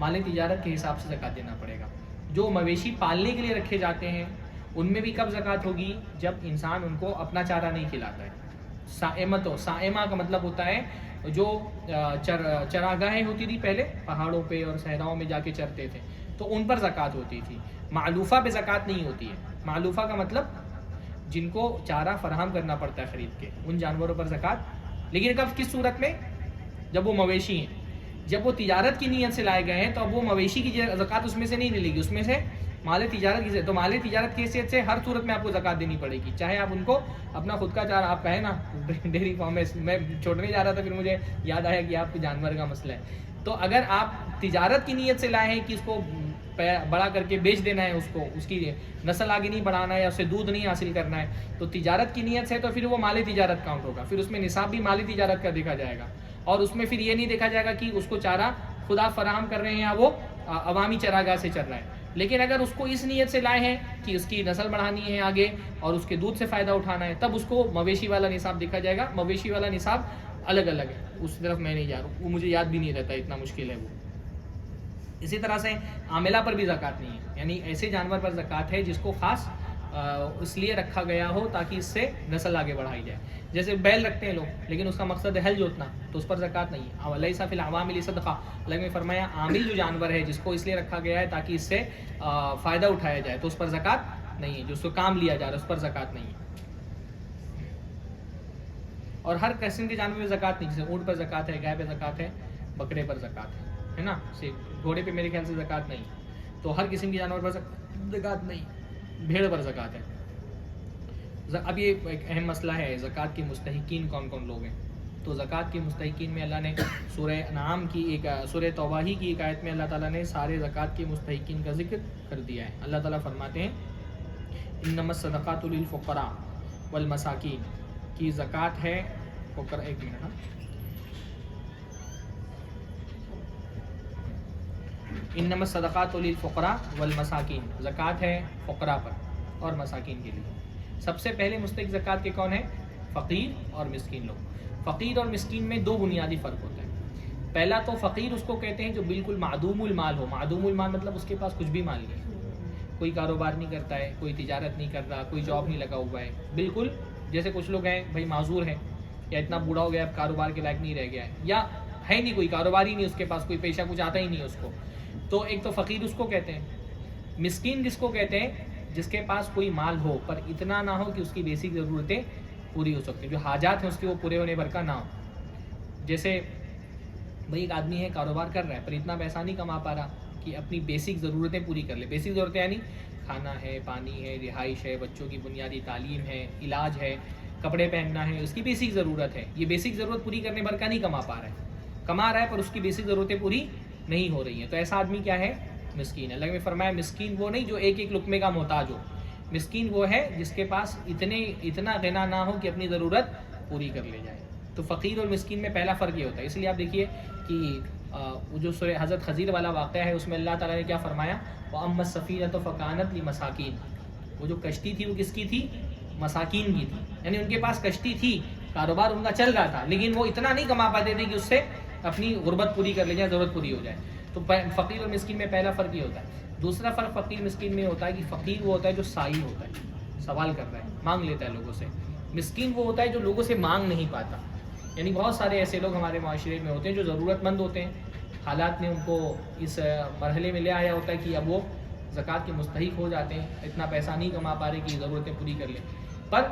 مال تجارت کے حساب سے زکوٰۃ دینا پڑے گا. جو مویشی پالنے کے لیے رکھے جاتے ہیں ان میں بھی کب زکوٰۃ ہوگی؟ جب انسان ان کو اپنا چارہ نہیں کھلاتا ہے. سائمہ کا مطلب ہوتا ہے جو چراگاہیں ہوتی تھی پہلے پہاڑوں پہ اور صحراؤں میں جا کے چرتے تھے تو ان پر زکوٰۃ ہوتی تھی. معلوفہ پہ زکوٰۃ نہیں ہوتی ہے. معلوفہ کا مطلب جن کو چارہ فراہم کرنا پڑتا ہے خرید کے، ان جانوروں پر زکوٰۃ. لیکن کب کس صورت میں؟ جب وہ مویشی ہیں. جب وہ تجارت کی نیت سے لائے گئے ہیں تو اب وہ مویشی کی زکوٰۃ اس میں سے نہیں ملے گی، اس میں سے مال تجارت کی. تو مال تجارت کی حیثیت سے ہر صورت میں آپ کو زکوٰۃ دینی پڑے گی، چاہے آپ ان کو اپنا خود کا چارہ، آپ کہیں نا ڈیری فارم میں چھوڑنے جا رہا تھا پھر مجھے یاد آیا کہ آپ کو جانور کا مسئلہ ہے. تو اگر آپ تجارت کی نیت سے لائے ہیں کہ اس کو بڑا کر کے بیچ دینا ہے، اس کو اس کی نسل آگے نہیں بڑھانا ہے یا اسے دودھ نہیں حاصل کرنا ہے، تو تجارت کی نیت سے تو پھر وہ مال تجارت کاؤنٹ ہوگا. پھر اس میں نصاب بھی مال تجارت کا دیکھا جائے گا، اور اس میں پھر یہ نہیں دیکھا جائے گا کہ اس کو چارہ خدا فراہم کر رہے ہیں یا وہ عوامی چراگاہ سے چل رہا ہے. لیکن اگر اس کو اس نیت سے لائے ہیں کہ اس کی نسل بڑھانی ہے آگے اور اس کے دودھ سے فائدہ اٹھانا ہے، تب اس کو مویشی والا نصاب دیکھا جائے گا. مویشی والا نصاب الگ الگ ہے، اس طرف میں نہیں جا رہا ہوں، وہ مجھے یاد بھی نہیں رہتا، اتنا مشکل ہے وہ. اسی طرح سے عاملہ پر بھی زکوٰۃ نہیں ہے، یعنی ایسے جانور پر زکوٰۃ ہے جس کو خاص اس لیے رکھا گیا ہو تاکہ اس سے نسل آگے بڑھائی جائے. جیسے بیل رکھتے ہیں لوگ لیکن اس کا مقصد ہے ہل جوتنا، تو اس پر زکوٰۃ نہیں ہے. لیس فی العوامل صدقہ، اللہ نے فرمایا عامل جو جانور ہے جس کو اس لیے رکھا گیا ہے تاکہ اس سے فائدہ اٹھایا جائے تو اس پر زکوٰۃ نہیں ہے. جو اس کو کام لیا جا رہا ہے اس پر زکوٰۃ نہیں ہے. اور ہر قسم کے جانور میں زکوٰۃ نہیں، جیسے اونٹ پر زکوٰۃ ہے، گائے پہ زکوٰۃ ہے، بکرے پر زکوٰۃ ہے نا. صرف گھوڑے پہ میرے خیال سے زکوٰۃ نہیں. تو ہر قسم کے جانور پر زکوٰۃ نہیں. بھیڑ پر زکوٰۃ ہے. اب یہ ایک اہم مسئلہ ہے، زکوٰۃ کے مستحقین کون کون لوگ ہیں. تو زکوٰۃ کے مستحقین میں اللہ نے سورہ انعام کی سورہ توبہ ہی کی ایک آیت میں اللہ تعالیٰ نے سارے زکوٰۃ کے مستحقین کا ذکر کر دیا ہے. اللہ تعالیٰ فرماتے ہیں انما الصدقات للفقراء والمساکین، کی زکوٰۃ ہے ایک منٹ انما الصدقات للفقراء والمساکین، زکوٰۃ ہے فقراء پر اور مساکین کے لیے. سب سے پہلے مستحق زکوٰۃ کے کون ہیں؟ فقیر اور مسکین لوگ. فقیر اور مسکین میں دو بنیادی فرق ہوتا ہے. پہلا تو فقیر اس کو کہتے ہیں جو بالکل معدوم المال ہو. معدوم المال مطلب اس کے پاس کچھ بھی مال نہیں ہے، کوئی کاروبار نہیں کرتا ہے، کوئی تجارت نہیں کر رہا، کوئی جاب نہیں لگا ہوا ہے، بالکل جیسے کچھ لوگ ہیں بھائی معذور ہیں یا اتنا بوڑھا ہو گیا اب کاروبار کے لائق نہیں رہ گیا ہے، یا ہے نہیں کوئی کاروبار ہی نہیں اس کے پاس، کوئی پیشہ کچھ آتا ہی نہیں ہے اس کو. تو ایک تو فقیر اس کو کہتے ہیں. مسکین کس کو کہتے ہیں؟ جس کے پاس کوئی مال ہو پر اتنا نہ ہو کہ اس کی بیسک ضرورتیں پوری ہو سکتی، جو حاجات ہیں اس کے وہ پورے ہونے بھر کا نہ ہو. جیسے بھائی ایک آدمی ہے کاروبار کر رہا ہے پر اتنا پیسہ نہیں کما پا رہا کہ اپنی بیسک ضرورتیں پوری کر لے. بیسک ضرورتیں یعنی کھانا ہے، پانی ہے، رہائش ہے، بچوں کی بنیادی تعلیم ہے، علاج ہے، کپڑے پہننا ہے، اس کی بیسک ضرورت ہے. یہ بیسک ضرورت پوری کرنے بھر کا نہیں کما پا رہا ہے، کما رہا ہے پر اس کی بیسک ضرورتیں پوری نہیں ہو رہی ہیں. تو ایسا آدمی کیا ہے؟ مسکین. اللہ نے فرمایا مسکین وہ نہیں جو ایک ایک لقمے کا محتاج ہو. مسکین وہ ہے جس کے پاس اتنا غنا نہ ہو کہ اپنی ضرورت پوری کر لے جائے. تو فقیر اور مسکین میں پہلا فرق یہ ہوتا ہے. اس لیے آپ دیکھیے کہ جو سورہ حضرت خضیر والا واقعہ ہے اس میں اللہ تعالیٰ نے کیا فرمایا؟ وَأَمَّا السَّفِينَةُ فَكَانَتْ لِمَسَاكِينَ، وہ جو کشتی تھی وہ کس کی تھی؟ مساکین کی تھی. یعنی ان کے پاس کشتی تھی، کاروبار ان کا چل رہا تھا لیکن وہ اتنا نہیں کما پاتے تھے کہ اس سے اپنی غربت پوری کر لے جائے، ضرورت پوری ہو جائے. تو فقیر اور مسکین میں پہلا فرق یہ ہوتا ہے. دوسرا فرق فقیر مسکین میں ہوتا ہے کہ فقیر وہ ہوتا ہے جو سائل ہوتا ہے، سوال کر رہا ہے، مانگ لیتا ہے لوگوں سے. مسکین وہ ہوتا ہے جو لوگوں سے مانگ نہیں پاتا. یعنی بہت سارے ایسے لوگ ہمارے معاشرے میں ہوتے ہیں جو ضرورت مند ہوتے ہیں، حالات نے ان کو اس مرحلے میں لے آیا ہوتا ہے کہ اب وہ زکوٰۃ کے مستحق ہو جاتے ہیں، اتنا پیسہ نہیں کما پا رہے کہ ضرورتیں پوری کر لیں، پر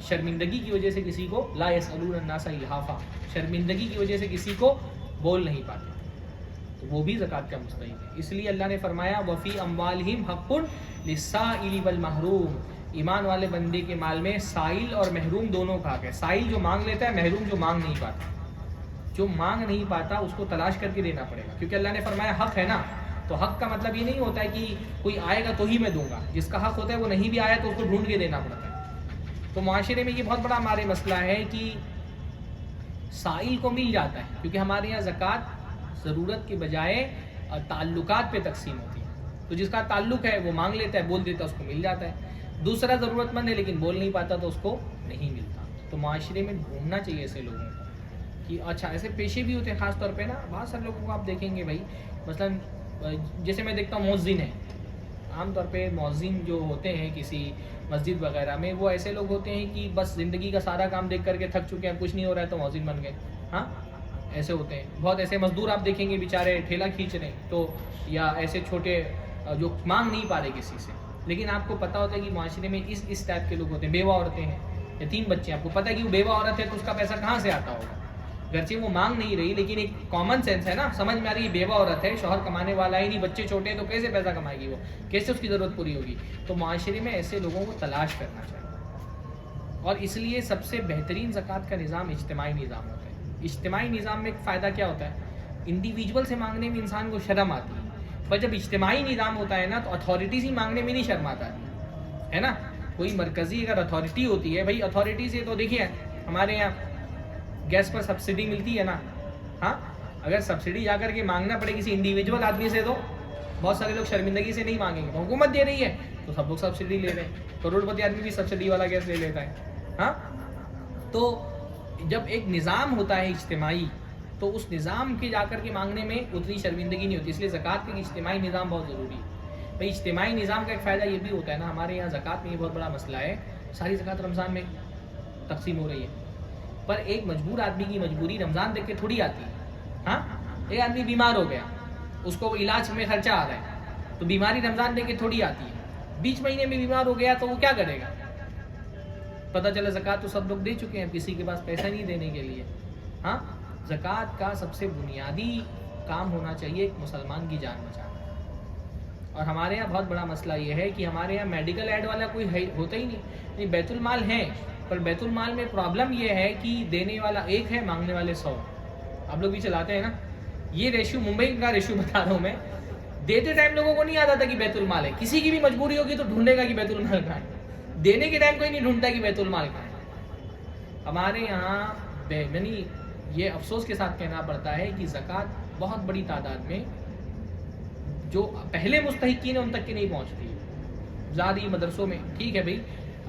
شرمندگی کی وجہ سے کسی کو لا یسألون الناس الحافا، شرمندگی کی وجہ سے کسی کو بول نہیں پاتے، تو وہ بھی زکوٰۃ کا مستحق ہے. اس لیے اللہ نے فرمایا وفی اموالہم حق للسائل والمحروم، ایمان والے بندے کے مال میں سائل اور محروم دونوں کا حق ہے. سائل جو مانگ لیتا ہے، محروم جو مانگ نہیں پاتا. جو مانگ نہیں پاتا اس کو تلاش کر کے دینا پڑے گا، کیونکہ اللہ نے فرمایا حق ہے نا. تو حق کا مطلب یہ نہیں ہوتا ہے کہ کوئی آئے گا تو ہی میں دوں گا، جس کا حق ہوتا ہے وہ نہیں بھی آیا تو اس کو ڈھونڈ کے دینا پڑتا ہے. تو معاشرے میں یہ بہت بڑا ہمارے مسئلہ ہے کہ سائل کو مل جاتا ہے، کیونکہ ہمارے یہاں زکوٰۃ ضرورت کے بجائے تعلقات پہ تقسیم ہوتی ہے. تو جس کا تعلق ہے وہ مانگ لیتا ہے، بول دیتا ہے، اس کو مل جاتا ہے. دوسرا ضرورت مند ہے لیکن بول نہیں پاتا تو اس کو نہیں ملتا. تو معاشرے میں ڈھونڈنا چاہیے ایسے لوگوں کو کہ اچھا ایسے پیشے بھی ہوتے ہیں، خاص طور پہ نا بہت سارے لوگوں کو آپ دیکھیں گے بھائی مثلاً جیسے میں دیکھتا ہوں مؤذن ہے، عام طور پہ مؤذن جو ہوتے ہیں کسی مسجد وغیرہ میں، وہ ایسے لوگ ہوتے ہیں کہ بس زندگی کا سارا کام دیکھ کر کے تھک چکے ہیں، کچھ نہیں ہو رہا ہے تو مؤذن بن گئے. ہاں ایسے ہوتے ہیں. بہت ایسے مزدور آپ دیکھیں گے بیچارے ٹھیلا کھینچ رہے ہیں تو، یا ایسے چھوٹے جو مانگ نہیں پا رہے کسی سے. لیکن آپ کو پتہ ہوتا ہے کہ معاشرے میں اس ٹائپ کے لوگ ہوتے ہیں. بیوہ عورتیں ہیں یا 3 بچے ہیں، آپ کو پتہ ہے کہ وہ بیوہ عورت ہے تو اس کا پیسہ کہاں سے آتا ہوگا. گرچہ وہ مانگ نہیں رہی لیکن ایک کامن سینس ہے نا، سمجھ میں آ رہی ہے بیوہ عورت ہے، شوہر کمانے والا ہی نہیں، بچے چھوٹے ہیں تو کیسے پیسہ کمائے گی وہ، کیسے اس کی ضرورت پوری ہوگی. تو معاشرے میں ایسے لوگوں کو تلاش کرنا چاہیے. اور اس لیے سب سے بہترین زکوٰۃ کا نظام اجتماعی نظام ہوتا ہے. اجتماعی نظام میں ایک فائدہ کیا ہوتا ہے، انڈیویجول سے مانگنے میں انسان کو شرم آتی ہے، پر جب اجتماعی نظام ہوتا ہے نا تو اتھارٹی سے مانگنے میں نہیں شرم آتا ہے نا. کوئی مرکزی اگر اتھارٹی ہوتی ہے، بھائی اتھارٹی سے تو دیکھیے ہمارے یہاں گیس پر سبسڈی ملتی ہے نا. ہاں اگر سبسڈی جا کر کے مانگنا پڑے کسی انڈیویجول آدمی سے تو بہت سارے لوگ شرمندگی سے نہیں مانگیں گے. حکومت دے رہی ہے تو سب لوگ سبسڈی لے رہے ہیں، کروڑ پتی آدمی بھی سبسڈی والا گیس لے لیتا ہے. ہاں تو جب ایک نظام ہوتا ہے اجتماعی تو اس نظام کے جا کر کے مانگنے میں اتنی شرمندگی نہیں ہوتی. اس لیے زکوٰۃ کا اجتماعی نظام بہت ضروری ہے. بھائی اجتماعی نظام کا ایک فائدہ یہ بھی ہوتا ہے نا، ہمارے یہاں زکوٰۃ میں یہ بہت بڑا مسئلہ ہے، ساری زکوٰۃ رمضان میں تقسیم ہو رہی ہے، پر ایک مجبور آدمی کی مجبوری رمضان دیکھ کے تھوڑی آتی ہے. ہاں ایک آدمی بیمار ہو گیا، اس کو علاج میں خرچہ آ رہا ہے، تو بیماری رمضان دیکھ کے تھوڑی آتی ہے. بیچ مہینے میں بیمار ہو گیا تو وہ کیا کرے گا؟ پتہ چلا زکوٰۃ تو سب لوگ دے چکے ہیں، کسی کے پاس پیسہ نہیں دینے کے لیے. ہاں زکوٰۃ کا سب سے بنیادی کام ہونا چاہیے ایک مسلمان کی جان بچانا. اور ہمارے یہاں بہت بڑا مسئلہ یہ ہے کہ ہمارے یہاں میڈیکل ایڈ والا کوئی ہوتا ہی نہیں. بیت المال ہے، پر بیت المال میں پرابلم یہ ہے کہ دینے والا ایک ہے، مانگنے والے 100. آپ لوگ بھی چلاتے ہیں نا، یہ ریشیو ممبئی کا ریشیو بتا رہا ہوں میں. دیتے ٹائم لوگوں کو نہیں آتا تھا کہ بیت المال ہے، کسی کی بھی مجبوری ہوگی تو ڈھونڈے گا کہ بیت المال کہاں ہے. دینے کے ٹائم کوئی نہیں ڈھونڈتا کہ بیت المال کہاں ہے. ہمارے یہاں یعنی یہ افسوس کے ساتھ کہنا پڑتا ہے کہ زکوٰۃ بہت بڑی تعداد میں جو پہلے مستحقین ہیں ان تک کی نہیں پہنچتی. زیادہ مدرسوں میں ٹھیک ہے بھائی،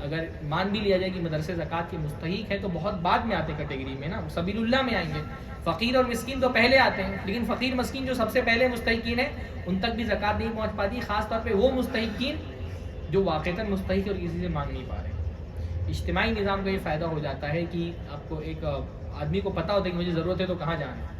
اگر مان بھی لیا جائے کہ مدرسے زکوٰۃ کے مستحق ہیں تو بہت بعد میں آتے کیٹیگری میں نا، سبیل اللہ میں آئیں گے. فقیر اور مسکین تو پہلے آتے ہیں، لیکن فقیر مسکین جو سب سے پہلے مستحقین ہیں ان تک بھی زکوٰۃ نہیں پہنچ پاتی، خاص طور پہ وہ مستحقین جو واقعتاً مستحق اور کسی سے مانگ نہیں پا رہے. اجتماعی نظام کا یہ فائدہ ہو جاتا ہے کہ آپ کو ایک آدمی کو پتہ ہوتا ہے کہ مجھے ضرورت ہے تو کہاں جانا ہے.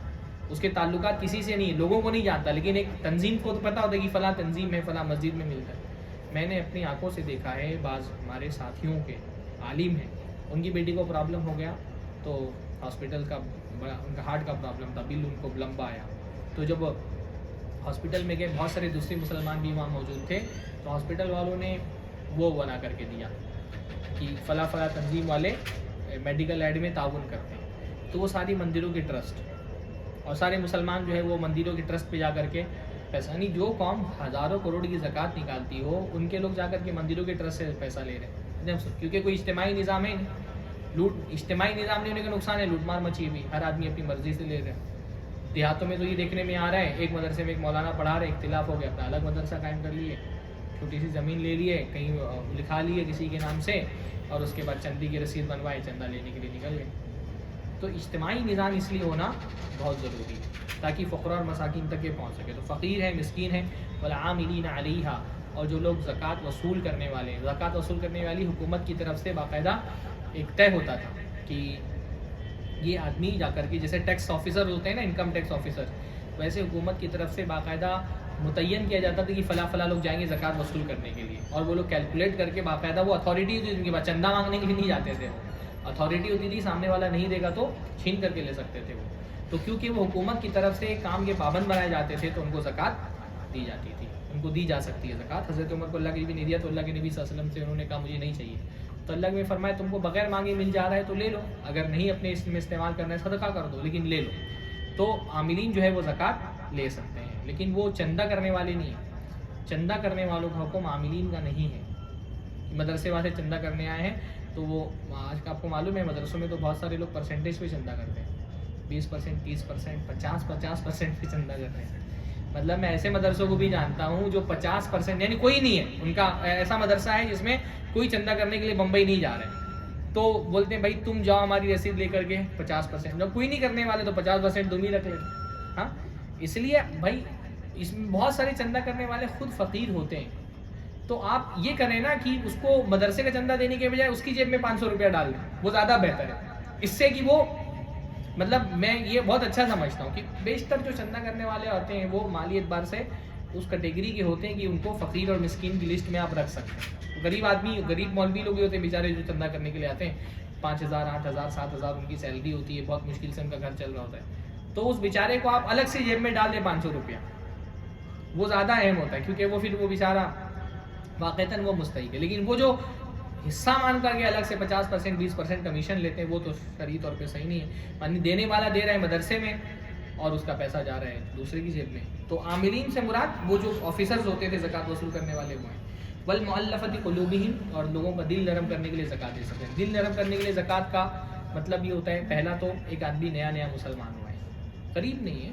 اس کے تعلقات کسی سے نہیں، لوگوں کو نہیں جانتا، لیکن ایک تنظیم کو تو پتہ ہوتا ہے کہ فلاں تنظیم ہے، فلاں مسجد میں ملتا ہے. میں نے اپنی آنکھوں سے دیکھا ہے، بعض ہمارے ساتھیوں کے عالم ہیں، ان کی بیٹی کو پرابلم ہو گیا تو ہاسپٹل کا بڑا، ان کا ہارٹ کا پرابلم تھا، بل ان کو لمبا آیا. تو جب ہاسپٹل میں گئے، بہت سارے دوسرے مسلمان بھی وہاں موجود تھے، تو ہاسپٹل والوں نے وہ بنا کر کے دیا کہ فلاں فلاں تنظیم والے میڈیکل ایڈ میں تعاون کرتے ہیں. تو وہ ساری مندروں کے ٹرسٹ اور سارے مسلمان جو ہے وہ مندروں کے ٹرسٹ پہ جا کر کے پیسہ، نہیں جو قوم ہزاروں کروڑ کی زکوٰۃ نکالتی ہو ان کے لوگ جا کر کے مندروں کے ٹرسٹ سے پیسہ لے رہے ہیں، کیونکہ کوئی اجتماعی نظام ہے نہیں. اجتماعی نظام نہیں ہونے کا نقصان ہے، لوٹ مار مچی ہوئی، ہر آدمی اپنی مرضی سے لے رہے ہیں. دیہاتوں میں تو یہ دیکھنے میں آ رہا ہے، ایک مدرسے میں ایک مولانا پڑھا رہے، اختلاف ہو گیا، اپنا الگ مدرسہ قائم کر لیے، چھوٹی سی زمین لے لیے، کہیں لکھا لیے کسی کے نام سے، اور اس کے بعد چندی کی رسید بنوائے، چندہ لینے کے لیے نکل گئے. تو اجتماعی نظام اس لیے ہونا بہت ضروری ہے تاکہ فقراء اور مساکین تک یہ پہنچ سکے. تو فقیر ہے، مسکین ہے، والعاملین علیہا، اور جو لوگ زکوٰۃ وصول کرنے والے ہیں. زکوٰۃ وصول کرنے والی حکومت کی طرف سے باقاعدہ ایک طے ہوتا تھا کہ یہ آدمی جا کر کے، جیسے ٹیکس آفیسر ہوتے ہیں نا، انکم ٹیکس آفیسر، ویسے حکومت کی طرف سے باقاعدہ متعین کیا جاتا تھا کہ فلاں فلاں لوگ جائیں گے زکوٰۃ وصول کرنے کے لیے. اور وہ لوگ کیلکولیٹ کر کے باقاعدہ، وہ اتھارٹی ہوتی تھی ان کے پاس، چندہ مانگنے کے لیے نہیں جاتے تھے، اتھارٹی ہوتی تھی، سامنے والا نہیں دے گا تو چھین کر کے لے سکتے تھے وہ. تو کیونکہ وہ حکومت کی طرف سے کام کے پابند بنائے جاتے تھے تو ان کو زکوٰۃ دی جاتی تھی، ان کو دی جا سکتی ہے زکوٰۃ. حضرت عمر کو اللہ کے نبی نے دیا تو اللہ کے نبی صلی اللہ علیہ وسلم سے انہوں نے کہا مجھے نہیں چاہیے، تو اللہ نے فرمایا تم کو بغیر مانگے مل جا رہا ہے تو لے لو، اگر نہیں اپنے اس میں استعمال کرنا ہے صدقہ کر دو، لیکن لے لو. تو عاملین جو ہے وہ زکوٰۃ لے سکتے ہیں، لیکن وہ چندہ کرنے والے نہیں ہیں. چندہ کرنے والوں کا حکم عاملین کا نہیں ہے. مدرسے والے چندہ کرنے آئے ہیں تو وہ آج کا آپ کو معلوم ہے مدرسوں میں تو بہت سارے لوگ پرسنٹیج پہ چندہ کرتے ہیں، 20%، 30%، 50% پہ چندہ کر رہے ہیں. مطلب میں ایسے مدرسوں کو بھی جانتا ہوں جو 50%، یعنی کوئی نہیں ہے ان کا، ایسا مدرسہ ہے جس میں کوئی چندہ کرنے کے لیے بمبئی نہیں جا رہے ہیں، تو بولتے ہیں بھائی تم جاؤ ہماری رسید لے کر کے 50%، جب کوئی نہیں کرنے والے تو 50% تم ہی رکھ لیں. ہاں اس لیے بھائی اس میں بہت سارے چندہ کرنے والے خود فقیر ہوتے ہیں. تو آپ یہ کریں نا کہ اس کو مدرسے کا چندہ دینے کے بجائے اس کی جیب میں 500 روپیہ ڈال دیں, وہ زیادہ بہتر ہے. اس سے کہ وہ مطلب میں یہ بہت اچھا سمجھتا ہوں کہ بیشتر جو چندہ کرنے والے ہوتے ہیں وہ مالی اعتبار سے اس کیٹیگری کے ہوتے ہیں کہ ان کو فقیر اور مسکین کی لسٹ میں آپ رکھ سکتے ہیں. غریب آدمی, غریب مولوی لوگ بھی ہوتے ہیں بیچارے جو چندہ کرنے کے لیے آتے ہیں, 5000 8000 7000 ان کی سیلری ہوتی ہے, بہت مشکل سے ان کا گھر چل رہا ہوتا ہے. تو اس بیچارے کو آپ الگ سے جیب میں ڈال دیں 500 روپیہ, وہ زیادہ اہم ہوتا ہے, کیونکہ وہ پھر وہ بیچارہ واقعتاً وہ مستحق ہے. لیکن وہ جو حصہ مان کر کے الگ سے 50% 20% کمیشن لیتے ہیں وہ تو شرعی طور پہ صحیح نہیں ہے. یعنی دینے والا دے رہا ہے مدرسے میں اور اس کا پیسہ جا رہا ہے دوسرے کی جیب میں. تو عاملین سے مراد وہ جو آفیسرز ہوتے تھے زکوٰۃ وصول کرنے والے وہ ہیں. والمؤلفۃ قلوبہم, اور لوگوں کا دل نرم کرنے کے لیے زکوٰۃ دے سکتے ہیں. دل نرم کرنے کے لیے زکوٰۃ کا مطلب یہ ہوتا ہے, پہلا تو ایک آدمی نیا مسلمان ہوا ہے, قریب نہیں ہے,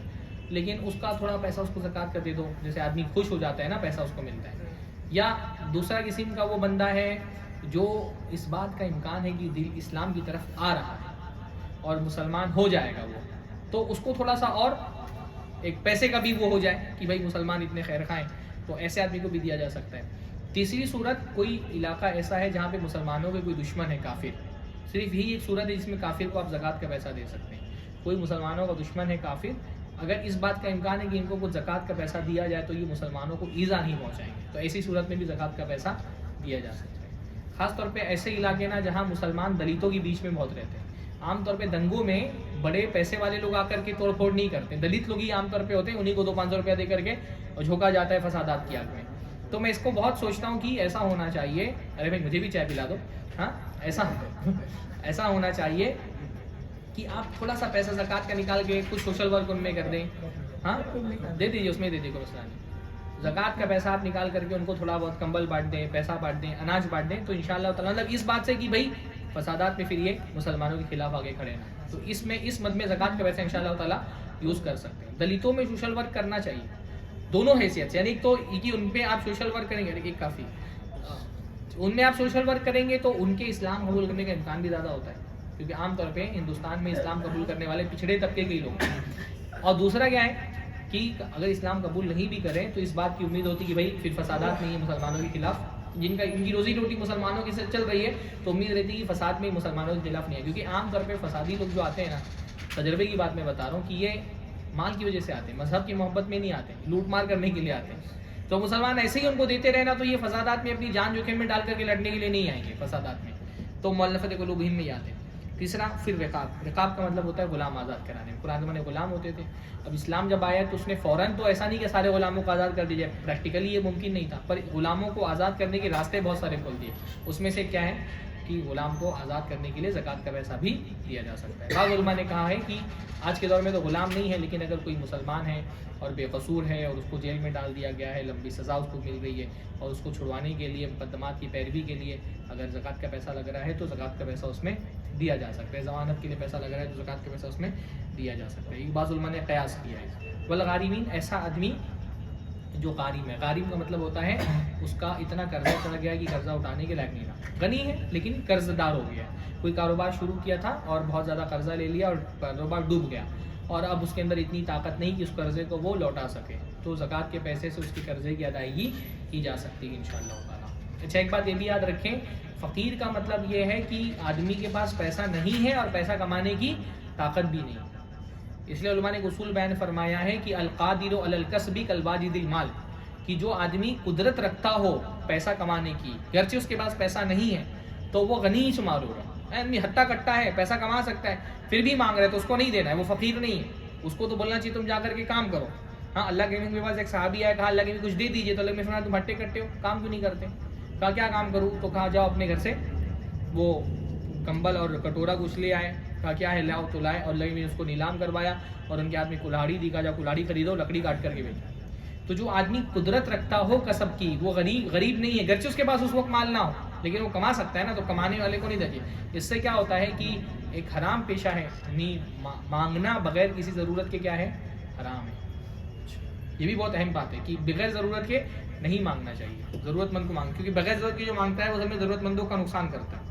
لیکن اس کا تھوڑا پیسہ اس کو زکوٰۃ کا دے دو, جیسے آدمی خوش ہو جاتا ہے نا پیسہ اس کو ملتا ہے. یا دوسرا قسم کا وہ بندہ ہے جو اس بات کا امکان ہے کہ دل اسلام کی طرف آ رہا ہے اور مسلمان ہو جائے گا وہ, تو اس کو تھوڑا سا اور ایک پیسے کا بھی وہ ہو جائے کہ بھائی مسلمان اتنے خیر خواہ ہیں, تو ایسے آدمی کو بھی دیا جا سکتا ہے. تیسری صورت, کوئی علاقہ ایسا ہے جہاں پہ مسلمانوں کے کوئی دشمن ہے کافر, صرف یہی ایک صورت ہے جس میں کافر کو آپ زکوٰۃ کا پیسہ دے سکتے ہیں. کوئی مسلمانوں کا دشمن ہے کافر, اگر اس بات کا امکان ہے کہ ان کو کچھ زکوٰۃ کا پیسہ دیا جائے تو یہ مسلمانوں کو ایذا نہیں پہنچائیں گے, تو ایسی صورت میں بھی زکوٰۃ کا پیسہ دیا جا سکتا ہے. خاص طور پہ ایسے علاقے نا جہاں مسلمان دلتوں کے بیچ میں بہت رہتے ہیں. عام طور پہ دنگوں میں بڑے پیسے والے لوگ آ کر کے توڑ پھوڑ نہیں کرتے, دلت لوگ ہی عام طور پہ ہوتے ہیں, انہیں کو 200-500 روپیہ دے کر کے اور جھونکا جاتا ہے فسادات کی آگ میں. تو میں اس کو بہت سوچتا ہوں کہ ایسا ہونا چاہیے, ارے بھائی مجھے بھی چائے پلا دو, ہاں ایسا ہونا چاہیے کہ آپ تھوڑا سا پیسہ زکوٰۃ کا نکال کے کچھ سوشل ورک ان میں کر دیں. ہاں دے دیجیے, اس میں دے دیجیے, کوئی مسئلہ نہیں. زکوٰۃ کا پیسہ آپ نکال کر کے ان کو تھوڑا بہت کمبل بانٹ دیں, پیسہ بانٹ دیں, اناج بانٹ دیں, تو انشاءاللہ تعالیٰ مطلب اس بات سے کہ بھائی فسادات میں پھر یہ مسلمانوں کے خلاف آگے کھڑے ہیں, تو اس میں اس مد میں زکوٰۃ کا پیسہ انشاءاللہ تعالیٰ یوز کر سکتے ہیں. دلتوں میں سوشل ورک کرنا چاہیے دونوں حیثیت سے, یعنی ایک تو کہ ان پہ آپ سوشل ورک کریں گے, ایک کافی ان میں آپ سوشل ورک کریں گے تو ان کے اسلام قبول کرنے کا امکان بھی زیادہ ہوتا ہے, کیونکہ عام طور پہ ہندوستان میں اسلام قبول کرنے والے پچھڑے طبقے کے لوگ ہیں. اور دوسرا کیا ہے کہ اگر اسلام قبول نہیں بھی کریں تو اس بات کی امید ہوتی ہے کہ بھائی پھر فسادات نہیں ہے مسلمانوں کے خلاف, ان کی روزی روٹی مسلمانوں کی سے چل رہی ہے, تو امید رہتی ہے کہ فساد میں مسلمانوں کے خلاف نہیں ہے. کیونکہ عام طور پہ فسادی لوگ جو آتے ہیں نا, تجربے کی بات میں بتا رہا ہوں کہ یہ مال کی وجہ سے آتے ہیں, مذہب کی محبت میں نہیں آتے, لوٹ مار کرنے کے لیے آتے ہیں. تو مسلمان ایسے ہی ان کو دیتے رہنا, تو یہ فسادات میں اپنی جان جوخم میں ڈال کر کے لڑنے کے لیے نہیں آئیں گے فسادات میں, تو مؤلفۃ قلوبہم میں ہی آتے ہیں. تیسرا پھر رقاب, رقاب کا مطلب ہوتا ہے غلام آزاد کرانے. قرآن زمانے غلام ہوتے تھے, اب اسلام جب آیا تو اس نے فوراً تو ایسا نہیں کہ سارے غلاموں کو آزاد کر دیجیے, پریکٹیکلی یہ ممکن نہیں تھا, پر غلاموں کو آزاد کرنے کے راستے بہت سارے کھول دیے. اس میں سے کیا ہے کہ غلام کو آزاد کرنے کے لیے زکوٰۃ کا پیسہ بھی دیا جا سکتا ہے. بعض علماء نے کہا ہے کہ آج کے دور میں تو غلام نہیں ہے, لیکن اگر کوئی مسلمان ہے اور بے قصور ہے اور اس کو جیل میں ڈال دیا گیا ہے, لمبی سزا اس کو مل گئی ہے, اور اس کو چھڑوانے کے لیے مقدمات کی پیروی کے لیے اگر زکوٰۃ کا پیسہ لگ رہا ہے تو زکوٰۃ کا پیسہ اس میں دیا جا سکتا ہے. ضمانت کے لیے پیسہ لگ رہا ہے تو زکوٰۃ کا پیسہ اس میں دیا جا سکتا ہے. بعض علماء نے قیاس کیا ہے. والغارمین, ایسا آدمی جو غارم ہے, غارم کا مطلب ہوتا ہے اس کا اتنا قرضہ چڑھ گیا کہ قرضہ اٹھانے کے لائق نہیں رہا, غنی ہے لیکن قرض دار ہو گیا. کوئی کاروبار شروع کیا تھا اور بہت زیادہ قرضہ لے لیا اور کاروبار ڈوب گیا, اور اب اس کے اندر اتنی طاقت نہیں کہ اس قرضے کو وہ لوٹا سکے, تو زکوٰۃ کے پیسے سے اس کے قرضے کی ادائیگی کی جا سکتی ہے انشاءاللہ تعالیٰ. اچھا, ایک بات یہ بھی یاد رکھیں, فقیر کا مطلب یہ ہے کہ آدمی کے پاس پیسہ نہیں ہے اور پیسہ کمانے کی طاقت بھی نہیں. اس لیے علماء نے ایک اصول بیان فرمایا ہے کہ القادر علی الکسب کالواجد المال, کہ جو آدمی قدرت رکھتا ہو پیسہ کمانے کی, گرچہ اس کے پاس پیسہ نہیں ہے, تو وہ غنی شمار ہوگا. آدمی ہٹا کٹا ہے, پیسہ کما سکتا ہے, پھر بھی مانگ رہے تو اس کو نہیں دینا ہے, وہ فقیر نہیں ہے. اس کو تو بولنا چاہیے تم جا کر کے کام کرو. ہاں, اللہ کے میرے پاس ایک صحابی آیا, کہا اللہ کے کچھ دے دیجیے, تو اللہ نے فرمایا تم ہٹے کٹے ہو, کام کیوں نہیں کرتے؟ کہا کیا کام کروں؟ تو کہا جاؤ اپنے گھر سے وہ کمبل اور کٹورا کچھ لے آئے. کہا کیا ہے؟ لاؤ. تو لائے, اور اللہ نے اس کو نیلام کروایا اور ان کے ہاتھ میں کلاڑی دی, کہا جاؤ کلاڑی خریدو, لکڑی کاٹ کر کے بیچو. تو جو آدمی قدرت رکھتا ہو کسب کی, وہ غریب نہیں ہے, گرچہ اس کے پاس اس وقت مال نہ ہو, لیکن وہ کما سکتا ہے نا, تو کمانے والے کو نہیں دیجیے. اس سے کیا ہوتا ہے کہ ایک حرام پیشہ ہے, یعنی مانگنا بغیر کسی ضرورت کے کیا ہے, حرام ہے. یہ بھی بہت اہم بات ہے کہ بغیر ضرورت کے نہیں مانگنا چاہیے, ضرورت مند کو مانگ, کیونکہ بغیر ضرورت کے جو مانگتا ہے وہ ہمیں ضرورت مندوں کا نقصان کرتا ہے.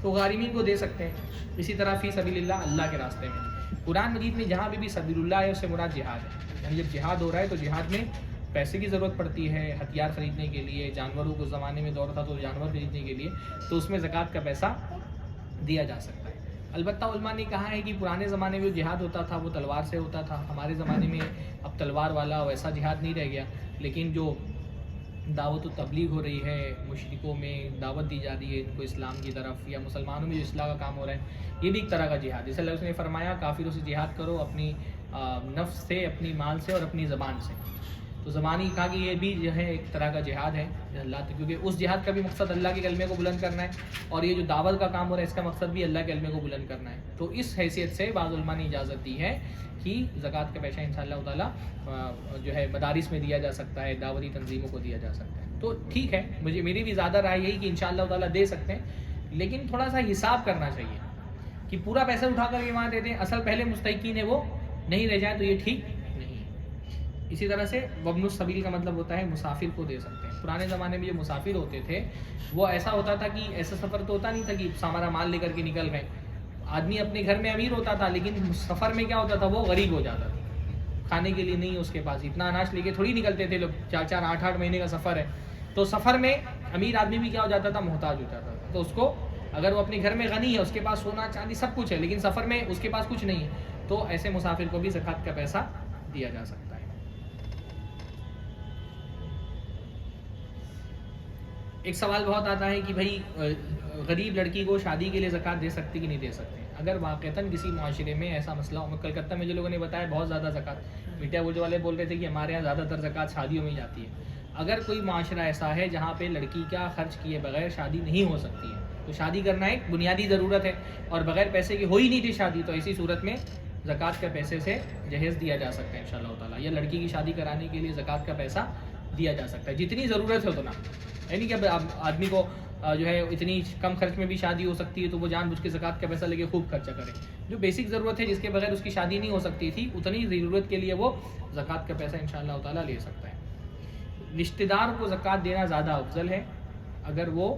تو غارمین کو دے سکتے ہیں. اسی طرح فی سبیل اللہ, اللہ کے راستے میں. قرآن مجید میں جہاں بھی سبیل اللہ ہے اس سے مراد جہاد ہے, یعنی جب جہاد ہو رہا ہے تو جہاد میں پیسے کی ضرورت پڑتی ہے ہتھیار خریدنے کے لیے، جانوروں کو زمانے میں دور تھا تو جانور خریدنے کے لیے، تو اس میں زکوٰۃ کا پیسہ دیا جا سکتا ہے۔ البتہ علماء نے کہا ہے کہ پرانے زمانے میں جو جہاد ہوتا تھا وہ تلوار سے ہوتا تھا، ہمارے زمانے میں اب تلوار والا ویسا جہاد نہیں رہ گیا، لیکن جو دعوت و تبلیغ ہو رہی ہے، مشرکوں میں دعوت دی جا رہی ہے ان کو اسلام کی طرف، یا مسلمانوں میں جو اصلاح کا کام ہو رہا ہے، یہ بھی ایک طرح کا جہاد ہے۔ جیسے اللہ نے فرمایا کافروں سے جہاد کرو اپنی نفس سے، اپنی مال سے اور اپنی زبان سے، تو زبانی کہا کہ یہ بھی جو ہے ایک طرح کا جہاد ہے اللہ، کیونکہ اس جہاد کا بھی مقصد اللہ کے کلمے کو بلند کرنا ہے، اور یہ جو دعوت کا کام ہو رہا ہے اس کا مقصد بھی اللہ کے کلمے کو بلند کرنا ہے۔ تو اس حیثیت سے بعض علماء نے اجازت دی ہے کہ زکوٰۃ کا پیسہ انشاءاللہ تعالیٰ جو ہے مدارس میں دیا جا سکتا ہے، دعوتی تنظیموں کو دیا جا سکتا ہے۔ تو ٹھیک ہے، میری بھی زیادہ رائے یہی کہ انشاءاللہ تعالیٰ دے سکتے ہیں، لیکن تھوڑا سا حساب کرنا چاہیے کہ پورا پیسہ اٹھا کر کے وہاں دے دیں، اصل پہلے مستحقین ہے وہ نہیں رہ جائیں، تو یہ ٹھیک نہیں ہے۔ اسی طرح سے وابن السبیل کا مطلب ہوتا ہے مسافر کو دے سکتے ہیں۔ پرانے زمانے میں جو مسافر ہوتے تھے وہ ایسا ہوتا تھا کہ ایسا سفر تو ہوتا نہیں تھا کہ سامارا مال لے کر کے نکل گئے، آدمی اپنے گھر میں امیر ہوتا تھا لیکن سفر میں کیا ہوتا تھا، وہ غریب ہو جاتا تھا، کھانے کے لیے نہیں اس کے پاس، اتنا اناج لے کے تھوڑی نکلتے تھے لوگ، 4 8 مہینے کا سفر ہے، تو سفر میں امیر آدمی بھی کیا ہو جاتا تھا، محتاج ہو جاتا تھا۔ تو اس کو اگر وہ اپنے گھر میں غنی ہے، اس کے پاس سونا چاندی سب کچھ ہے، لیکن سفر میں اس کے پاس کچھ نہیں ہے، تو ایسے مسافر کو بھی زکوٰۃ کا پیسہ دیا جا سکتا ہے۔ ایک سوال بہت آتا ہے کہ بھائی غریب لڑکی کو شادی کے لیے زکوٰۃ دے سکتی کہ نہیں دے سکتے؟ اگر واقعتاً کسی معاشرے میں ایسا مسئلہ ہو، کلکتہ میں جو لوگوں نے بتایا بہت زیادہ زکوٰۃ، میڈیا وہ جو والے بول رہے تھے کہ ہمارے یہاں زیادہ تر زکوٰۃ شادیوں میں ہی جاتی ہے۔ اگر کوئی معاشرہ ایسا ہے جہاں پہ لڑکی کا خرچ کیے بغیر شادی نہیں ہو سکتی ہے، تو شادی کرنا ایک بنیادی ضرورت ہے، اور بغیر پیسے کی ہو ہی نہیں تھی شادی، تو ایسی صورت میں زکوٰۃ کا پیسے سے جہیز دیا جا سکتا ہے انشاءاللہ تعالیٰ، یا لڑکی کی شادی کرانے کے لیے زکوٰۃ کا پیسہ دیا جا سکتا ہے، جتنی ضرورت ہے اتنا، یعنی کہ آدمی کو جو ہے اتنی کم خرچ میں بھی شادی ہو سکتی ہے تو وہ جان بوجھ کے زکوٰۃ کا پیسہ لے کے خوب خرچہ کرے، جو بیسک ضرورت ہے جس کے بغیر اس کی شادی نہیں ہو سکتی تھی، اتنی ضرورت کے لیے وہ زکوٰۃ کا پیسہ انشاءاللہ تعالیٰ لے سکتا ہے۔ رشتہ دار کو زکوٰۃ دینا زیادہ افضل ہے، اگر وہ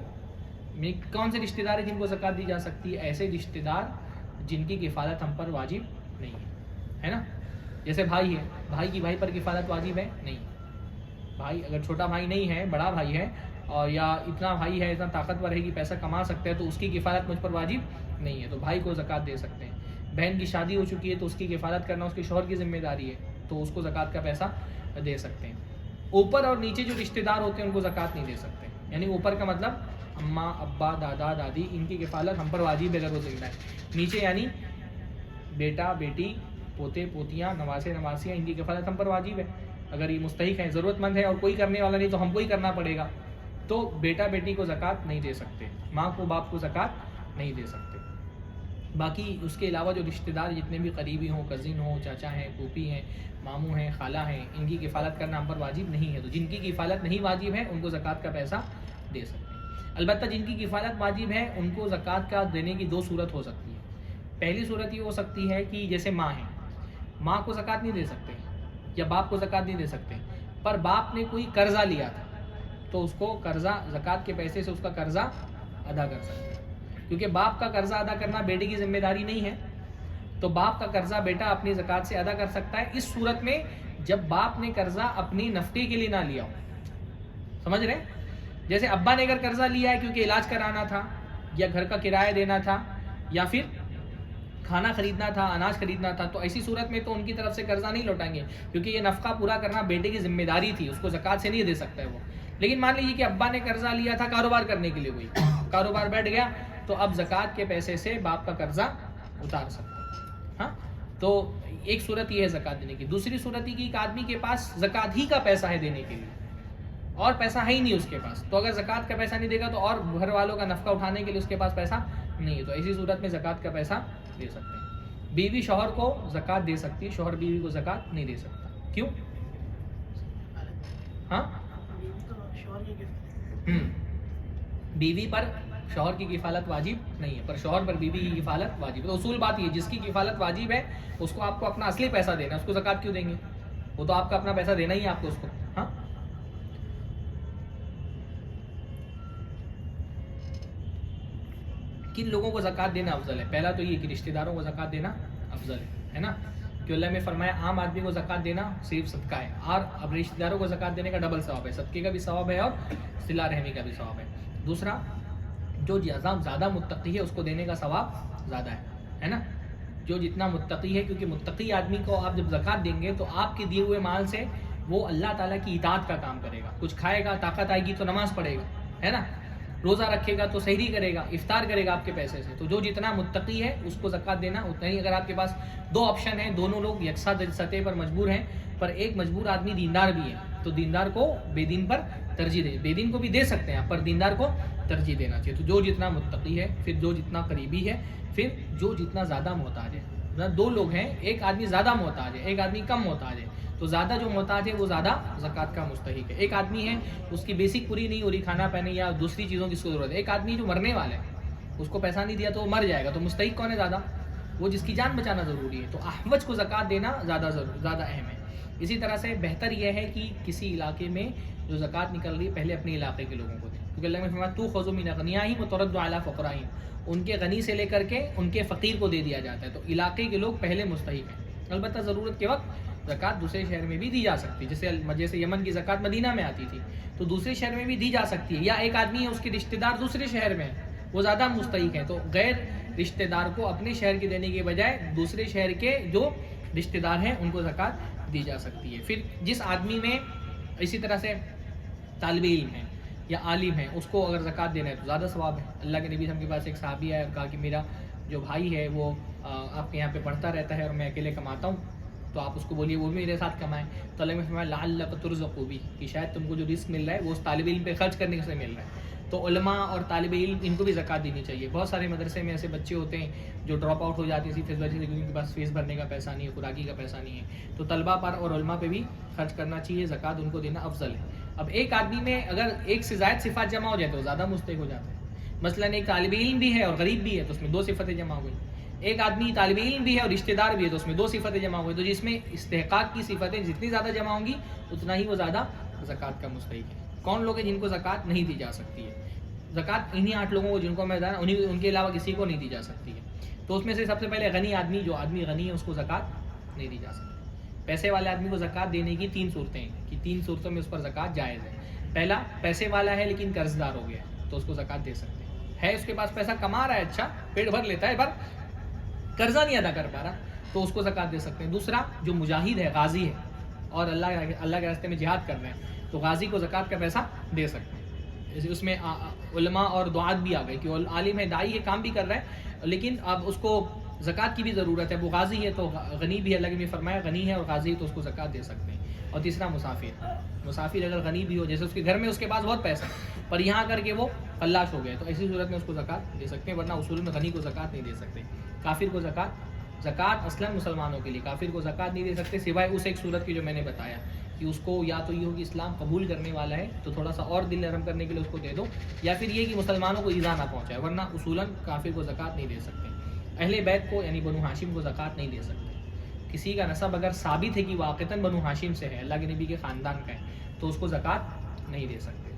کون سے رشتہ دار ہیں جن کو زکوٰۃ دی جا سکتی ہے؟ ایسے رشتہ دار جن کی کفالت ہم پر واجب نہیں ہے نا، جیسے بھائی ہے، بھائی کی بھائی پر کفالت واجب ہے نہیں، بھائی اگر چھوٹا بھائی نہیں ہے، بڑا بھائی ہے، اور یا اتنا بھائی ہے اتنا طاقتور ہے کہ پیسہ کما سکتا ہے، تو اس کی کفالت مجھ پر واجب نہیں ہے، تو بھائی کو زکوٰۃ دے سکتے ہیں۔ بہن کی شادی ہو چکی ہے تو اس کی کفالت کرنا اس کے شوہر کی ذمہ داری ہے، تو اس کو زکوٰۃ کا پیسہ دے سکتے ہیں۔ اوپر اور نیچے جو رشتہ دار ہوتے ہیں ان کو زکوٰۃ نہیں دے سکتے، یعنی اوپر کا مطلب اماں ابا دادا دادی، ان کی کفالت ہم پر واجب ہے اگر وہ زندہ ہے، نیچے یعنی بیٹا بیٹی پوتے پوتیاں نواسے نواسیاں، ان کی کفالت ہم پر واجب ہے، اگر یہ مستحق ہیں ضرورت مند ہے اور کوئی کرنے والا نہیں تو ہم کو ہی کرنا پڑے گا، تو بیٹا بیٹی کو زکوٰۃ نہیں دے سکتے، ماں کو باپ کو زکوٰۃ نہیں دے سکتے۔ باقی اس کے علاوہ جو رشتہ دار جتنے بھی قریبی ہوں، کزن ہوں، چاچا ہیں، پھوپھی ہیں، ماموں ہیں، خالہ ہیں، ان کی کفالت کرنا ہم پر واجب نہیں ہے، تو جن کی کفالت نہیں واجب ہے ان کو زکوٰۃ کا پیسہ دے سکتے ہیں۔ البتہ جن کی کفالت واجب ہے ان کو زکوٰۃ کا دینے کی 2 صورت ہو سکتی ہے۔ پہلی صورت یہ ہو سکتی ہے کہ جیسے ماں ہے، ماں کو زکوٰۃ نہیں دے سکتے یا باپ کو زکوٰۃ نہیں دے سکتے، پر باپ نے کوئی قرضہ لیا تھا تو اس کو قرضہ زکوٰۃ کے پیسے سے اس کا قرضہ ادا کر سکتے ہیں، کیونکہ باپ کا قرضہ ادا کرنا بیٹے کی ذمہ داری نہیں ہے، تو باپ کا قرضہ بیٹا اپنی زکوٰۃ سے ادا کر سکتا ہے، اس صورت میں جب باپ نے قرضہ اپنی نفقے کے لیے نہ لیا ہو، سمجھ رہے ہیں؟ جیسے ابا نے اگر قرضہ لیا ہے کیونکہ علاج کرانا تھا یا گھر کا کرایہ دینا تھا یا پھر کھانا خریدنا تھا، اناج خریدنا تھا، تو ایسی صورت میں تو ان کی طرف سے قرضہ نہیں لوٹائیں گے، کیونکہ یہ نفقہ پورا کرنا بیٹے کی ذمہ داری تھی، اس کو زکوٰۃ سے نہیں دے سکتا ہے وہ۔ لیکن مان لیجیے کہ ابا نے قرضہ لیا تھا کاروبار کرنے کے لیے، کوئی کاروبار بیٹھ گیا تو اب زکوٰۃ کے پیسے سے باپ کا قرضہ اتار سکتا ہے۔ ہاں، تو ایک صورت یہ ہے زکوٰۃ دینے کی۔ دوسری صورت یہ کہ ایک آدمی کے پاس زکوٰۃ ہی کا پیسہ ہے دینے کے لیے، اور پیسہ ہے ہی نہیں اس کے پاس، تو اگر زکوٰۃ کا پیسہ نہیں دے گا تو اور گھر والوں کا نفقہ اٹھانے کے لیے اس کے پاس پیسہ نہیں ہے، تو ایسی صورت میں زکوٰۃ کا پیسہ دے سکتے ہیں۔ بیوی شوہر کو زکوٰۃ دے سکتی ہے، شوہر بیوی کو زکوٰۃ نہیں دے سکتا، کیوں؟ ہاں، بیوی پر شوہر کی کفالت واجب نہیں ہے، پر شوہر پر بیوی کی کفالت واجب ہے۔ تو اصول بات یہ، جس کی کفالت واجب ہے اس کو آپ کو اپنا اصلی پیسہ دینا ہے، اس کو زکوٰۃ کیوں دیں گے؟ وہ تو آپ کا اپنا پیسہ دینا ہی ہے آپ کو اس کو۔ ہاں، کن لوگوں کو زکوٰۃ دینا افضل ہے؟ پہلا تو یہ کہ رشتہ داروں کو زکوٰۃ دینا افضل ہے نا، کہ اللہ نے فرمایا عام آدمی کو زکوٰۃ دینا صرف صدقہ ہے، اور اب رشتہ داروں کو زکوٰۃ دینے کا ڈبل ثواب ہے، صدقے کا بھی ثواب ہے اور صلہ رحمی کا بھی ثواب ہے۔ دوسرا، جو زیادہ متقی ہے اس کو دینے کا ثواب زیادہ ہے نا، جو جتنا متقی ہے، کیونکہ متقی آدمی کو آپ جب زکوٰۃ دیں گے تو آپ کے دیے ہوئے مال سے وہ اللہ تعالیٰ کی اطاعت کا کام کرے گا، کچھ کھائے گا، طاقت آئے گی تو نماز پڑھے گا، ہے نا، روزہ رکھے گا تو سحری کرے گا، افطار کرے گا آپ کے پیسے سے۔ تو جو جتنا متقی ہے اس کو زکوٰۃ دینا اتنا ہی۔ اگر آپ کے پاس دو آپشن ہیں، دونوں لوگ یکساں سطح پر مجبور ہیں، پر ایک مجبور آدمی دیندار بھی ہے، تو دیندار کو بے دین پر ترجیح دے، بے دین کو بھی دے سکتے ہیں پر دیندار کو ترجیح دینا چاہیے۔ تو جو جتنا متقی ہے، پھر جو جتنا قریبی ہے، پھر جو جتنا زیادہ محتاج ہے۔ دو لوگ ہیں، ایک آدمی زیادہ محتاج ہے، ایک آدمی کم محتاج ہے، تو زیادہ جو محتاج ہے وہ زیادہ زکوٰۃ کا مستحق ہے۔ ایک آدمی ہے اس کی بیسک پوری نہیں ہو رہی، کھانا پینے یا دوسری چیزوں کی ضرورت ہے، ایک آدمی جو مرنے والا ہے، اس کو پیسہ نہیں دیا تو وہ مر جائے گا، تو مستحق کون ہے زیادہ؟ وہ جس کی جان بچانا ضروری ہے۔ تو احوج کو زکوٰۃ دینا زیادہ اہم ہے۔ اسی طرح سے بہتر یہ ہے کہ کسی علاقے میں جو زکوٰۃ نکل رہی ہے پہلے اپنے علاقے کے لوگوں کو دیں، کیونکہ اللہ نے فرمایا تو خذوا من اغنیاہم وترد علی فقراہم، ان کے غنی سے لے کر کے ان کے فقیر کو دے دیا جاتا ہے۔ تو علاقے کے لوگ پہلے مستحق ہیں۔ البتہ ضرورت کے وقت زکوٰۃ دوسرے شہر میں بھی دی جا سکتی ہے، جیسے یمن کی زکوٰۃ مدینہ میں آتی تھی تو دوسرے شہر میں بھی دی جا سکتی ہے، یا ایک آدمی ہے اس کے رشتہ دار دوسرے شہر میں ہیں، وہ زیادہ مستحق ہیں، تو غیر رشتہ دار کو اپنے شہر کے دینے کے بجائے دوسرے شہر کے جو رشتہ دار ہیں ان کو زکوٰۃ دی جا سکتی ہے۔ پھر جس آدمی میں اسی طرح سے طالب علم ہے یا عالم ہے، اس کو اگر زکوٰۃ دینا ہے تو زیادہ ثواب ہے۔ اللہ کے نبی ہم کے پاس ایک صحابی آیا اور کہا کہ میرا جو بھائی ہے وہ آپ کے یہاں پہ پڑھتا رہتا ہے اور میں اکیلے کماتا ہوں، تو آپ اس کو بولیے وہ میرے ساتھ کمائیں۔ تو اللہ نے فرمایا لعلک ترزق بھی، کہ شاید تم کو جو رزق مل رہا ہے وہ اس طالب علم پہ خرچ کرنے سے مل رہا ہے۔ تو علماء اور طالب علم ان کو بھی زکوٰۃ دینی چاہیے۔ بہت سارے مدرسے میں ایسے بچے ہوتے ہیں جو ڈراپ آؤٹ ہو جاتے ہیں اسی وجہ سے، کیونکہ ان کے پاس فیس بھرنے کا پیسہ نہیں ہے، خوراکی کا پیسہ نہیں ہے، تو طلباء پر اور علماء پہ بھی خرچ کرنا چاہیے، زکوٰۃ ان کو دینا افضل ہے۔ اب ایک آدمی میں اگر ایک سے زائد صفات جمع ہو جائے تو زیادہ مستحق ہو جاتا ہے۔ مثلاً ایک طالب علم بھی ہے اور غریب بھی ہے تو اس میں دو صفتیں جمع ہو گئی، ایک آدمی طالب علم بھی ہے اور رشتہ دار بھی ہے تو اس میں دو صفتیں جمع ہو گئی، تو جس میں استحقاق کی صفتیں جتنی زیادہ جمع ہوں گی اتنا ہی وہ زیادہ زکوٰۃ کا مستحق ہے۔ کون لوگ ہیں جن کو زکوٰۃ نہیں دی جا سکتی ہے؟ زکوٰۃ انہی 8 لوگوں کو جن کو میں بتا رہا ہوں، ان کے علاوہ کسی کو نہیں دی جا سکتی ہے۔ تو اس میں سے سب سے پہلے غنی آدمی، جو آدمی غنی ہے اس کو زکوٰۃ نہیں دی جا سکتی۔ پیسے والے آدمی کو زکوٰۃ دینے کی 3 صورتیں ہیں کہ 3 صورتوں میں اس پر زکوٰۃ جائز ہے۔ پہلا، پیسے والا ہے لیکن قرض دار ہو گیا تو اس کو زکوٰۃ دے سکتے ہیں، ہے اس کے پاس پیسہ کما رہا ہے، اچھا پیٹ بھر لیتا ہے پر قرضہ نہیں ادا کر پا رہا تو اس کو زکوٰۃ دے سکتے ہیں۔ دوسرا، جو مجاہد ہے، غازی ہے اور اللہ کے راستے میں جہاد کر رہے ہیں تو غازی کو زکوٰۃ کا پیسہ دے سکتے ہیں۔ اس میں علماء اور دعات بھی آ گئے کہ عالم ہے، داعی ہے، کام بھی کر رہا ہے لیکن اب اس کو زکوٰۃ کی بھی ضرورت ہے، وہ غازی ہے تو غنی بھی ہے، اللہ نے فرمایا غنی ہے اور غازی ہے تو اس کو زکوٰۃ دے سکتے ہیں۔ اور تیسرا، مسافر اگر غنی بھی ہو، جیسے اس کے گھر میں اس کے پاس بہت پیسہ ہے پر یہاں کر کے وہ فلاش ہو گئے تو ایسی صورت میں اس کو زکوٰۃ دے سکتے ہیں، ورنہ اصول میں غنی کو زکوٰۃ نہیں دے سکتے۔ کافر کو زکوٰۃ اصلاً مسلمانوں کے لیے، کافر کو زکوٰۃ نہیں دے سکتے سوائے اس ایک صورت کی جو میں نے بتایا کہ اس کو یا تو یہ ہو کہ اسلام قبول کرنے والا ہے تو تھوڑا سا اور دل نرم کرنے کے لیے اس کو دے دو، یا پھر یہ کہ مسلمانوں کو ایذا نہ پہنچائے، ورنہ اصولاً کافر کو زکوٰۃ نہیں دے سکتے۔ اہل بیت کو یعنی بنو ہاشم کو زکوٰۃ نہیں دے سکتے۔ کسی کا نسب اگر ثابت ہے کہ واقعتاً بنو ہاشم سے ہے، اللہ کے نبی کے خاندان کا ہے، تو اس کو زکوٰۃ نہیں دے سکتے۔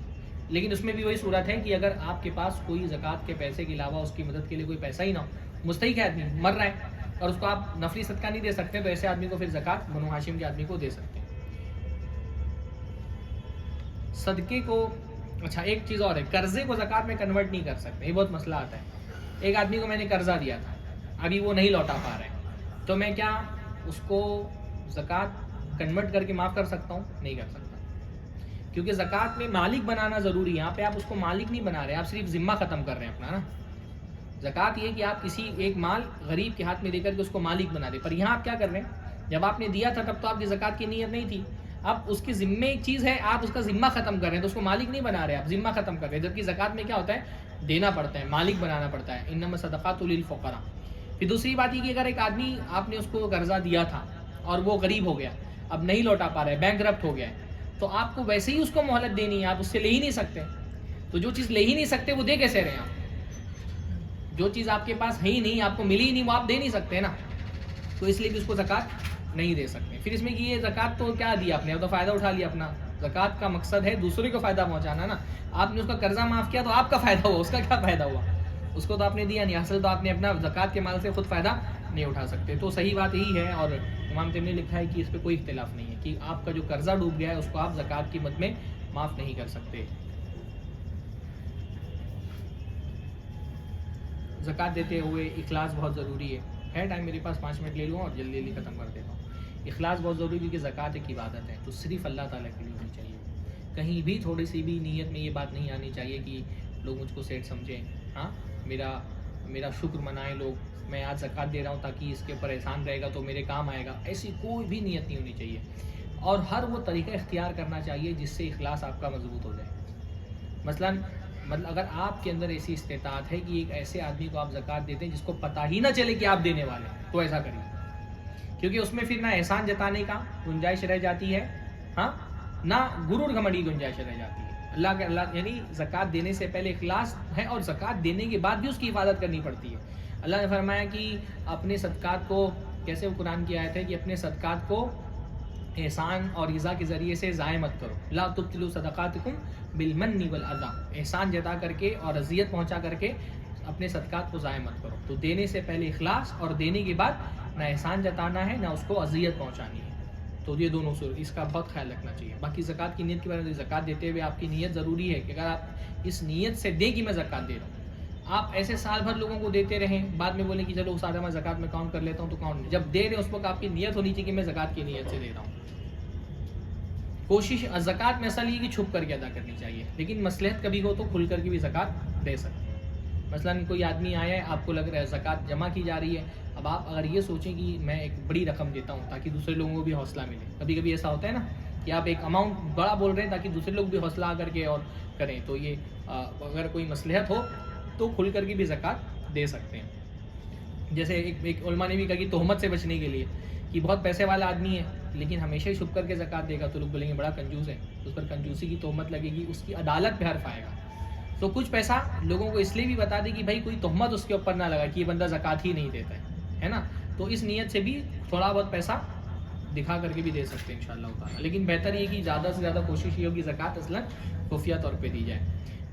لیکن اس میں بھی وہی صورت ہے کہ اگر آپ کے پاس کوئی زکوٰۃ کے پیسے کے علاوہ اس کی مدد کے لیے کوئی پیسہ ہی نہ ہو، مستحق ہے آدمی، مر رہا ہے اور اس کو آپ نفلی صدقہ نہیں دے سکتے، تو ایسے آدمی کو پھر زکوٰۃ بنو ہاشم کے آدمی کو دے سکتے ہیں۔ صدقے کو، اچھا ایک چیز اور ہے، قرضے کو زکوٰۃ میں کنورٹ نہیں کر سکتے، یہ بہت مسئلہ آتا ہے۔ ایک آدمی کو میں نے قرضہ دیا تھا، ابھی وہ نہیں لوٹا پا رہے ہیں، تو میں کیا اس کو زکوٰۃ کنورٹ کر کے معاف کر سکتا ہوں؟ نہیں کر سکتا، کیونکہ زکوٰۃ میں مالک بنانا ضروری ہے۔ یہاں پہ آپ اس کو مالک نہیں بنا رہے، آپ صرف ذمہ ختم کر رہے ہیں اپنا نا۔ زکوٰۃ یہ کہ آپ کسی ایک مال غریب کے ہاتھ میں دے کر کے اس کو مالک بنا دیں، پر یہاں آپ کیا کر رہے ہیں، جب آپ نے دیا تھا تب تو آپ کی زکوٰۃ کی نیت نہیں تھی، اب اس کے ذمے ایک چیز ہے، آپ اس کا ذمہ ختم کر رہے ہیں تو اس کو مالک نہیں بنا رہے، آپ ذمہ ختم کر رہے ہیں، جبکہ زکوٰۃ میں کیا ہوتا ہے، دینا پڑتا ہے، مالک بنانا پڑتا ہے، انما الصدقات للفقراء۔ پھر دوسری بات یہ کہ اگر ایک آدمی آپ نے اس کو قرضہ دیا تھا اور وہ غریب ہو گیا، اب نہیں لوٹا پا رہا ہے، بینکرپٹ ہو گیا ہے، تو آپ کو ویسے ہی اس کو مہلت دینی ہے، آپ اس سے لے ہی نہیں سکتے، تو جو چیز لے ہی نہیں سکتے وہ دے کیسے رہے ہیں آپ؟ جو چیز آپ کے پاس ہے ہی نہیں، آپ کو ملی ہی نہیں، وہ آپ دے نہیں سکتے نا، تو اس لیے بھی اس کو زکوٰۃ نہیں دے سکتے۔ پھر اس میں کہ یہ زکوٰۃ تو کیا دیا آپ نے، تو فائدہ اٹھا لیا اپنا، زکوٰۃ کا مقصد ہے دوسرے کو فائدہ پہنچانا نا، آپ نے اس کا قرضہ معاف کیا تو آپ کا فائدہ ہوا، اس کا کیا فائدہ ہوا، اس کو تو آپ نے دیا نہیں، اصل تو آپ نے اپنا زکوٰۃ کے مال سے خود فائدہ نہیں اٹھا سکتے۔ تو صحیح بات یہی ہے، اور امام تیمیہ نے لکھا ہے کہ اس پہ کوئی اختلاف نہیں ہے کہ آپ کا جو قرضہ ڈوب گیا ہے اس کو آپ زکوٰۃ کی مد میں معاف نہیں کر سکتے. زکوٰۃ دیتے ہوئے اخلاص بہت ضروری ہے ٹائم میرے پاس 5 منٹ لے لوں اور جلدی ختم کر دیتا ہوں. اخلاص بہت ضروری ہے کیونکہ زکوٰۃ ایک عبادت ہے تو صرف اللہ تعالیٰ کے لیے ہونی چاہیے. کہیں بھی تھوڑی سی بھی نیت میں یہ بات نہیں آنی چاہیے کہ لوگ مجھ کو سیٹ سمجھیں, ہاں میرا شکر منائیں لوگ, میں آج زکوٰۃ دے رہا ہوں تاکہ اس کے اوپر احسان رہے گا تو میرے کام آئے گا. ایسی کوئی بھی نیت نہیں ہونی چاہیے, اور ہر وہ طریقہ اختیار کرنا چاہیے جس سے اخلاص آپ کا مضبوط ہو جائے. مثلاً اگر آپ کے اندر ایسی استطاعت ہے کہ ایک ایسے آدمی کو آپ زکوٰۃ دیتے ہیں جس کو پتہ ہی نہ چلے کہ آپ دینے والے ہیں, تو ایسا کریے, کیونکہ اس میں پھر نہ احسان جتانے کا گنجائش رہ جاتی ہے, ہاں, نہ غرور گھمنڈی گنجائش رہ جاتی ہے. اللہ یعنی زکوٰۃ دینے سے پہلے اخلاص ہے, اور زکوٰۃ دینے کے بعد بھی اس کی حفاظت کرنی پڑتی ہے. اللہ نے فرمایا کہ اپنے صدقات کو, کیسے وہ قرآن کی آیت ہے کہ اپنے صدقات کو احسان اور ایذا کے ذریعے سے ضائع مت کرو. لا تبطلوا صدقاتکم بالمن والاذی, احسان جتا کر کے اور اذیت پہنچا کر کے اپنے صدقات کو ضائع مت کرو. تو دینے سے پہلے اخلاص, اور دینے کے بعد نہ احسان جتانا ہے نہ اس کو اذیت پہنچانی ہے. تو یہ دونوں اس کا بہت خیال رکھنا چاہیے. باقی زکوٰۃ کی نیت کے بارے میں, زکوٰۃ دیتے ہوئے آپ کی نیت ضروری ہے کہ اگر آپ اس نیت سے دیں کہ میں زکوٰۃ دے رہا ہوں, آپ ایسے سال بھر لوگوں کو دیتے رہیں, بعد میں بولیں کہ چلو سارا میں زکوٰۃ میں کاؤنٹ کر لیتا ہوں, تو کاؤنٹ جب دے رہے ہیں اس وقت آپ کی نیت ہونی چاہیے کہ میں زکوٰۃ کی نیت سے دے رہا ہوں. کوشش زکوٰۃ میں اصل یہ کہ چھپ کر کے ادا کرنی چاہیے, لیکن مصلحت کبھی ہو تو کھل کر کے بھی زکوٰۃ دے سکتے ہیں. مثلاً کوئی آدمی آیا ہے, آپ کو لگ رہا ہے زکوٰۃ جمع کی جا رہی ہے, اب آپ اگر یہ سوچیں کہ میں ایک بڑی رقم دیتا ہوں تاکہ دوسرے لوگوں کو بھی حوصلہ ملے. کبھی کبھی ایسا ہوتا ہے نا کہ آپ ایک اماؤنٹ بڑا بول رہے ہیں تاکہ دوسرے لوگ بھی حوصلہ آ کر کے اور کریں, تو یہ اگر کوئی مصلحت ہو تو کھل کر کے بھی زکوٰۃ دے سکتے ہیں. جیسے ایک علماء نے بھی کہا کہ تہمت سے بچنے کے لیے کہ بہت پیسے والا آدمی ہے لیکن ہمیشہ ہی چھپ کر کے زکوٰۃ دے گا, تو لوگ بولیں گے بڑا کنجوس ہے, اس پر کنجوسی کی تہمت لگے گی, اس کی عدالت پہ حرف آئے گا. تو کچھ پیسہ لوگوں کو اس لیے بھی بتا دے کہ بھائی کوئی تہمت اس کے اوپر نہ لگا کہ یہ بندہ زکوٰۃ ہی نہیں دیتا ہے نا, تو اس نیت سے بھی تھوڑا بہت پیسہ دکھا کر کے بھی دے سکتے ہیں انشاءاللہ تعالیٰ. لیکن بہتر یہ کہ زیادہ سے زیادہ کوشش یہ ہوگی زکوٰۃ اصلاً خفیہ طور پہ دی جائے.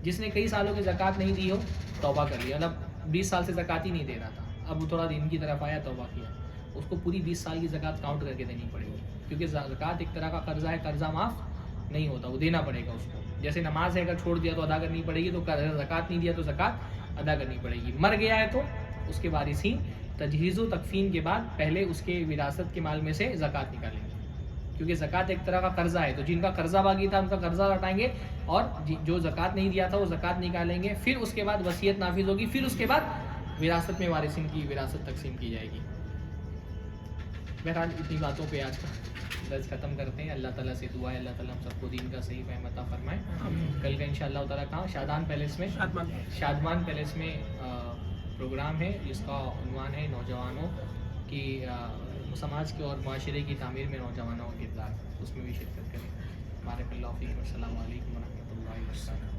جس نے کئی سالوں کی زکوٰۃ نہیں دی ہو, توبہ کر لیا, مطلب 20 سال سے زکوٰۃ ہی نہیں دے رہا تھا, اب وہ تھوڑا دین کی طرف آیا, توبہ کیا, اس کو پوری 20 سال کی زکوٰۃ کاؤنٹ کر کے دینی پڑے گی, کیونکہ زکوٰۃ ایک طرح کا قرضہ ہے, قرضہ معاف نہیں ہوتا, وہ دینا پڑے گا اس کو. جیسے نماز ہے, اگر چھوڑ دیا تو ادا کرنی پڑے گی, تو زکوٰۃ نہیں دیا تو زکوٰۃ ادا کرنی پڑے گی. مر گیا ہے تو اس کے وارثین تجہیز و تکفین کے بعد پہلے اس کے وراثت کے مال میں سے زکوٰۃ نکالیں گے, کیونکہ زکوٰۃ ایک طرح کا قرضہ ہے. تو جن کا قرضہ باقی تھا ان کا قرضہ لوٹائیں گے, اور جو زکوٰۃ نہیں دیا تھا وہ زکوٰۃ نکالیں گے. پھر اس کے بعد وصیت نافذ ہوگی, پھر اس کے بعد وراثت میں وارثین کی وراثت تقسیم کی جائے گی. بہرحال اتنی باتوں پہ آج کا درس ختم کرتے ہیں. اللہ تعالیٰ سے دعا ہے اللہ تعالیٰ ہم سب کو دین کا صحیح فہم عطا فرمائے. کل کا انشاءاللہ تعالیٰ کہاں شادمان پیلس میں پروگرام ہے جس کا عنوان ہے نوجوانوں کی سماج کے اور معاشرے کی تعمیر میں نوجوانوں کا کردار, اس میں بھی شرکت کریں. بارک اللہ فیکم. السلام علیکم ورحمۃ اللہ وبرکاتہ.